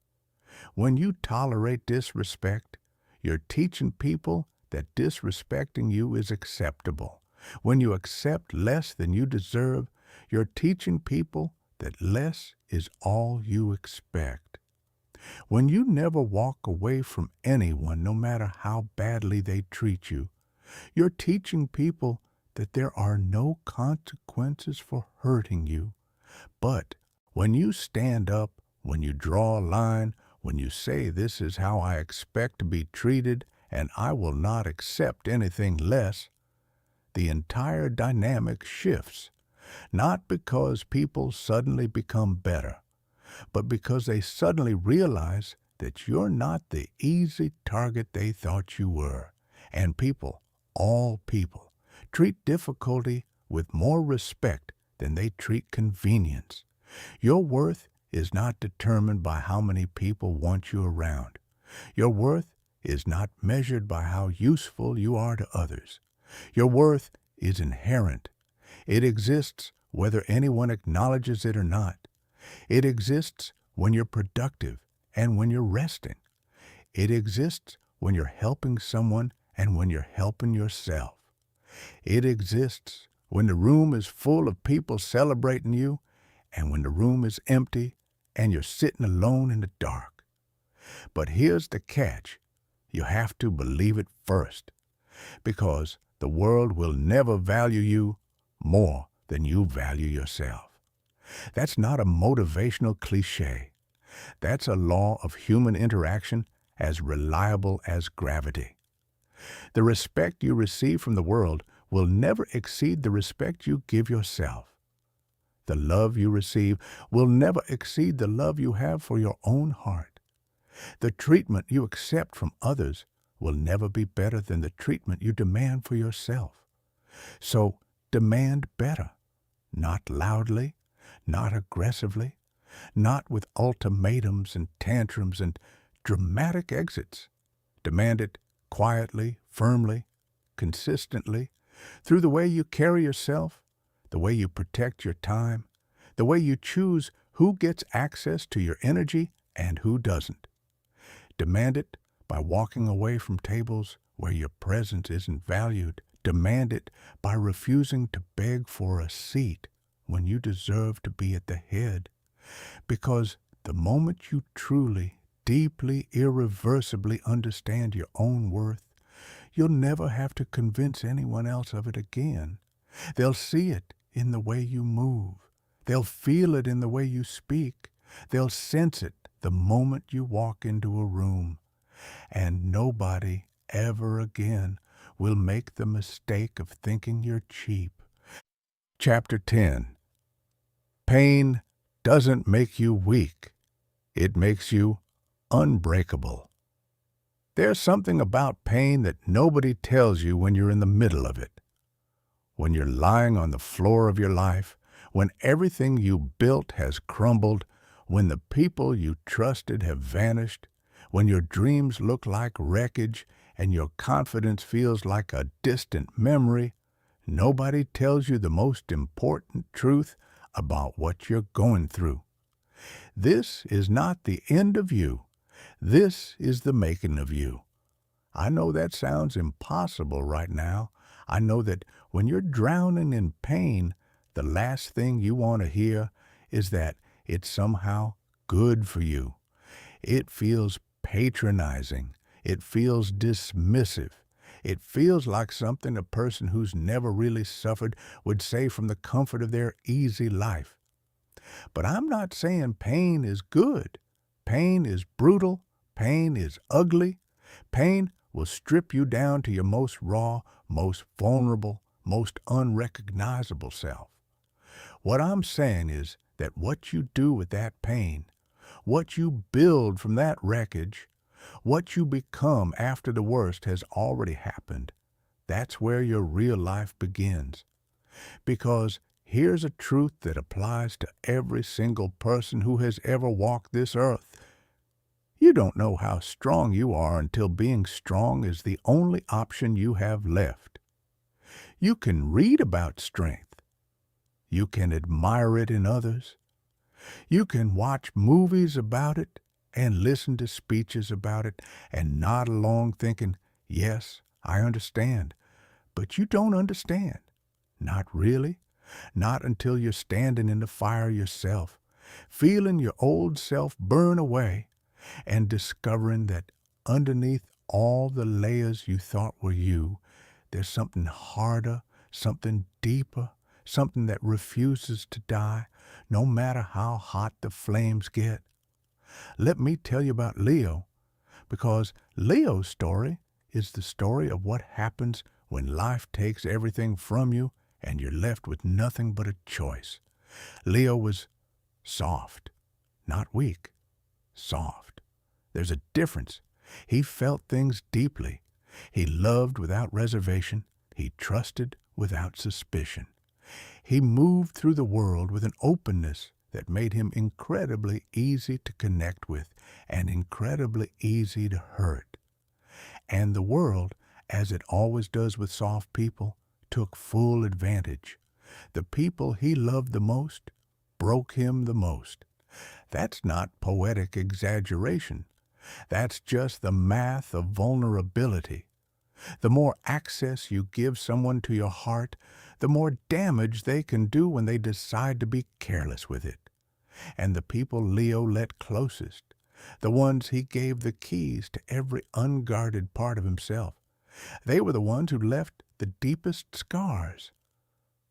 When you tolerate disrespect, you're teaching people that disrespecting you is acceptable. When you accept less than you deserve, you're teaching people that less is all you expect. When you never walk away from anyone, no matter how badly they treat you, you're teaching people that there are no consequences for hurting you. But when you stand up, when you draw a line, when you say this is how I expect to be treated and I will not accept anything less, the entire dynamic shifts, not because people suddenly become better, but because they suddenly realize that you're not the easy target they thought you were. And people, all people, treat difficulty with more respect than they treat convenience. Your worth is not determined by how many people want you around. Your worth is not measured by how useful you are to others. Your worth is inherent. It exists whether anyone acknowledges it or not. It exists when you're productive and when you're resting. It exists when you're helping someone and when you're helping yourself. It exists when the room is full of people celebrating you and when the room is empty and you're sitting alone in the dark. But here's the catch. You have to believe it first, because the world will never value you more than you value yourself. That's not a motivational cliche. That's a law of human interaction as reliable as gravity. The respect you receive from the world will never exceed the respect you give yourself. The love you receive will never exceed the love you have for your own heart. The treatment you accept from others will never be better than the treatment you demand for yourself. So demand better, not loudly, not aggressively, not with ultimatums and tantrums and dramatic exits. Demand it quietly, firmly, consistently, through the way you carry yourself, the way you protect your time, the way you choose who gets access to your energy and who doesn't. Demand it by walking away from tables where your presence isn't valued. Demand it by refusing to beg for a seat when you deserve to be at the head. Because the moment you truly, deeply, irreversibly understand your own worth, you'll never have to convince anyone else of it again. They'll see it in the way you move. They'll feel it in the way you speak. They'll sense it the moment you walk into a room. And nobody ever again will make the mistake of thinking you're cheap. Chapter 10. Pain doesn't make you weak. It makes you unbreakable. There's something about pain that nobody tells you when you're in the middle of it. When you're lying on the floor of your life, when everything you built has crumbled, when the people you trusted have vanished, when your dreams look like wreckage and your confidence feels like a distant memory, nobody tells you the most important truth about what you're going through. This is not the end of you. This is the making of you. I know that sounds impossible right now. I know that when you're drowning in pain, the last thing you want to hear is that it's somehow good for you. It feels patronizing. It feels dismissive. It feels like something a person who's never really suffered would say from the comfort of their easy life. But I'm not saying pain is good. Pain is brutal. Pain is ugly. Pain will strip you down to your most raw, most vulnerable, most unrecognizable self. What I'm saying is that what you do with that pain, what you build from that wreckage, what you become after the worst has already happened, that's where your real life begins. Because here's a truth that applies to every single person who has ever walked this earth. You don't know how strong you are until being strong is the only option you have left. You can read about strength. You can admire it in others. You can watch movies about it and listen to speeches about it and nod along thinking, yes, I understand. But you don't understand. Not really. Not until you're standing in the fire yourself, feeling your old self burn away, and discovering that underneath all the layers you thought were you, there's something harder, something deeper, something that refuses to die, no matter how hot the flames get. Let me tell you about Leo, because Leo's story is the story of what happens when life takes everything from you and you're left with nothing but a choice. Leo was soft, not weak, soft. There's a difference. He felt things deeply. He loved without reservation. He trusted without suspicion. He moved through the world with an openness that made him incredibly easy to connect with and incredibly easy to hurt. And the world, as it always does with soft people, took full advantage. The people he loved the most broke him the most. That's not poetic exaggeration. That's just the math of vulnerability. The more access you give someone to your heart, the more damage they can do when they decide to be careless with it. And the people Leo let closest, the ones he gave the keys to every unguarded part of himself, they were the ones who left the deepest scars.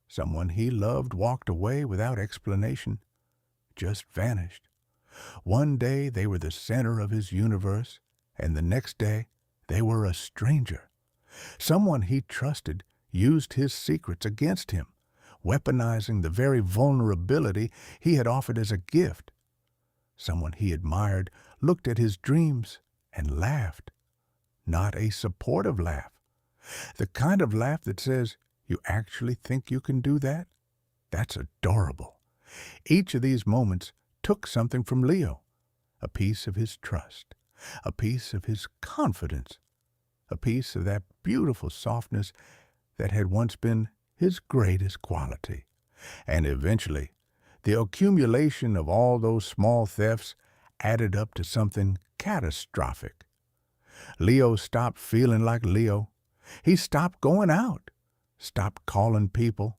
Someone he loved walked away without explanation, just vanished. One day they were the center of his universe, and the next day they were a stranger. Someone he trusted used his secrets against him, weaponizing the very vulnerability he had offered as a gift. Someone he admired looked at his dreams and laughed. Not a supportive laugh. The kind of laugh that says, "You actually think you can do that?" That's adorable. Each of these moments took something from Leo, a piece of his trust, a piece of his confidence. a piece of that beautiful softness that had once been his greatest quality. And eventually, the accumulation of all those small thefts added up to something catastrophic. Leo stopped feeling like Leo. He stopped going out, stopped calling people,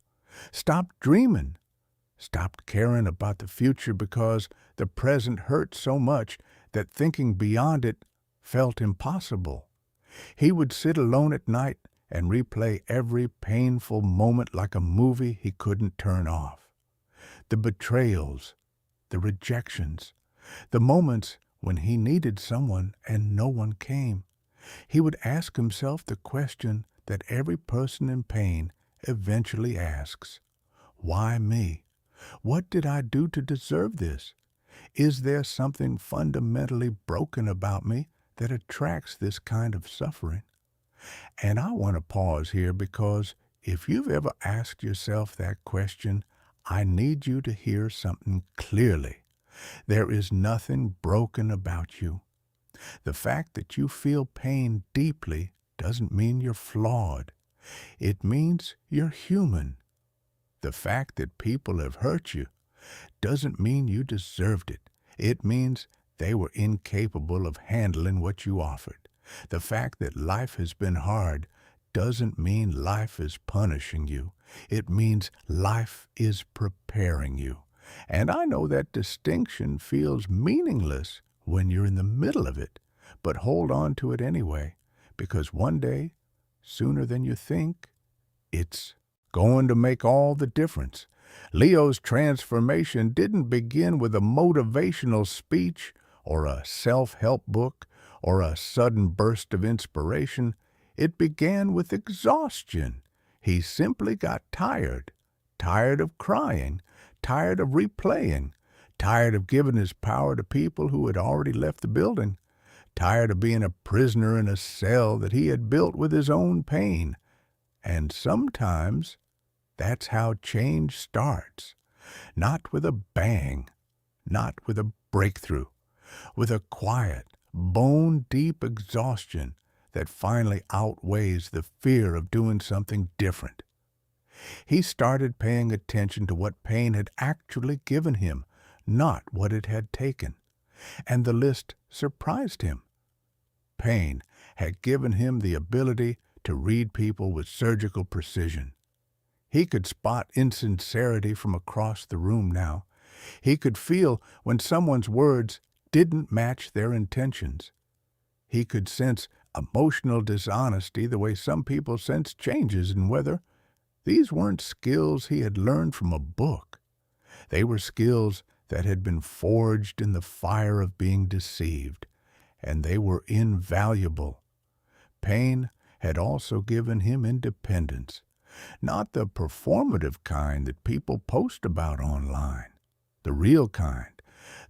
stopped dreaming, stopped caring about the future because the present hurt so much that thinking beyond it felt impossible. He would sit alone at night and replay every painful moment like a movie he couldn't turn off. The betrayals, the rejections, the moments when he needed someone and no one came. He would ask himself the question that every person in pain eventually asks: why me? What did I do to deserve this? Is there something fundamentally broken about me that attracts this kind of suffering? And I want to pause here because if you've ever asked yourself that question, I need you to hear something clearly. There is nothing broken about you. The fact that you feel pain deeply doesn't mean you're flawed. It means you're human. The fact that people have hurt you doesn't mean you deserved it. It means they were incapable of handling what you offered. The fact that life has been hard doesn't mean life is punishing you. It means life is preparing you. And I know that distinction feels meaningless when you're in the middle of it, but hold on to it anyway, because one day, sooner than you think, it's going to make all the difference. Leo's transformation didn't begin with a motivational speech or a self-help book or a sudden burst of inspiration. It began with exhaustion. He simply got tired, tired of crying, tired of replaying, tired of giving his power to people who had already left the building, tired of being a prisoner in a cell that he had built with his own pain. And sometimes that's how change starts. Not with a bang, not with a breakthrough, with a quiet, bone-deep exhaustion that finally outweighs the fear of doing something different. He started paying attention to what pain had actually given him, not what it had taken. And the list surprised him. Pain had given him the ability to read people with surgical precision. He could spot insincerity from across the room now. He could feel when someone's words didn't match their intentions. He could sense emotional dishonesty the way some people sense changes in weather. These weren't skills he had learned from a book. They were skills that had been forged in the fire of being deceived, and they were invaluable. Pain had also given him independence, not the performative kind that people post about online, the real kind,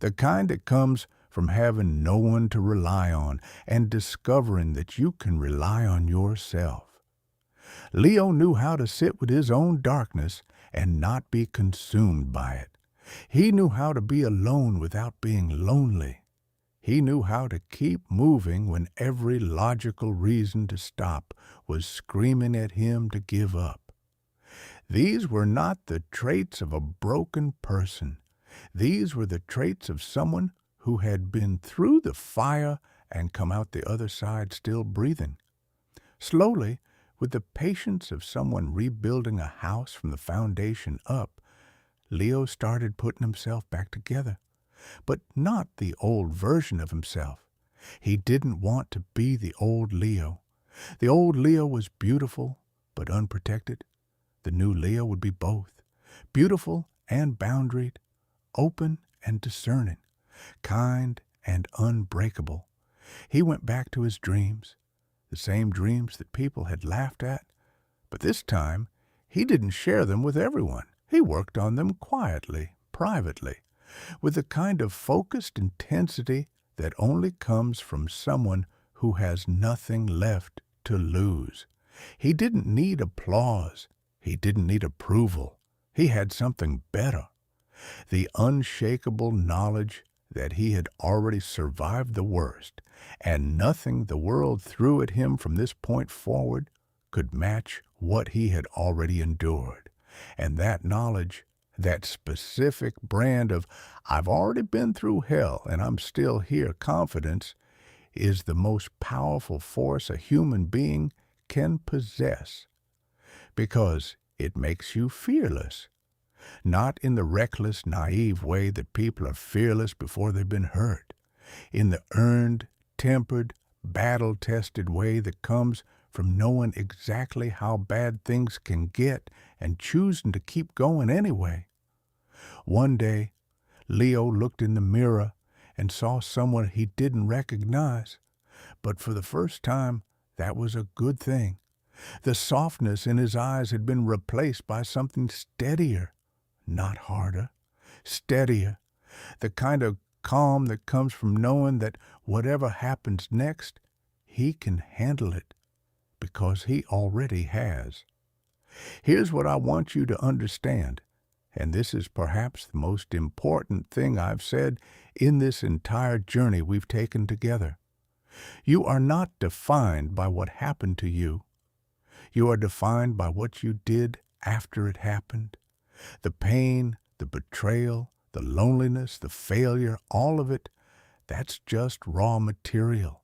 the kind that comes from having no one to rely on and discovering that you can rely on yourself. Leo knew how to sit with his own darkness and not be consumed by it. He knew how to be alone without being lonely. He knew how to keep moving when every logical reason to stop was screaming at him to give up. These were not the traits of a broken person. These were the traits of someone who had been through the fire and come out the other side still breathing. Slowly, with the patience of someone rebuilding a house from the foundation up, Leo started putting himself back together. But not the old version of himself. He didn't want to be the old Leo. The old Leo was beautiful, but unprotected. The new Leo would be both, beautiful and boundaried, open and discerning, kind and unbreakable. He went back to his dreams, the same dreams that people had laughed at, but this time he didn't share them with everyone. He worked on them quietly, privately, with the kind of focused intensity that only comes from someone who has nothing left to lose. He didn't need applause. He didn't need approval. He had something better. The unshakable knowledge that he had already survived the worst, and nothing the world threw at him from this point forward could match what he had already endured. And that knowledge, that specific brand of, I've already been through hell and I'm still here confidence, is the most powerful force a human being can possess, because it makes you fearless. Not in the reckless, naive way that people are fearless before they've been hurt. In the earned, tempered, battle-tested way that comes from knowing exactly how bad things can get and choosing to keep going anyway. One day, Leo looked in the mirror and saw someone he didn't recognize. But for the first time, that was a good thing. The softness in his eyes had been replaced by something steadier, not harder, steadier, the kind of calm that comes from knowing that whatever happens next, he can handle it because he already has. Here's what I want you to understand, and this is perhaps the most important thing I've said in this entire journey we've taken together. You are not defined by what happened to you. You are defined by what you did after it happened. The pain, the betrayal, the loneliness, the failure, all of it, that's just raw material.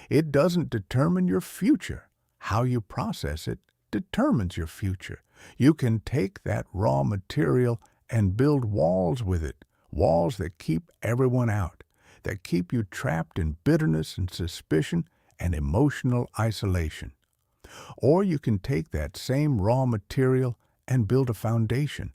It doesn't determine your future. How you process it determines your future. You can take that raw material and build walls with it, walls that keep everyone out, that keep you trapped in bitterness and suspicion and emotional isolation. Or you can take that same raw material and build a foundation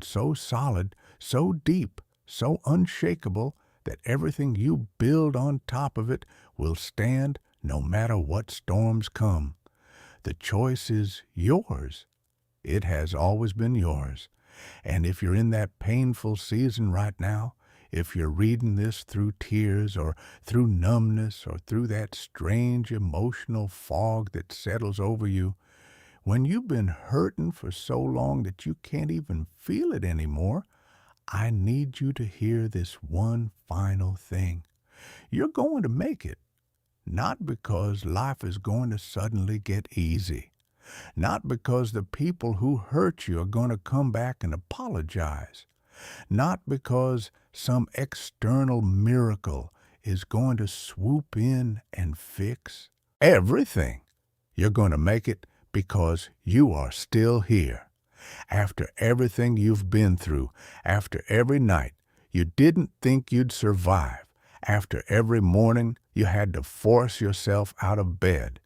so solid, so deep, so unshakable that everything you build on top of it will stand no matter what storms come. The choice is yours. It has always been yours. And if you're in that painful season right now, if you're reading this through tears or through numbness or through that strange emotional fog that settles over you, when you've been hurting for so long that you can't even feel it anymore, I need you to hear this one final thing. You're going to make it. Not because life is going to suddenly get easy. Not because the people who hurt you are going to come back and apologize. Not because some external miracle is going to swoop in and fix everything. You're going to make it because you are still here. After everything you've been through, after every night you didn't think you'd survive, after every morning you had to force yourself out of bed,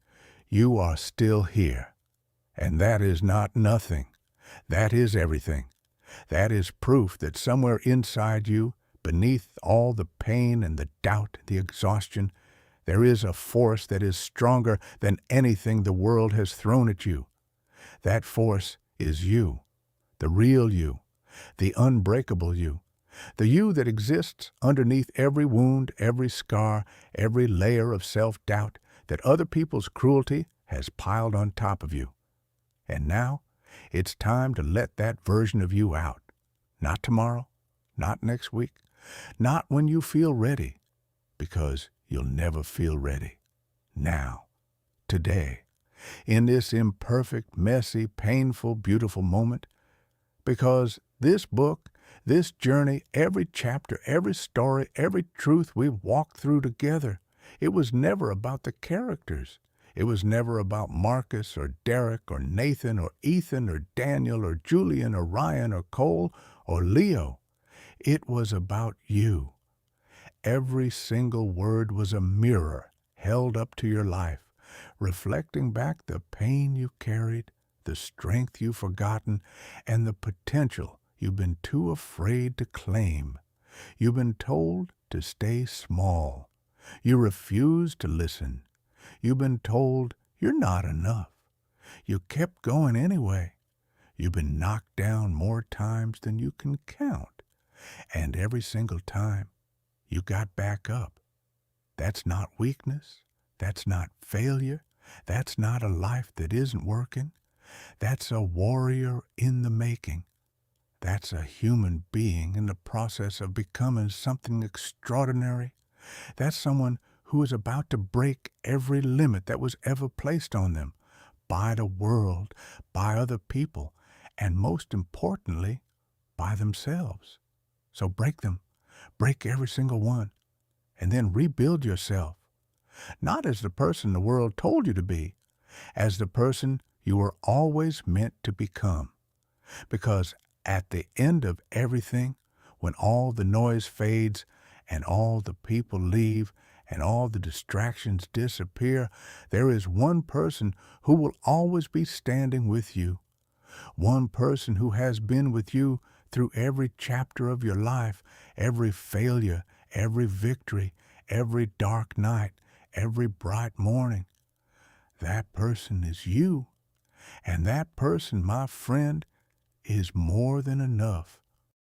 you are still here. And that is not nothing. That is everything. That is proof that somewhere inside you, beneath all the pain and the doubt, the exhaustion, there is a force that is stronger than anything the world has thrown at you. That force is you, the real you, the unbreakable you, the you that exists underneath every wound, every scar, every layer of self-doubt that other people's cruelty has piled on top of you. And now, it's time to let that version of you out. Not tomorrow, not next week, not when you feel ready, because you'll never feel ready. Now, today, in this imperfect, messy, painful, beautiful moment, because this book, this journey, every chapter, every story, every truth we've walked through together, it was never about the characters. It was never about Marcus or Derek or Nathan or Ethan or Daniel or Julian or Ryan or Cole or Leo. It was about you. Every single word was a mirror held up to your life, reflecting back the pain you carried, the strength you've forgotten, and the potential you've been too afraid to claim. You've been told to stay small. You refused to listen. You've been told you're not enough. You kept going anyway. You've been knocked down more times than you can count. And every single time, you got back up. That's not weakness. That's not failure. That's not a life that isn't working. That's a warrior in the making. That's a human being in the process of becoming something extraordinary. That's someone who is about to break every limit that was ever placed on them by the world, by other people, and most importantly, by themselves. So break them. Break every single one. And then rebuild yourself. Not as the person the world told you to be, as the person you were always meant to become. Because at the end of everything, when all the noise fades and all the people leave and all the distractions disappear, there is one person who will always be standing with you. One person who has been with you through every chapter of your life, every failure, every victory, every dark night, every bright morning. That person is you. And that person, my friend, is more than enough.